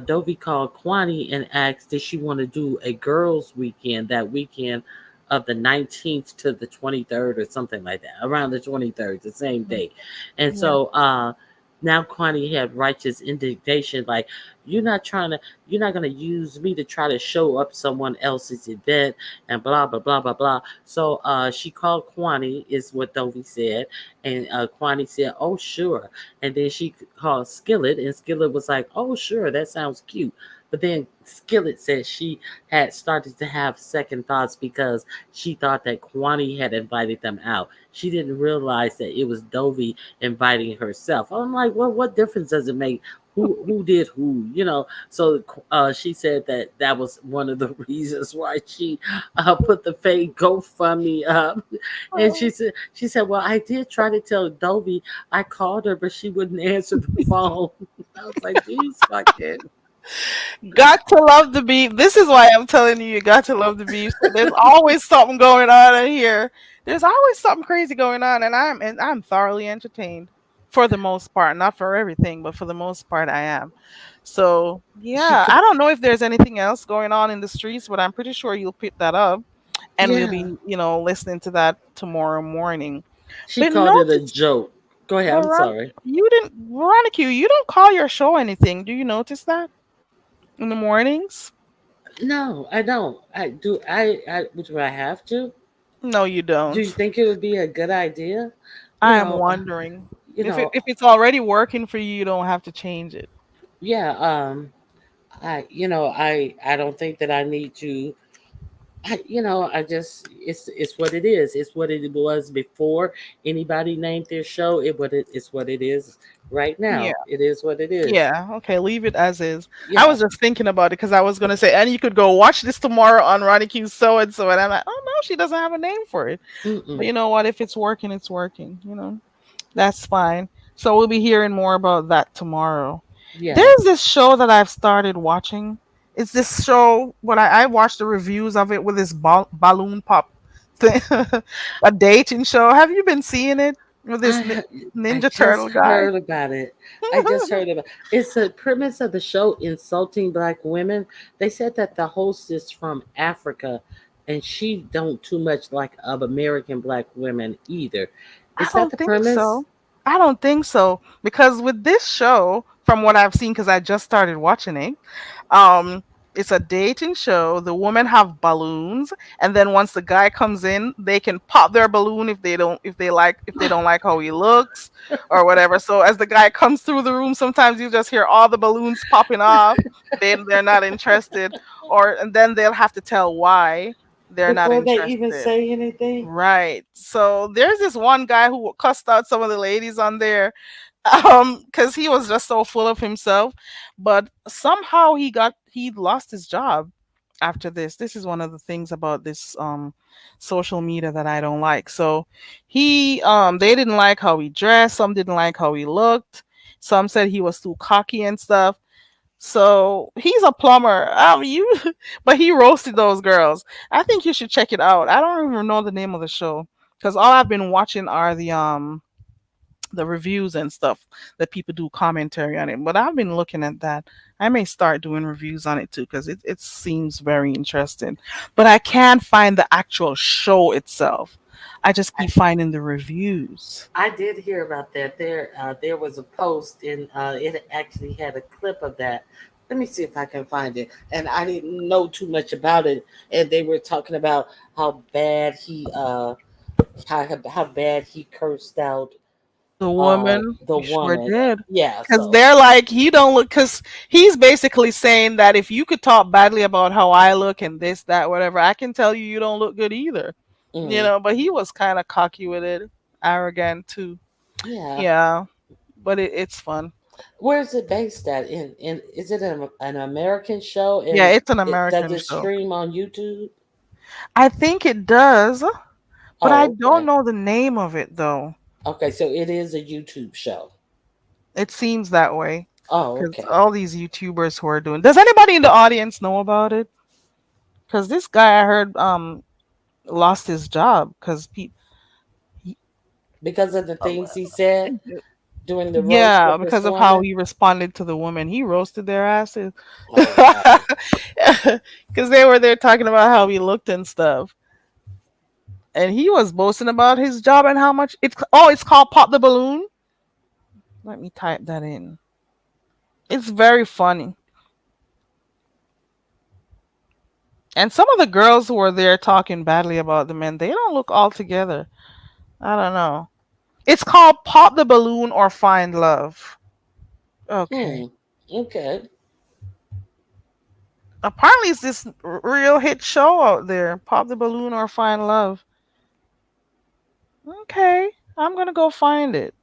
Dovie called Kwani and asked did she want to do a girls' weekend that weekend of the 19th to the 23rd or something like that, around the 23rd, the same Mm, day. And yeah. so now Kwani had righteous indignation, like you're not gonna use me to try to show up someone else's event and blah blah blah blah blah. So she called Kwani, is what Dovie said, and Kwani said, "Oh sure." And then she called Skillet, and Skillet was like, "Oh, sure, that sounds cute." But then Skillet said she had started to have second thoughts because she thought that Kwani had invited them out. She didn't realize that it was Dovie inviting herself. I'm like, well, what difference does it make? Who did who? So she said that that was one of the reasons why she put the fake GoFundMe up. And Oh, she said, well, I did try to tell Dovie I called her, but she wouldn't answer the phone. I was like, geez, fucking. got to love the beef. This is why I'm telling you, you got to love the beef. So there's always something going on in here. There's always something crazy going on, and I'm thoroughly entertained for the most part. Not for everything, but for the most part, I am. So She yeah, ca- I don't know if there's anything else going on in the streets, but I'm pretty sure you'll pick that up, and we'll yeah, be, listening to that tomorrow morning. she But called it a notice, joke. Go ahead. but I'm sorry. You didn't, Veronica, you don't call your show anything. Do you notice that in the mornings? No, I don't. I do. Do I have to? No, you Do you don't. think it would be a good idea? You I am know, wondering you know. if it's already working for you, you don't have to change it. Yeah. I don't think that I need to. I just it's what it is. It's what it was before anybody named their show. It's what it is right Yeah. now. It is what it is. Yeah, okay, leave it as is. I Yeah. was just thinking about it because I was gonna say, and you could go watch this tomorrow on Ronnie Q so and so, and I'm like, oh no, she doesn't have a name for it. But Mm-mm. you know what? If it's working, it's working. That's fine. So we'll be hearing more about that tomorrow. Yeah. There's this show that I've started watching. It's this show, but I watched the reviews of it with this balloon pop thing, a dating show. Have you been seeing it with this I ha- I Ninja just Turtle guy? heard about it. I just heard about it's the premise of the show insulting black women. They said that the host is from Africa and she don't too much like of American black women either. I Is that don't the think premise? so. I don't think so because with this show, from what I've seen, because I just started watching it, um, it's a dating show. The women have balloons, and then once the guy comes in, they can pop their balloon if they don't like how he looks or whatever. So as the guy comes through the room, sometimes you just hear all the balloons popping off. They're not interested, and then they'll have to tell why they're not Before they even interested. say anything? Right. So there's this one guy who cussed out some of the ladies on there, because he was just so full of himself. But somehow he lost his job after this. This is one of the things about this social media that I don't like. So they didn't like how he dressed, some didn't like how he looked, some said he was too cocky and stuff. So he's a plumber. But he roasted those girls. I think you should check it out. I don't even know the name of the show because all I've been watching are the reviews and stuff that people do commentary on it. But I've been looking at that. I may start doing reviews on it too because it seems very interesting. But I can't find the actual show itself. I just keep finding the reviews. I did hear about that. There was a post, and it actually had a clip of that. Let me see if I can find it. And I didn't know too much about it. And they were talking about how bad how bad he cursed out The woman, the you sure woman. did. Yeah. Because So, they're like, he don't look, because he's basically saying that if you could talk badly about how I look and this, that, whatever, I can tell you you don't look good either. mm, But he was kind of cocky with it, arrogant too. yeah. Yeah, but it's fun. Where is it based at? In is it an American show? Yeah, And it's an does American it show. stream on YouTube? I think it does, but I Oh, don't okay. know the name of it though. Okay, so it is a YouTube show. It seems that way Oh, because okay. all these YouTubers who are doing. Does anybody in the audience know about it? Because this guy I heard lost his job because Because of the things he said during the roast yeah, of this because of how woman. he responded to the women, he roasted their asses Oh wow. because they were there talking about how he looked and stuff, and he was boasting about his job and how much it's called Pop the Balloon. Let me type that in. It's very funny, and some of the girls who were there talking badly about the men, they don't look all together. I don't know. It's called Pop the Balloon or Find Love. Okay. Hmm. Okay. Apparently, it's this real hit show out there. Pop the Balloon or Find Love. Okay, I'm gonna go find it.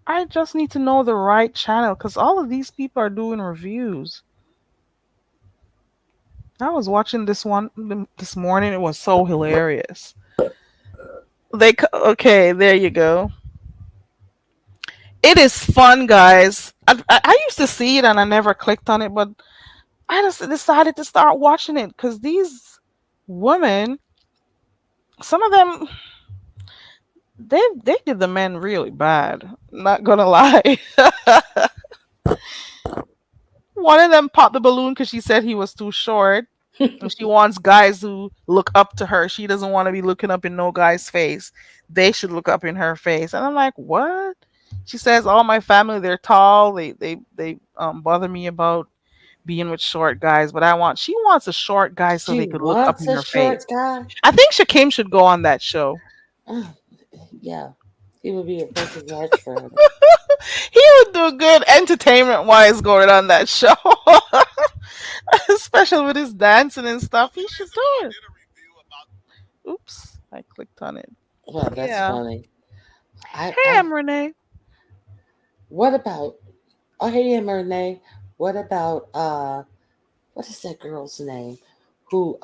I just need to know the right channel because all of these people are doing reviews. I was watching this one this morning. It was so hilarious. Okay, there you go. It is fun, guys. I used to see it and I never clicked on it, but I just decided to start watching it because these women, some of them, they did the men really bad. Not gonna lie. One of them popped the balloon because she said he was too short. And she wants guys who look up to her. She doesn't want to be looking up in no guy's face. They should look up in her face. And I'm like, what? She says, all my family, they're tall. They bother me about being with short guys, but she wants a short guy so She they could look up wants in a her short face. guy. I think Shakim should go on that show. Oh, yeah, he would be a perfect match for her. He would do good entertainment wise going on that show. Especially with his dancing and stuff. He should do it. Oops, I clicked on it. Well, that's Yeah. funny. Hey, I I'm Renee. what about? Oh, hey, Renee. What about what is that girl's name? Who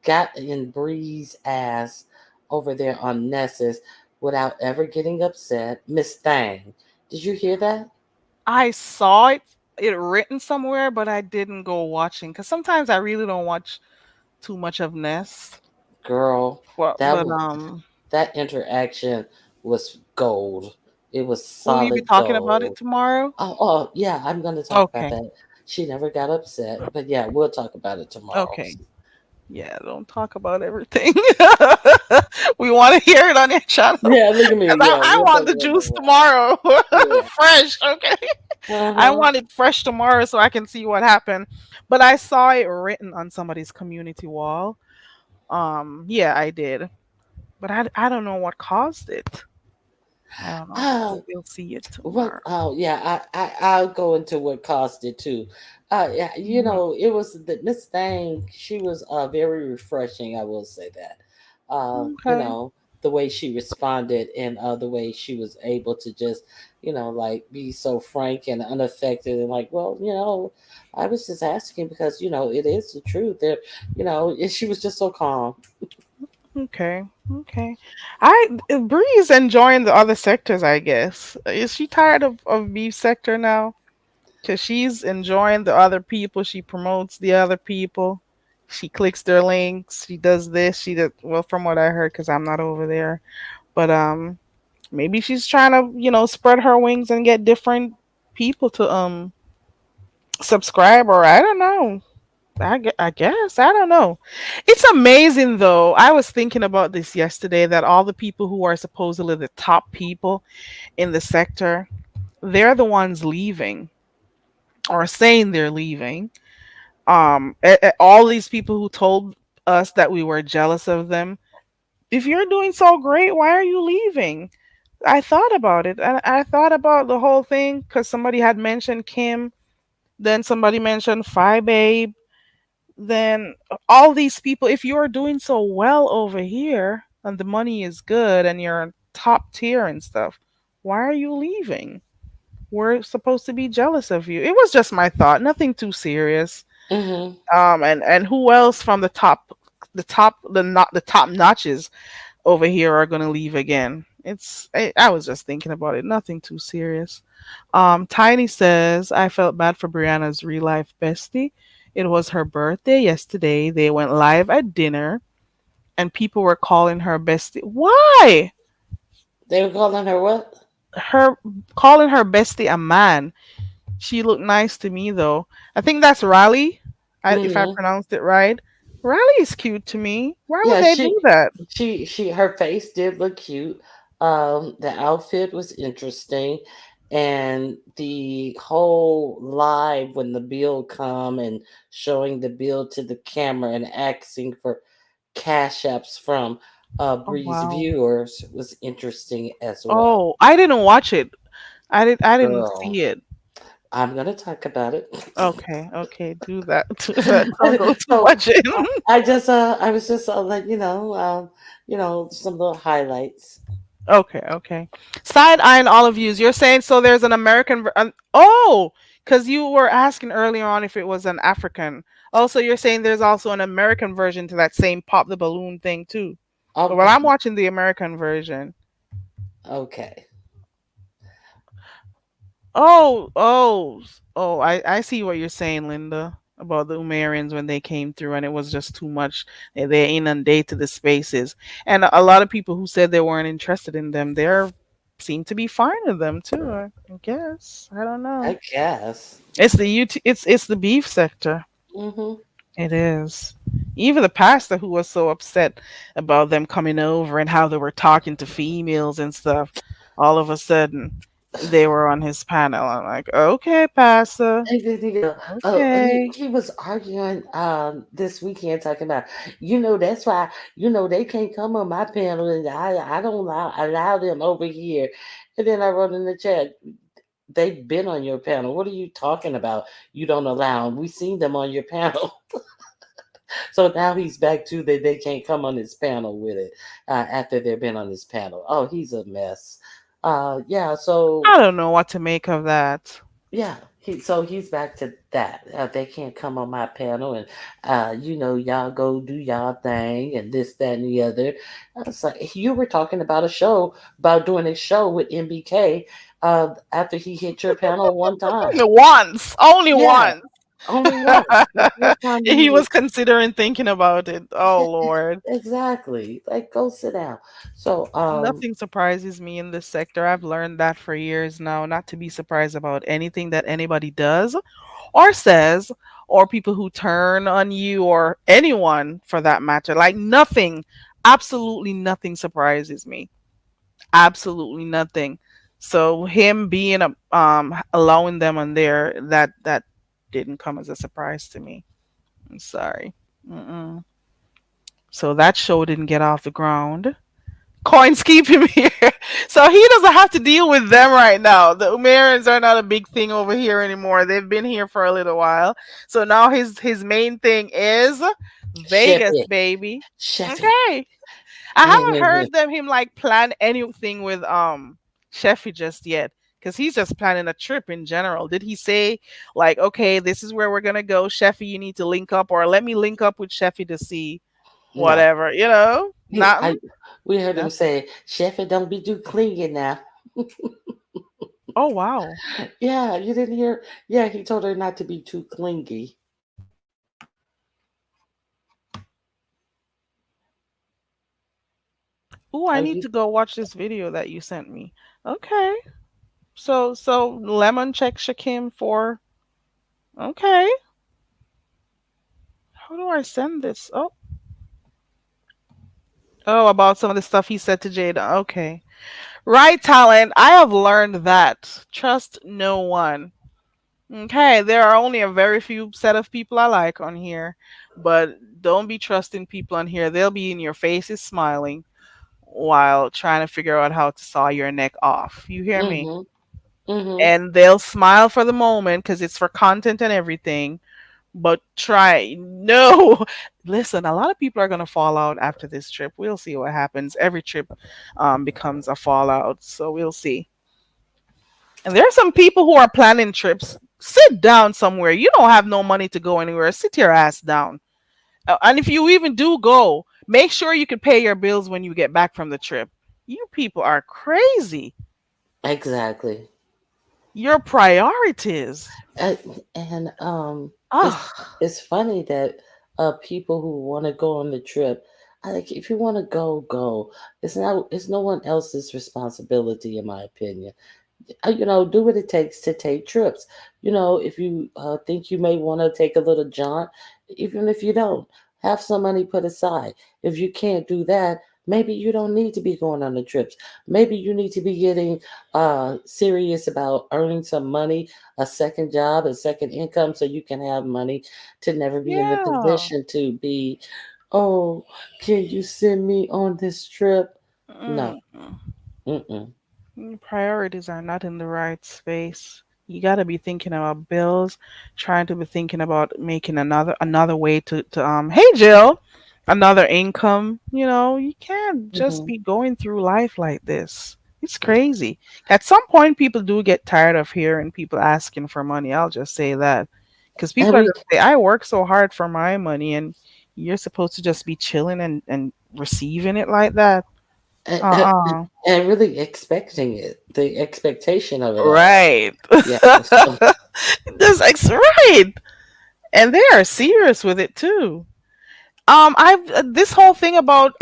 got in Bree's ass over there on Nessus without ever getting upset? Miss Thang. Did you hear that? I saw it written somewhere, but I didn't go watching because sometimes I really don't watch too much of Nest. Girl, that But w- that interaction was gold. It was will you be solid talking about it gold. tomorrow? Oh yeah, I'm going to talk about Okay. that. She never got upset, but yeah, we'll talk about it tomorrow. Okay. Yeah, don't talk about everything. We want to hear it on your channel. Yeah, look at me. 'Cause Yeah, I we'll want talk the about it juice tomorrow. tomorrow. Yeah. Fresh, okay? Uh I huh. want it fresh tomorrow so I can see what happened. But I saw it written on somebody's community wall. Yeah, I did. But I don't know what caused it. I don't know. Uh, We'll see it what? tomorrow. Oh yeah, I'll go into what caused it too. Yeah, Mhm. it was the Miss Thing. She was very refreshing. I will say that. Okay. The way she responded and the way she was able to just like be so frank and unaffected and like, well, I was just asking because it is the truth. There, she was just so calm. Okay. Okay. Bree is enjoying the other sectors, I guess. Is she tired of beef sector now? Because she's enjoying the other people. She promotes the other people. She clicks their links. She does this. She does well from what I heard because I'm not over there. But maybe she's trying to spread her wings and get different people to subscribe, or I don't know. I guess I don't know. It's amazing though. I was thinking about this yesterday that all the people who are supposedly the top people in the sector, they're the ones leaving or saying they're leaving. All these people who told us that we were jealous of them. If you're doing so great, why are you leaving? I thought about it. And I thought about the whole thing because somebody had mentioned Kim, then somebody mentioned Phi Babe, then all these people. If you're doing so well over here and the money is good and you're top tier and stuff, why are you leaving? We're supposed to be jealous of you. It was just my thought, nothing too serious. Hmm. And who else from the top notches over here are gonna leave again? I was just thinking about it, nothing too serious. Tiny says I felt bad for Brianna's real life bestie. It was her birthday yesterday. They went live at dinner, and people were calling her bestie. Why? They were calling her what? Her calling her bestie a man. She looked nice to me though. I think that's Riley, if I Hmm. pronounced it right. Riley is cute to me. Why would Yeah, they do that? her face did look cute. The outfit was interesting, and the whole live when the bill come and showing the bill to the camera and asking for cash apps from Oh Bree's wow. viewers was interesting as well. Oh, I didn't watch it. I didn't Girl, see it. I'm gonna talk about it. Okay, okay, do that. Do that. Don't go too So much in. I was just let some little highlights. Okay, okay. Side eyeing all of yous. You're saying so there's an American oh, because you were asking earlier on if it was an African. Also, you're saying there's also an American version to that same pop the balloon thing too. Well, I'm Okay, watching the American version. okay. Oh, I see what you're saying, Linda, about the Umarians when they came through and it was just too much. They inundated the spaces. And a lot of people who said they weren't interested in them, they're seem to be fine with them too. I guess I don't know. I guess. It's the beef sector. Hmm. It is. Even the pastor who was so upset about them coming over and how they were talking to females and stuff, all of a sudden they were on his panel. I'm like, okay, pastor, And then he go, oh, okay. he was arguing this weekend talking about, that's why, they can't come on my panel and I don't allow them over here. And then I wrote in the chat, they've been on your panel. What are you talking about? You don't allow them. We seen them on your panel. So now he's back to that they can't come on his panel with it after they've been on his panel. Oh, he's a mess. Yeah, so I don't know what to make of that. yeah, he's back to that. They can't come on my panel, and y'all go do y'all thing, and this, that, and the other. I was like, you were talking about a show about doing a show with MBK after he hit your panel one time. Once, only Yeah, once. only once. The first time that He he was was considering thinking about it. Oh Lord. exactly like go sit down. So Nothing surprises me in this sector. I've learned that for years now, not to be surprised about anything that anybody does or says, or people who turn on you, or anyone for that matter. Like nothing, absolutely nothing surprises me. Absolutely nothing. So him being a allowing them on there, that didn't come as a surprise to me. I'm sorry. Mm-mm. So that show didn't get off the ground. Coins keep him here. So he doesn't have to deal with them right now. The Umarans are not a big thing over here anymore. They've been here for a little while. So now his main thing is Vegas, Sheffy, baby. Sheffy. Okay. I haven't heard him like plan anything with Sheffy just yet. Because he's just planning a trip in general. Did he say like, okay, this is where we're gonna go, Sheffy, you need to link up, or let me link up with Sheffy to see No. whatever, you know? He, Not I, we heard him nothing. say, Sheffy, don't be too clingy now. Oh wow. Yeah, you didn't hear? Yeah, he told her not to be too clingy. Ooh, I Are need you? to go watch this video that you sent me. Okay. So Lemon check Shakim for okay. How do I send this? Oh, about some of the stuff he said to Jada. Okay. Right, talent. I have learned that. Trust no one. Okay, there are only a very few set of people I like on here, but don't be trusting people on here. They'll be in your faces smiling while trying to figure out how to saw your neck off. You hear me? Mm-hmm. Mm-hmm. And they'll smile for the moment because it's for content and everything. But try no. Listen, a lot of people are gonna fall out after this trip. We'll see what happens. Every trip becomes a fallout, so we'll see. And there are some people who are planning trips. Sit down somewhere. You don't have no money to go anywhere. Sit your ass down. And if you even do go, make sure you can pay your bills when you get back from the trip. You people are crazy. Exactly. Your priorities. And, and it's Oh, it's funny that people who want to go on the trip, I like if you want to go, go. It's no one else's responsibility, in my opinion. Do what it takes to take trips. If you think you may want to take a little jaunt, even if you don't, have some money put aside. If you can't do that, maybe you don't need to be going on the trips. Maybe you need to be getting serious about earning some money, a second job, a second income, so you can have money to never be in the yeah. position to be, oh, can you send me on this trip? No. Mm. Mm-mm. Your priorities are not in the right space. You got to be thinking about bills, trying to be thinking about making another way to hey Jill, another income. You can't just Mm-hmm. be going through life like this. It's crazy. At some point people do get tired of hearing people asking for money. I'll just say that. Cuz And people are we going to say I work so hard for my money and you're supposed to just be chilling and receiving it like that. and, and Uh-uh. and really expecting it, the expectation of it all. Right. Yeah. So, Right. And they are serious with it too. I've this whole thing about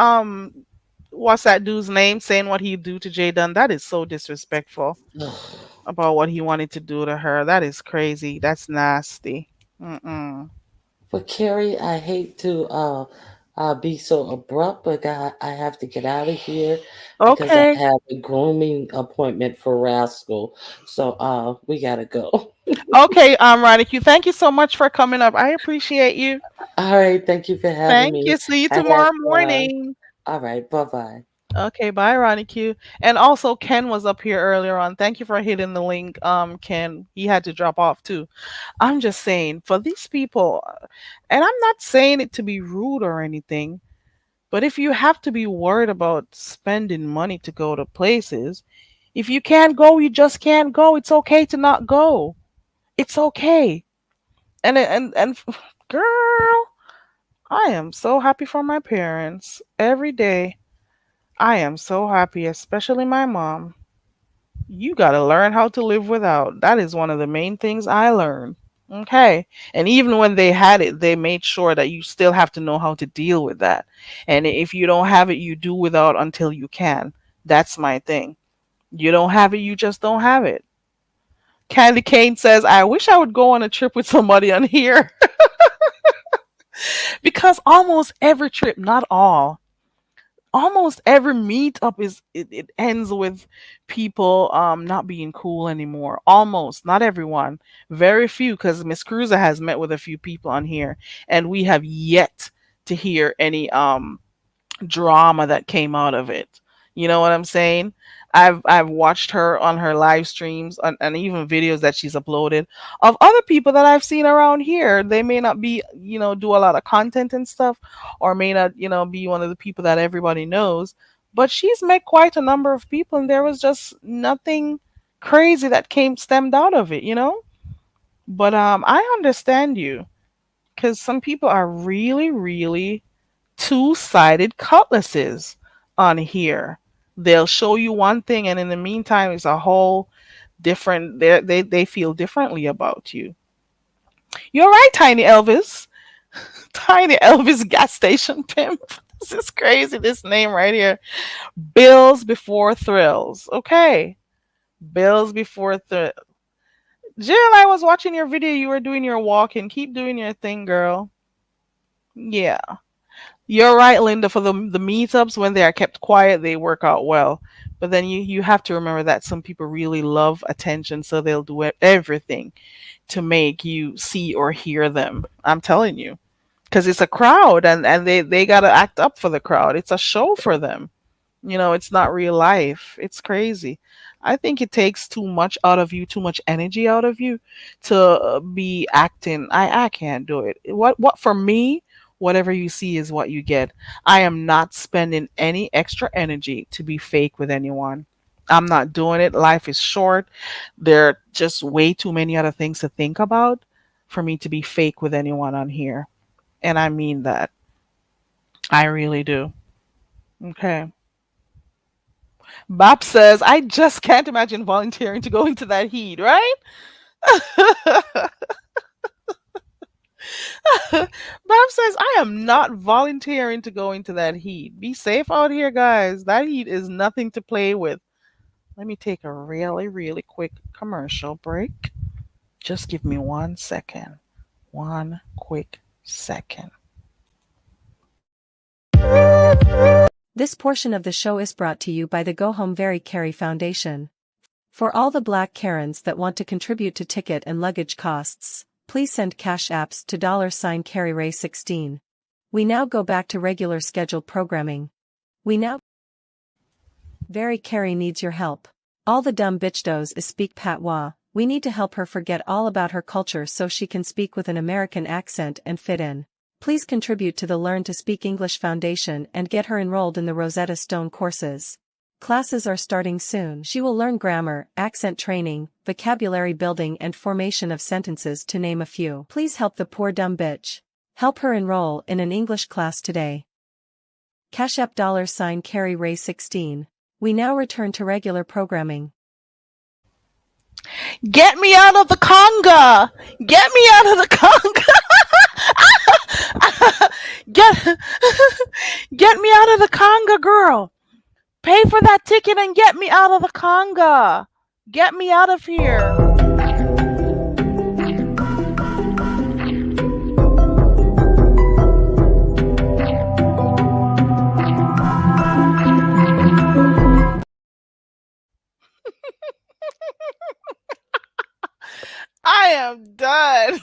what's that dude's name saying what he do to Jay Dunn. That is so disrespectful about what he wanted to do to her. That is crazy. That's nasty. Mm-mm. But Carrie, I hate to be so abrupt, but I have to get out of here because I Okay. have a grooming appointment for Rascal. So we gotta go. Okay, RonyiQ, thank you so much for coming up. I appreciate you. All right, thank you for having Thank me. you. See you I had tomorrow fun. morning. All right, bye bye. Okay, bye, RonyiQ. And also, Ken was up here earlier on. Thank you for hitting the link. Ken, he had to drop off too. I'm just saying, for these people, and I'm not saying it to be rude or anything, but if you have to be worried about spending money to go to places, if you can't go, you just can't go. It's okay to not go. It's okay. And girl, I am so happy for my parents every day. I am so happy, especially my mom. You got to learn how to live without. That is one of the main things I learned. Okay. And even when they had it, they made sure that you still have to know how to deal with that. And if you don't have it, you do without until you can. That's my thing. You don't have it, you just don't have it. Candy Cane says, I wish I would go on a trip with somebody on here. Because almost every trip, not all, almost every meetup it ends with people not being cool anymore. Almost, not everyone, very few, because Miss Cruiser has met with a few people on here, and we have yet to hear any drama that came out of it. You know what I'm saying? I've watched her on her live streams and even videos that she's uploaded of other people that I've seen around here. They may not be, do a lot of content and stuff, or may not, be one of the people that everybody knows. But she's met quite a number of people, and there was just nothing crazy that came stemmed out of it. But I understand you, because some people are really, really two-sided cutlasses on here. They'll show you one thing, and in the meantime, it's a whole different. They feel differently about you. You're right, Tiny Elvis. Tiny Elvis gas station pimp. This is crazy. This name right here. Bills before thrills. Okay, bills before thrills. Jill, I was watching your video. You were doing your walking. Keep doing your thing, girl. Yeah. You're right, Linda. For the meetups, when they are kept quiet, they work out well. But then you have to remember that some people really love attention, so they'll do everything to make you see or hear them. I'm telling you, because it's a crowd, and they gotta act up for the crowd. It's a show for them. It's not real life. It's crazy. I think it takes too much out of you, too much energy out of you to be acting. I can't do it. What for me, whatever you see is what you get. I am not spending any extra energy to be fake with anyone. I'm not doing it. Life is short. There are just way too many other things to think about for me to be fake with anyone on here. And I mean that. I really do. Okay. Bop says, I just can't imagine volunteering to go into that heat, right? Bob says, I am not volunteering to go into that heat. Be safe out here, guys. That heat is nothing to play with. Let me take a really, really quick commercial break. Just give me 1 second. One quick second. This portion of the show is brought to you by the Go Home Very Carry Foundation. For all the black Karens that want to contribute to ticket and luggage costs, please send cash apps to $CarryRay16. We now go back to regular scheduled programming. We now Very Carrie needs your help. All the dumb bitch does is speak patois. We need to help her forget all about her culture so she can speak with an American accent and fit in. Please contribute to the Learn to Speak English Foundation and get her enrolled in the Rosetta Stone courses. Classes are starting soon. She will learn grammar, accent training, vocabulary building and formation of sentences to name a few. Please help the poor dumb bitch. Help her enroll in an English class today. Cash App $Carry Ray 16. We now return to regular programming. Get me out of the conga! Get me out of the conga! get, get me out of the conga, girl! Pay for that ticket and get me out of the conga. Get me out of here. I am done.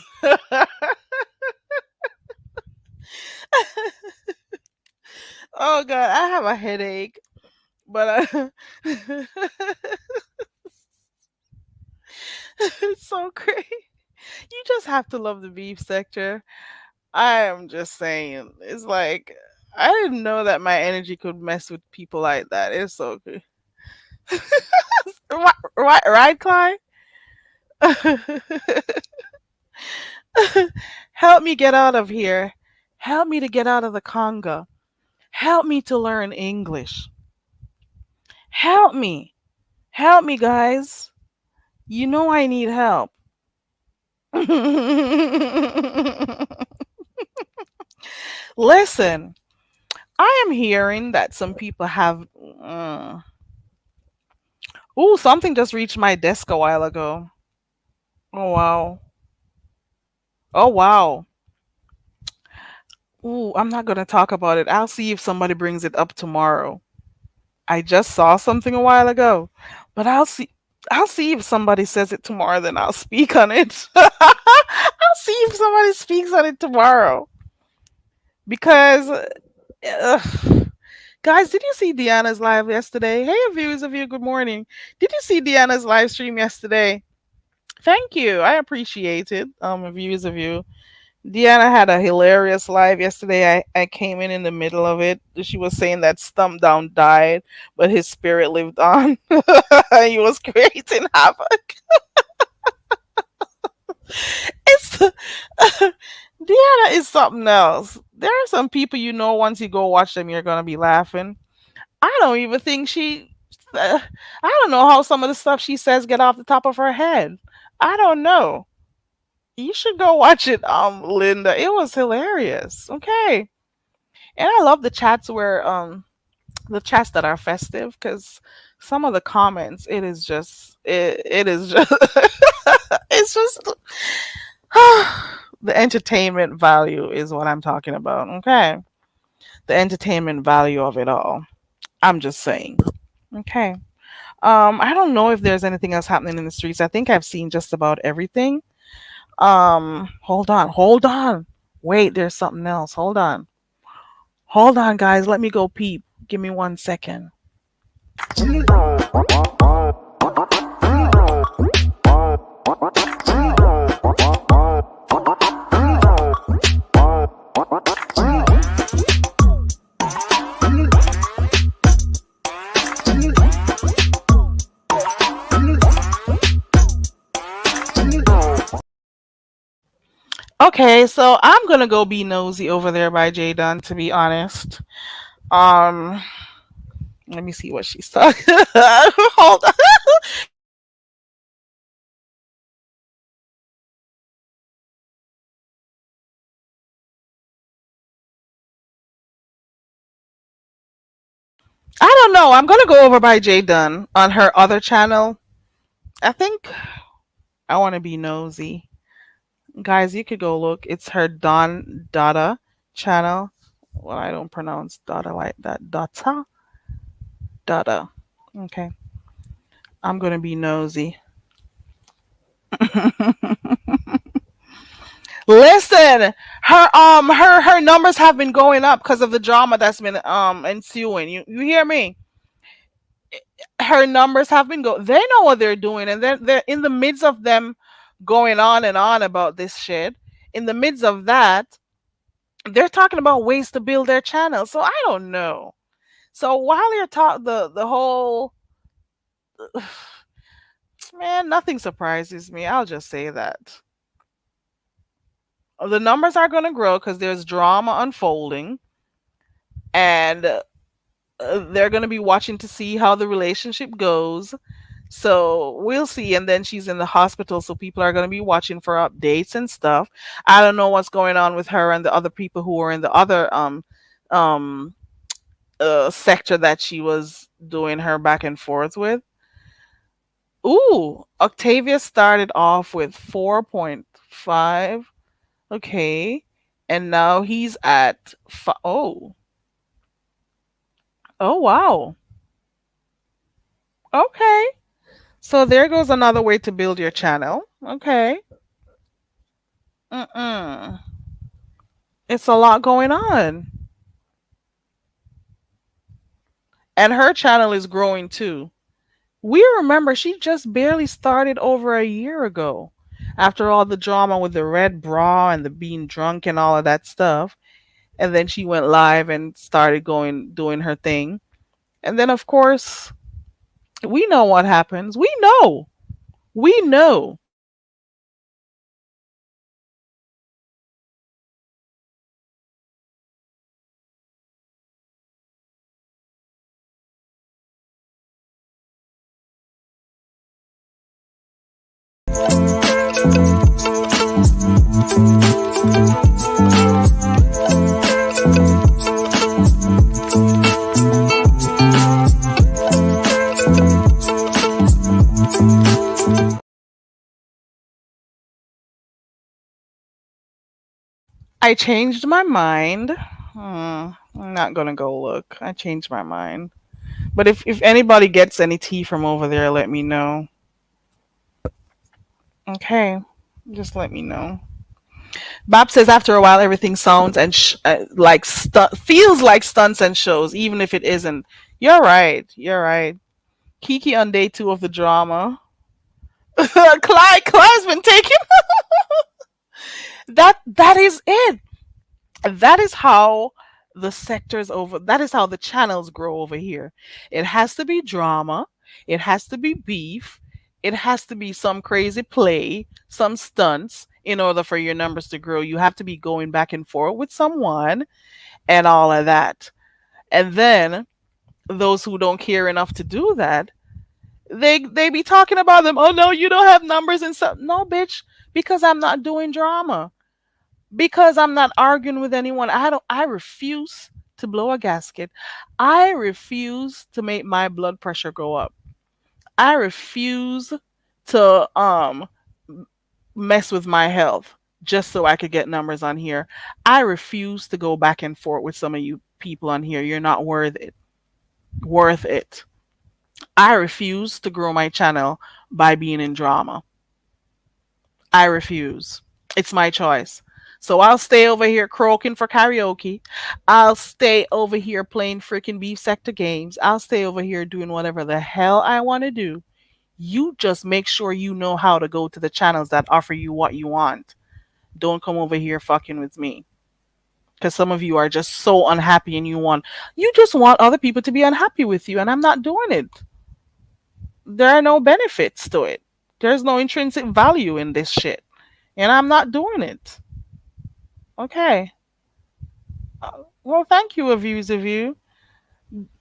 Oh god, I have a headache. But it's so great. You just have to love the beef sector. I am just saying. It's like I didn't know that my energy could mess with people like that. It's so good. Right, Clyde? Help me get out of here. Help me to get out of the conga. Help me to learn English. Help me. Help me, guys. You know I need help. Listen, I am hearing that some people have. Ooh, something just reached my desk a while ago. Oh, wow. Oh, wow. Ooh, I'm not going to talk about it. I'll see if somebody brings it up tomorrow. I just saw something a while ago, but I'll see if somebody says it tomorrow, then I'll speak on it. I'll see if somebody speaks on it tomorrow. Because guys, did you see Deanna's live yesterday? Hey viewers of you, good morning. Did you see Deanna's live stream yesterday? Thank you. I appreciate it. Viewers of you. Deanna had a hilarious live yesterday. I came in the middle of it. She was saying that Stump Down died, but his spirit lived on. He was creating havoc. It's Deanna is something else. There are some people once you go watch them, you're gonna be laughing. I don't even think she. I don't know how some of the stuff she says get off the top of her head. I don't know. You should go watch it, Linda. It was hilarious. Okay. And I love the chats that are festive because some of the comments it is just it's just the entertainment value is what I'm talking about. Okay. The entertainment value of it all. I'm just saying. Okay. I don't know if there's anything else happening in the streets. I think I've seen just about everything. Hold on. Wait, there's something else. Hold on, guys. Let me go peep. Give me 1 second. Okay, so I'm gonna go be nosy over there by Jay Dunn, to be honest. Um, Let me see what she's talking. Hold on. I don't know. I'm gonna go over by Jay Dunn on her other channel. I think I want to be nosy. Guys, you could go look. It's her Don Dada channel. Well, I don't pronounce Dada like that. Data? Dada. Okay. I'm going to be nosy. Listen, her numbers have been going up because of the drama that's been ensuing. You hear me? Her numbers have been they know what they're doing, and they're in the midst of them going on and on about this shit. In the midst of that, they're talking about ways to build their channel. So I don't know. So while you're talking the whole man, nothing surprises me. I'll just say that the numbers are going to grow because there's drama unfolding, and they're going to be watching to see how the relationship goes. So we'll see. And then she's in the hospital, so people are going to be watching for updates and stuff. I don't know what's going on with her and the other people who are in the other um sector that she was doing her back and forth with. Ooh, Octavius started off with 4.5. Okay. And now he's at oh. Oh wow. Okay. So there goes another way to build your channel. Okay. Mm-mm. It's a lot going on. And her channel is growing too. We remember she just barely started over a year ago. After all the drama with the red bra and the being drunk and all of that stuff. And then she went live and started going doing her thing. And then of course, we know what happens. We know. We know. I changed my mind. I'm not gonna go look. I changed my mind. But if anybody gets any tea from over there, let me know. Okay, just let me know. Bob says after a while everything sounds and like feels like stunts and shows, even if it isn't. You're right. You're right. Kiki on day 2 of the drama. Clyde's been taken. That is it. That is how the sectors over. That is how the channels grow over here. It has to be drama. It has to be beef. It has to be some crazy play, some stunts. In order for your numbers to grow, you have to be going back and forth with someone and all of that. And then those who don't care enough to do that, they be talking about them. Oh no, you don't have numbers and stuff. No, bitch, because I'm not doing drama. Because I'm not arguing with anyone. I refuse to blow a gasket. I refuse to make my blood pressure go up. I refuse to mess with my health just so I could get numbers on here. I refuse to go back and forth with some of you people on here. You're not worth it. Worth it. I refuse to grow my channel by being in drama. I refuse. It's my choice. So I'll stay over here croaking for karaoke. I'll stay over here playing freaking beef sector games. I'll stay over here doing whatever the hell I want to do. You just make sure you know how to go to the channels that offer you what you want. Don't come over here fucking with me. Because some of you are just so unhappy and you just want other people to be unhappy with you, and I'm not doing it. There are no benefits to it. There's no intrinsic value in this shit. And I'm not doing it. Okay. Well, thank you, of you.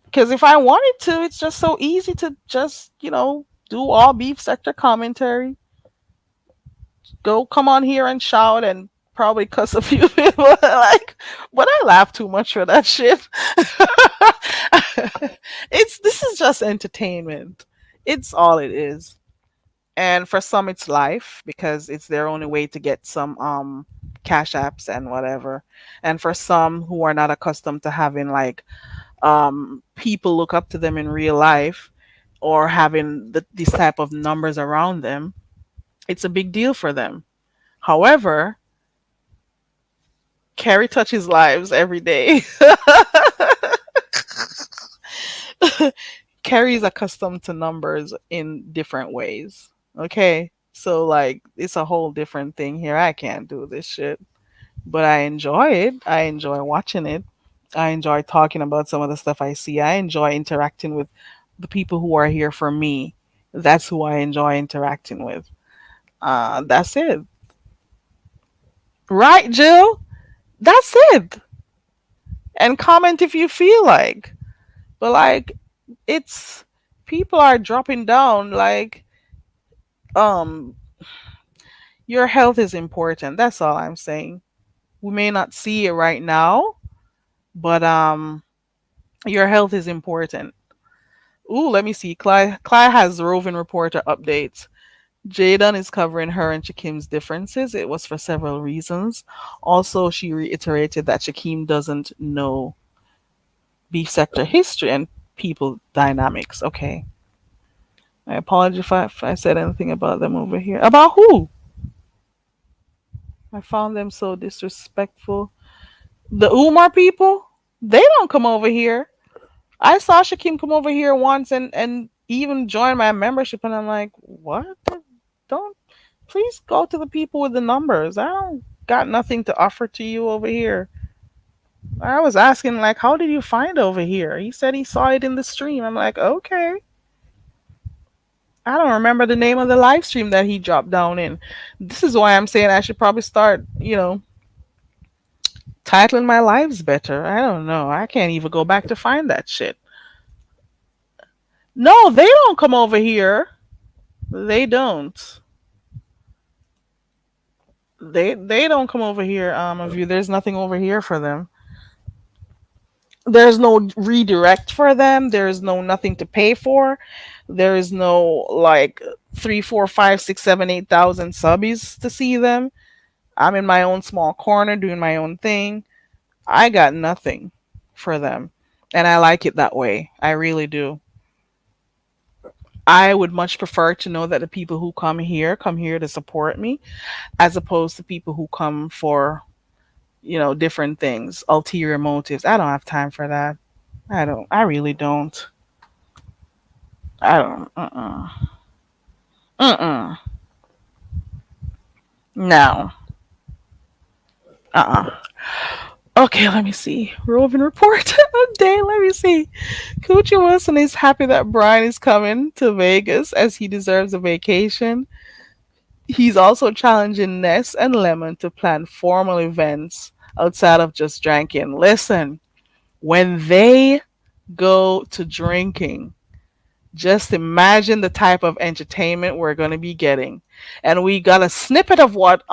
Because if I wanted to, it's just so easy to just, do all beef sector commentary. Go come on here and shout and probably cuss a few people. Like, but I laugh too much for that shit. This is just entertainment. It's all it is. And for some it's life because it's their only way to get some cash apps and whatever. And for some who are not accustomed to having like people look up to them in real life or having these type of numbers around them, it's a big deal for them. However, Carrie touches lives every day. Carrie's accustomed to numbers in different ways. Okay. So like it's a whole different thing here. I can't do this shit. But I enjoy it. I enjoy watching it. I enjoy talking about some of the stuff I see. I enjoy interacting with the people who are here for me. That's who I enjoy interacting with. That's it. Right, Jill? That's it. And comment if you feel like. But like it's people are dropping down like um your health is important. That's all I'm saying. We may not see it right now, but Your health is important. Ooh, let me see. Cly has roving reporter updates. Jaden is covering her and Shakim's differences. It was for several reasons. Also, she reiterated that Shakim doesn't know beef sector history and people dynamics. Okay. I apologize if I said anything about them over here. About who? I found them so disrespectful. The Umar people? They don't come over here. I saw Shakim come over here once and even join my membership, and I'm like, what? Don't please go to the people with the numbers. I don't got nothing to offer to you over here. I was asking like, how did you find over here? He said he saw it in the stream. I'm like, okay. I don't remember the name of the live stream that he dropped down in. This is why I'm saying I should probably start, titling my lives better. I don't know. I can't even go back to find that shit. No, they don't come over here. They don't. They don't come over here. Of you, there's nothing over here for them. There's no redirect for them. There's no nothing to pay for. There is no like 3, 4, 5, 6, 7, 8,000 subbies to see them. I'm in my own small corner doing my own thing. I got nothing for them, and I like it that way. I really do. I would much prefer to know that the people who come here to support me, as opposed to people who come for different things, ulterior motives. I don't have time for that. I don't. I really don't. I don't. Uh. No. Uh. Okay, let me see. Roving report update. Let me see. Coochie Wilson is happy that Brian is coming to Vegas as he deserves a vacation. He's also challenging Ness and Lemon to plan formal events outside of just drinking. Listen, when they go to drinking, just imagine the type of entertainment we're going to be getting. And we got a snippet of what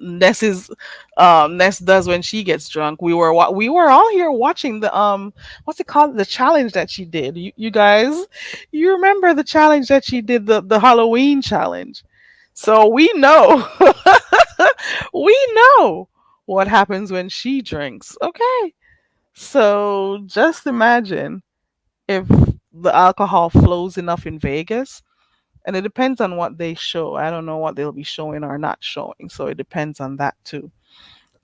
Ness does when she gets drunk. We were all here watching the what's it called, the challenge that she did. You guys, you remember the challenge that she did, the Halloween challenge. So we know we know what happens when she drinks. Okay. So just imagine if the alcohol flows enough in Vegas, and it depends on what they show. I don't know what they'll be showing or not showing, so it depends on that too.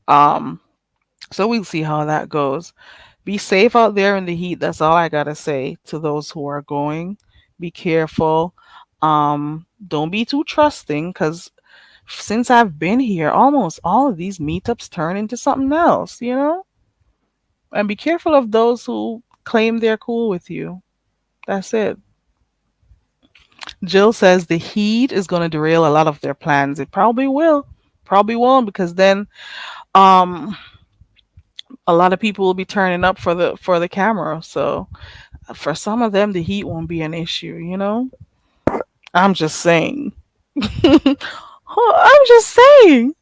Um, so we'll see how that goes. Be safe out there in the heat. That's all I gotta say to those who are going. Be careful. Don't be too trusting, because since I've been here, almost all of these meetups turn into something else. And be careful of those who claim they're cool with you. That's it. Jill says the heat is going to derail a lot of their plans. It probably will. Probably won't, because then um a lot of people will be turning up for the camera. So for some of them the heat won't be an issue. I'm just saying. I'm just saying.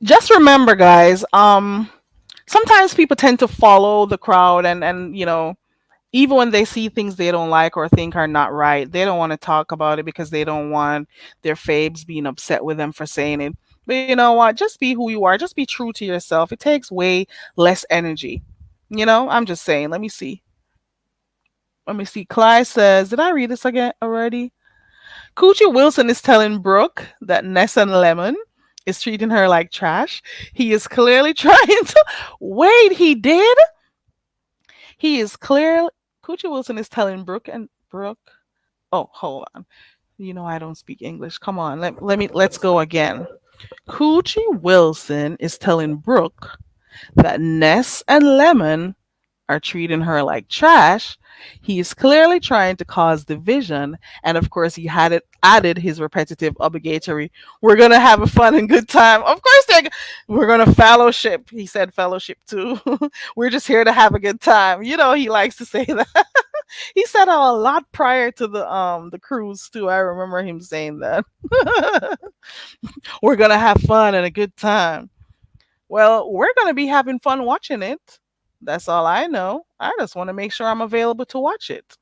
Just remember, guys, sometimes people tend to follow the crowd, and even when they see things they don't like or think are not right, they don't want to talk about it because they don't want their fabes being upset with them for saying it. But you know what? Just be who you are. Just be true to yourself. It takes way less energy. I'm just saying. Let me see. Let me see. Clyde says, did I read this again already? Coochie Wilson is telling Brooke that Ness and Lemon is treating her like trash. He is clearly trying to. Wait, he did? He is clearly. Coochie Wilson is telling Brooke. Oh, hold on. I don't speak English. Come on. Let's go again. Coochie Wilson is telling Brooke that Ness and Lemon are treating her like trash, he is clearly trying to cause division. And of course, he had it added his repetitive, obligatory, "We're gonna have a fun and good time." Of course, we're gonna fellowship. He said fellowship too. We're just here to have a good time. You know, he likes to say that. He said that a lot prior to the cruise too. I remember him saying that. We're gonna have fun and a good time. Well, we're going to be having fun watching it. That's all I know. I just want to make sure I'm available to watch it.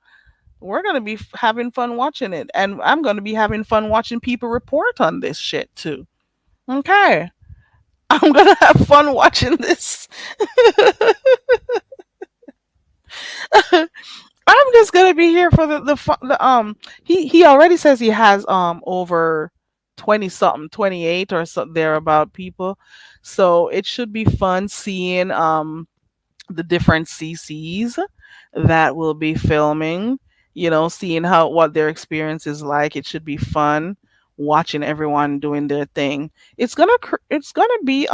We're going to be having fun watching it. And I'm going to be having fun watching people report on this shit too. Okay. I'm going to have fun watching this. I'm just going to be here for he already says he has over 20 something, 28 or so there about people. So it should be fun seeing the different CCs that will be filming, seeing how what their experience is like. It should be fun watching everyone doing their thing. It's gonna be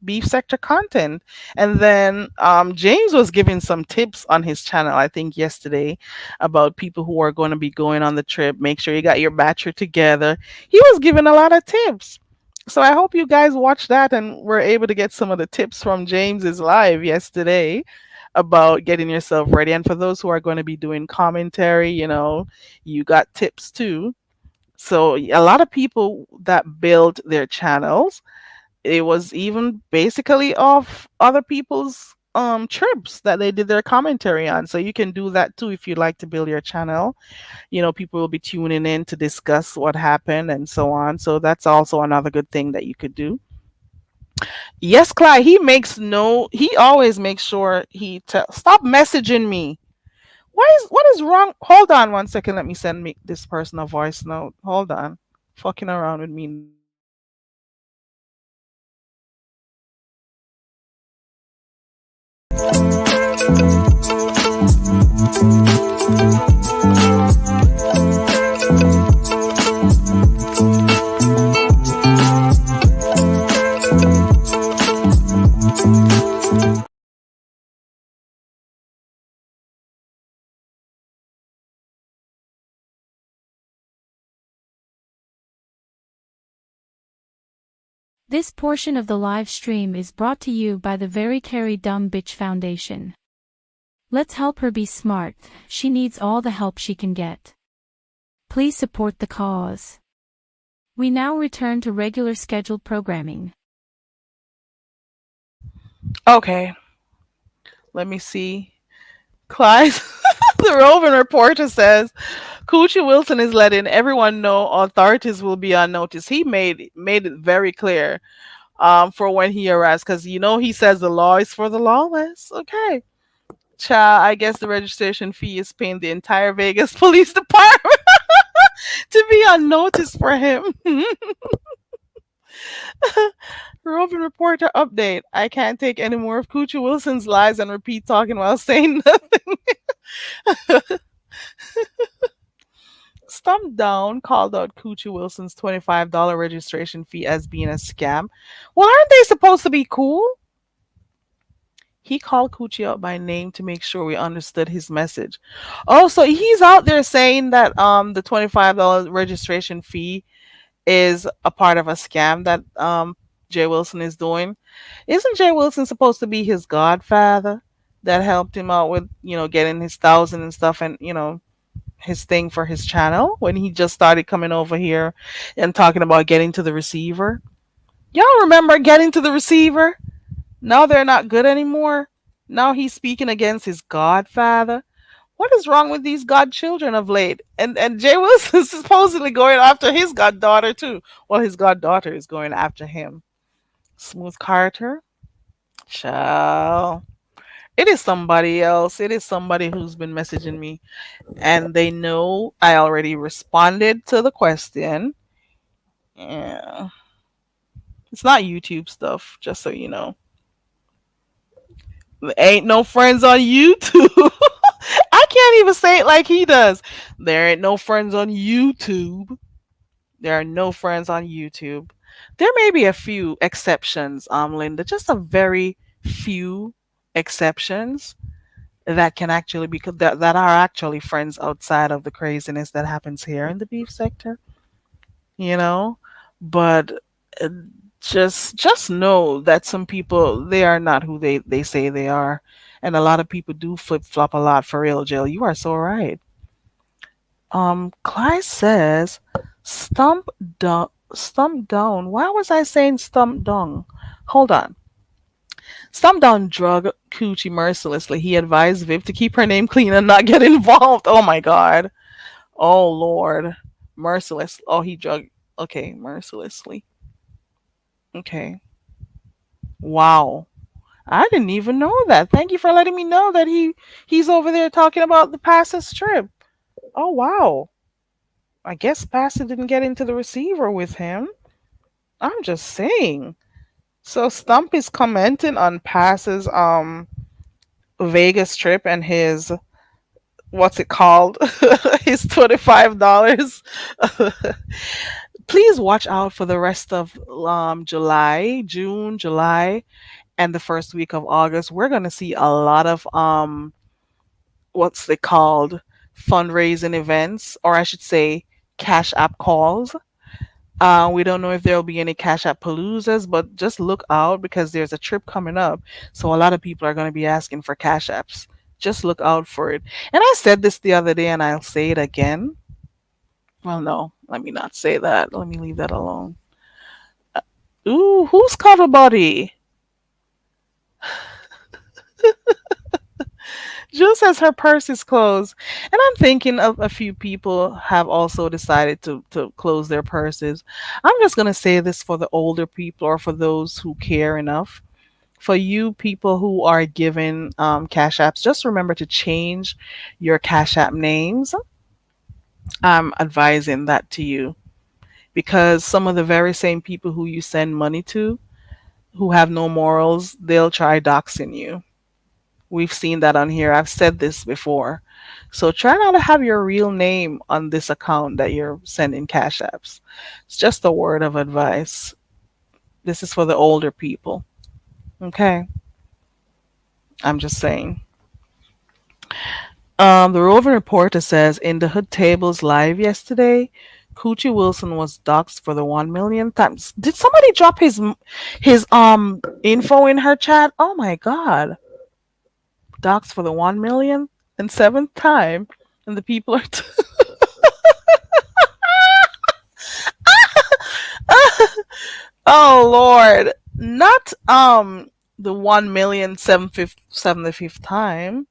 beef sector content. And then James was giving some tips on his channel, I think yesterday, about people who are going to be going on the trip. Make sure you got your battery together. He was giving a lot of tips. So I hope you guys watched that and were able to get some of the tips from James's live yesterday about getting yourself ready. And for those who are going to be doing commentary, you got tips too. So a lot of people that build their channels, it was even basically off other people's trips that they did their commentary on. So you can do that too if you'd like to build your channel. People will be tuning in to discuss what happened and so on. So that's also another good thing that you could do. Yes, Clyde, he always makes sure stop messaging me. What is wrong? Hold on 1 second. Let me send me this person a voice note. Hold on. Fucking around with me now. This portion of the live stream is brought to you by the Very Carry Dumb Bitch Foundation. Let's help her be smart. She needs all the help she can get. Please support the cause. We now return to regular scheduled programming. Okay. Let me see. Clyde, the roving reporter says Coochie Wilson is letting everyone know authorities will be on notice. He made it very clear for when he arrives, because he says the law is for the lawless. Okay. Child, I guess the registration fee is paying the entire Vegas Police Department to be on notice for him. Roving reporter update. I can't take any more of Coochie Wilson's lies and repeat talking while saying nothing. Stump Down called out Coochie Wilson's $25 registration fee as being a scam. Well, aren't they supposed to be cool? He called Coochie out by name to make sure we understood his message. Oh, so he's out there saying that the $25 registration fee is a part of a scam that Jay Wilson is doing. Isn't Jay Wilson supposed to be his godfather that helped him out with, getting his thousand and stuff, and his thing for his channel when he just started coming over here and talking about getting to the receiver? Y'all remember getting to the receiver? Now they're not good anymore. Now he's speaking against his godfather. What is wrong with these godchildren of late? And Jay Wilson is supposedly going after his goddaughter too. Well, his goddaughter is going after him. Smooth Carter, child. It is somebody else. It is somebody who's been messaging me, and they know I already responded to the question. Yeah, it's not YouTube stuff. Just so you know, there ain't no friends on YouTube. I can't even say it like he does. There ain't no friends on YouTube. There are no friends on YouTube. There may be a few exceptions, Linda, just a very few. exceptions that can actually be that are actually friends outside of the craziness that happens here in the beef sector, you know. But uh, just know that some people, they are not who they say they are, and a lot of people do flip flop a lot, for real, Jill. You are so right. Clyde says, stump down, stump down. Why was I saying stump down? Hold on. Stump down drug Coochie mercilessly. He advised Viv to keep her name clean and not get involved. Oh my god. Oh lord. Merciless. Oh, he drug. Okay, mercilessly. Okay. Wow. I didn't even know that. Thank you for letting me know that he's over there talking about the Passa strip. Oh wow. I guess Passa didn't get into the receiver with him. I'm just saying. So Stump is commenting on Passa's Vegas trip and his, what's it called? His $25. Please watch out for the rest of July, June, July, and the first week of August. We're gonna see a lot of what's it called, fundraising events, or I should say cash app calls. We don't know if there'll be any Cash App Paloozas, but just look out because there's a trip coming up. So a lot of people are going to be asking for Cash Apps. Just look out for it. And I said this the other day and I'll say it again. Well, no, let me not say that. Let me leave that alone. Ooh, who's cover body? Jill says her purse is closed. And I'm thinking of a few people have also decided to close their purses. I'm just going to say this for the older people or for those who care enough. For you people who are given Cash Apps, just remember to change your Cash App names. I'm advising that to you because some of the very same people who you send money to, who have no morals, they'll try doxing you. We've seen that on here. I've said this before. So try not to have your real name on this account that you're sending Cash Apps. It's just a word of advice. This is for the older people. Okay? I'm just saying. The Roving Reporter says in the Hood Tables live yesterday, Coochie Wilson was doxxed for the 1 million times. Did somebody drop his info in her chat? Oh my god. Doxxed for the 1 million and seventh time. And the people are oh lord. Not the 1,000,075th time.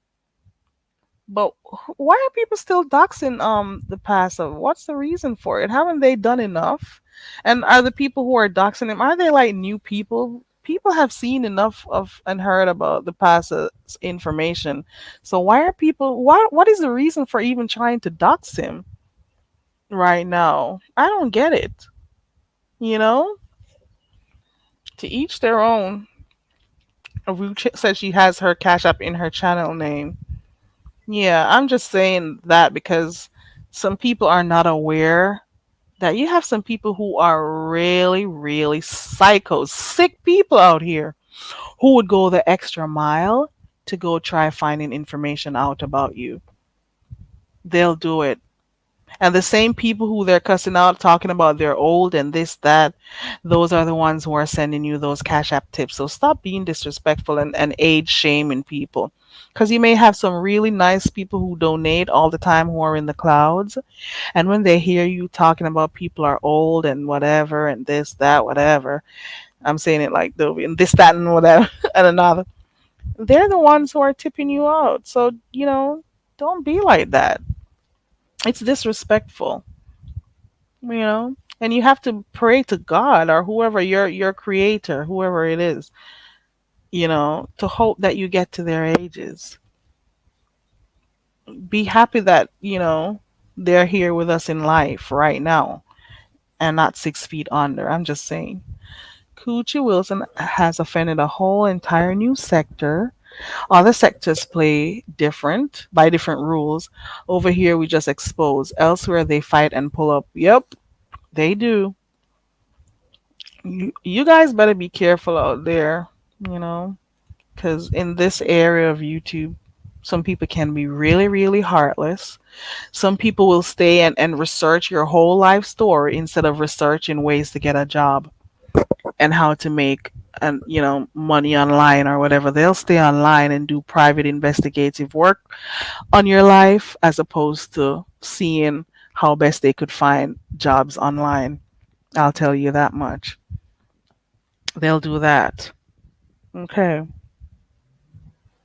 But why are people still doxing the passive? What's the reason for it? Haven't they done enough? And are the people who are doxing him, are they like new people? People have seen enough of and heard about the passive's information. So why are people, what is the reason for even trying to dox him right now? I don't get it. You know? To each their own. Ruch said she has her cash app in her channel name. Yeah, I'm just saying that because some people are not aware that you have some people who are really, really psycho, sick people out here who would go the extra mile to go try finding information out about you. They'll do it. And the same people who they're cussing out, talking about they're old and this, that, those are the ones who are sending you those Cash App tips. So stop being disrespectful and age shaming people. Because you may have some really nice people who donate all the time who are in the clouds. And when they hear you talking about people are old and whatever and this, that, whatever, I'm saying it like Dovie, and this, that, and whatever, and another, they're the ones who are tipping you out. So, don't be like that. It's disrespectful, you know? And you have to pray to God or whoever your creator, whoever it is, to hope that you get to their ages. Be happy that, they're here with us in life right now and not 6 feet under. I'm just saying. Coochie Wilson has offended a whole entire new sector. Other sectors play different by different rules. Over here, we just expose. Elsewhere, they fight and pull up. Yep, they do. You guys better be careful out there, you know. because in this area of YouTube, some people can be really, really heartless. Some people will stay and research your whole life story instead of researching ways to get a job and how to make and money online or whatever. They'll stay online and do private investigative work on your life as opposed to seeing how best they could find jobs online. I'll tell you that much. They'll do that. Okay.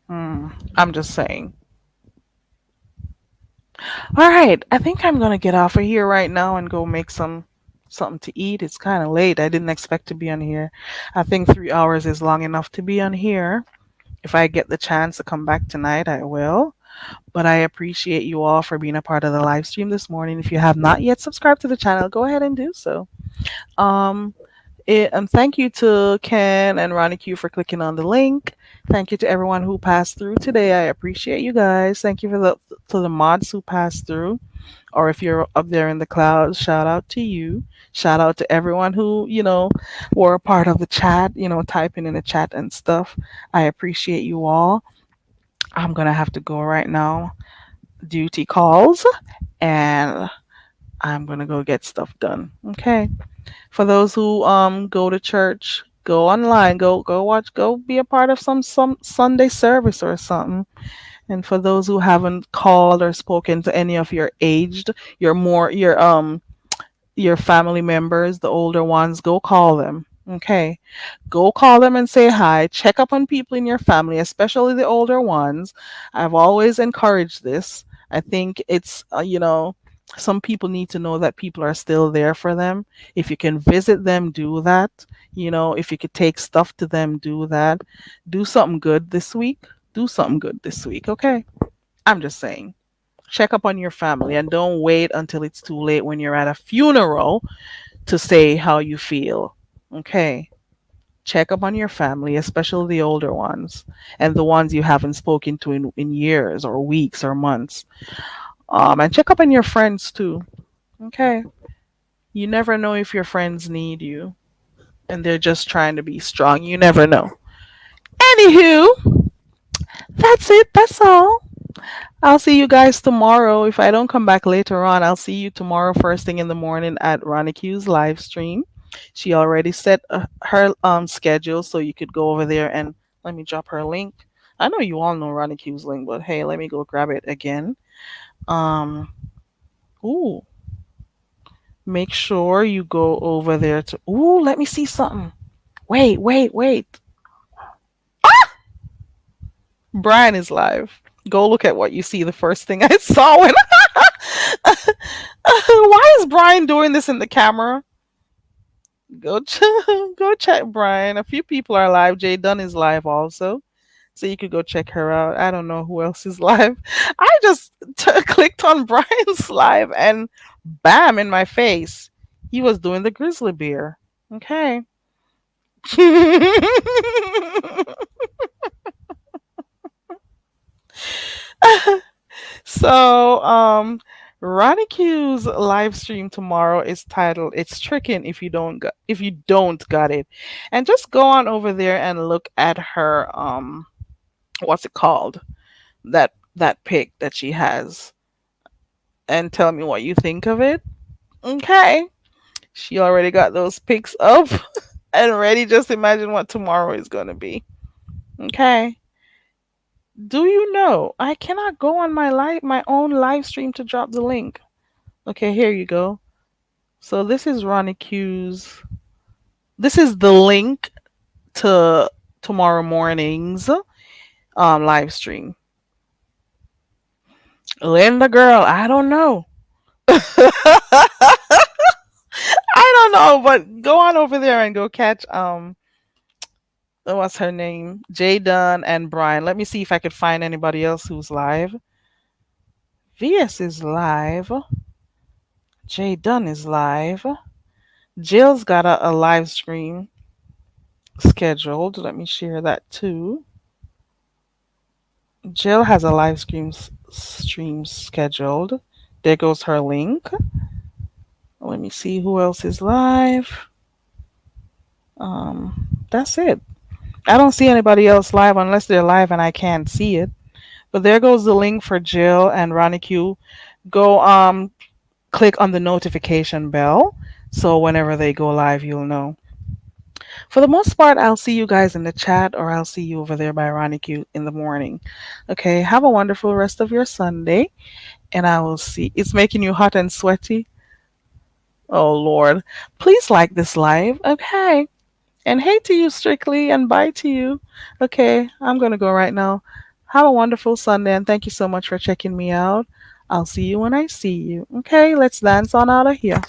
I'm just saying. All right, I think I'm gonna get off of here right now and go make something to eat. It's kind of late. I didn't expect to be on here. I think 3 hours is long enough to be on here. If I get the chance to come back tonight, I will. But I appreciate you all for being a part of the live stream this morning. If you have not yet subscribed to the channel, go ahead and do so. Um, and thank you to Ken and RonyiQ for clicking on the link. Thank you to everyone who passed through today. I appreciate you guys. Thank you for the to the mods who passed through. Or if you're up there in the clouds, shout out to you. Shout out to everyone who, were a part of the chat, typing in the chat and stuff. I appreciate you all. I'm gonna have to go right now. Duty calls, and I'm gonna go get stuff done. Okay. For those who go to church, go online, go watch, go be a part of some Sunday service or something. And for those who haven't called or spoken to any of your aged, your family members, the older ones, go call them. Okay. Go call them and say hi. Check up on people in your family, especially the older ones. I've always encouraged this. I think it's, some people need to know that people are still there for them. If you can visit them, do that. If you could take stuff to them, do that. Do something good this week. Do something good this week, okay? I'm just saying. Check up on your family and don't wait until it's too late when you're at a funeral to say how you feel. Okay? Check up on your family, especially the older ones and the ones you haven't spoken to in years or weeks or months. And check up on your friends too. Okay? You never know if your friends need you and they're just trying to be strong. You never know. Anywho, that's it. That's all. I'll see you guys tomorrow. If I don't come back later on, I'll see you tomorrow first thing in the morning at RonyiQ's live stream. She already set her schedule, so you could go over there and let me drop her link. I know you all know RonyiQ's link, but hey, let me go grab it again. Um, ooh, make sure you go over there to. Ooh, let me see something. Wait, wait, wait. Brian is live. Go look at what you see. The first thing I saw when. Why is Brian doing this in the camera? Go check Brian. A few people are live. Jay Dunn is live also, so you could go check her out. I don't know who else is live. I just clicked on Brian's live and bam in my face. He was doing the grizzly bear. Okay. So, Ronnie Q's live stream tomorrow is titled "It's Tricking if you don't got it," and just go on over there and look at her what's it called, that pic that she has, and tell me what you think of it. Okay, she already got those pics up and ready. Just imagine what tomorrow is gonna be. Okay. Do you know I cannot go on my own live stream to drop the link? Okay, here you go. So this is Ronnie Q's. This is the link to tomorrow morning's live stream. Linda girl, I don't know. I don't know, but go on over there and go catch what's her name? Jay Dunn and Brian. Let me see if I could find anybody else who's live. VS is live. Jay Dunn is live. Jill's got a live stream scheduled. Let me share that too. Jill has a stream scheduled. There goes her link. Let me see who else is live. That's it. I don't see anybody else live unless they're live and I can't see it. But there goes the link for Jill and RonyiQ. Go click on the notification bell so whenever they go live you'll know. For the most part, I'll see you guys in the chat or I'll see you over there by RonyiQ in the morning. Okay, have a wonderful rest of your Sunday and I will see. It's making you hot and sweaty. Oh Lord. Please like this live. Okay. And hey to you, Strictly, and bye to you. Okay, I'm going to go right now. Have a wonderful Sunday, and thank you so much for checking me out. I'll see you when I see you. Okay, let's dance on out of here.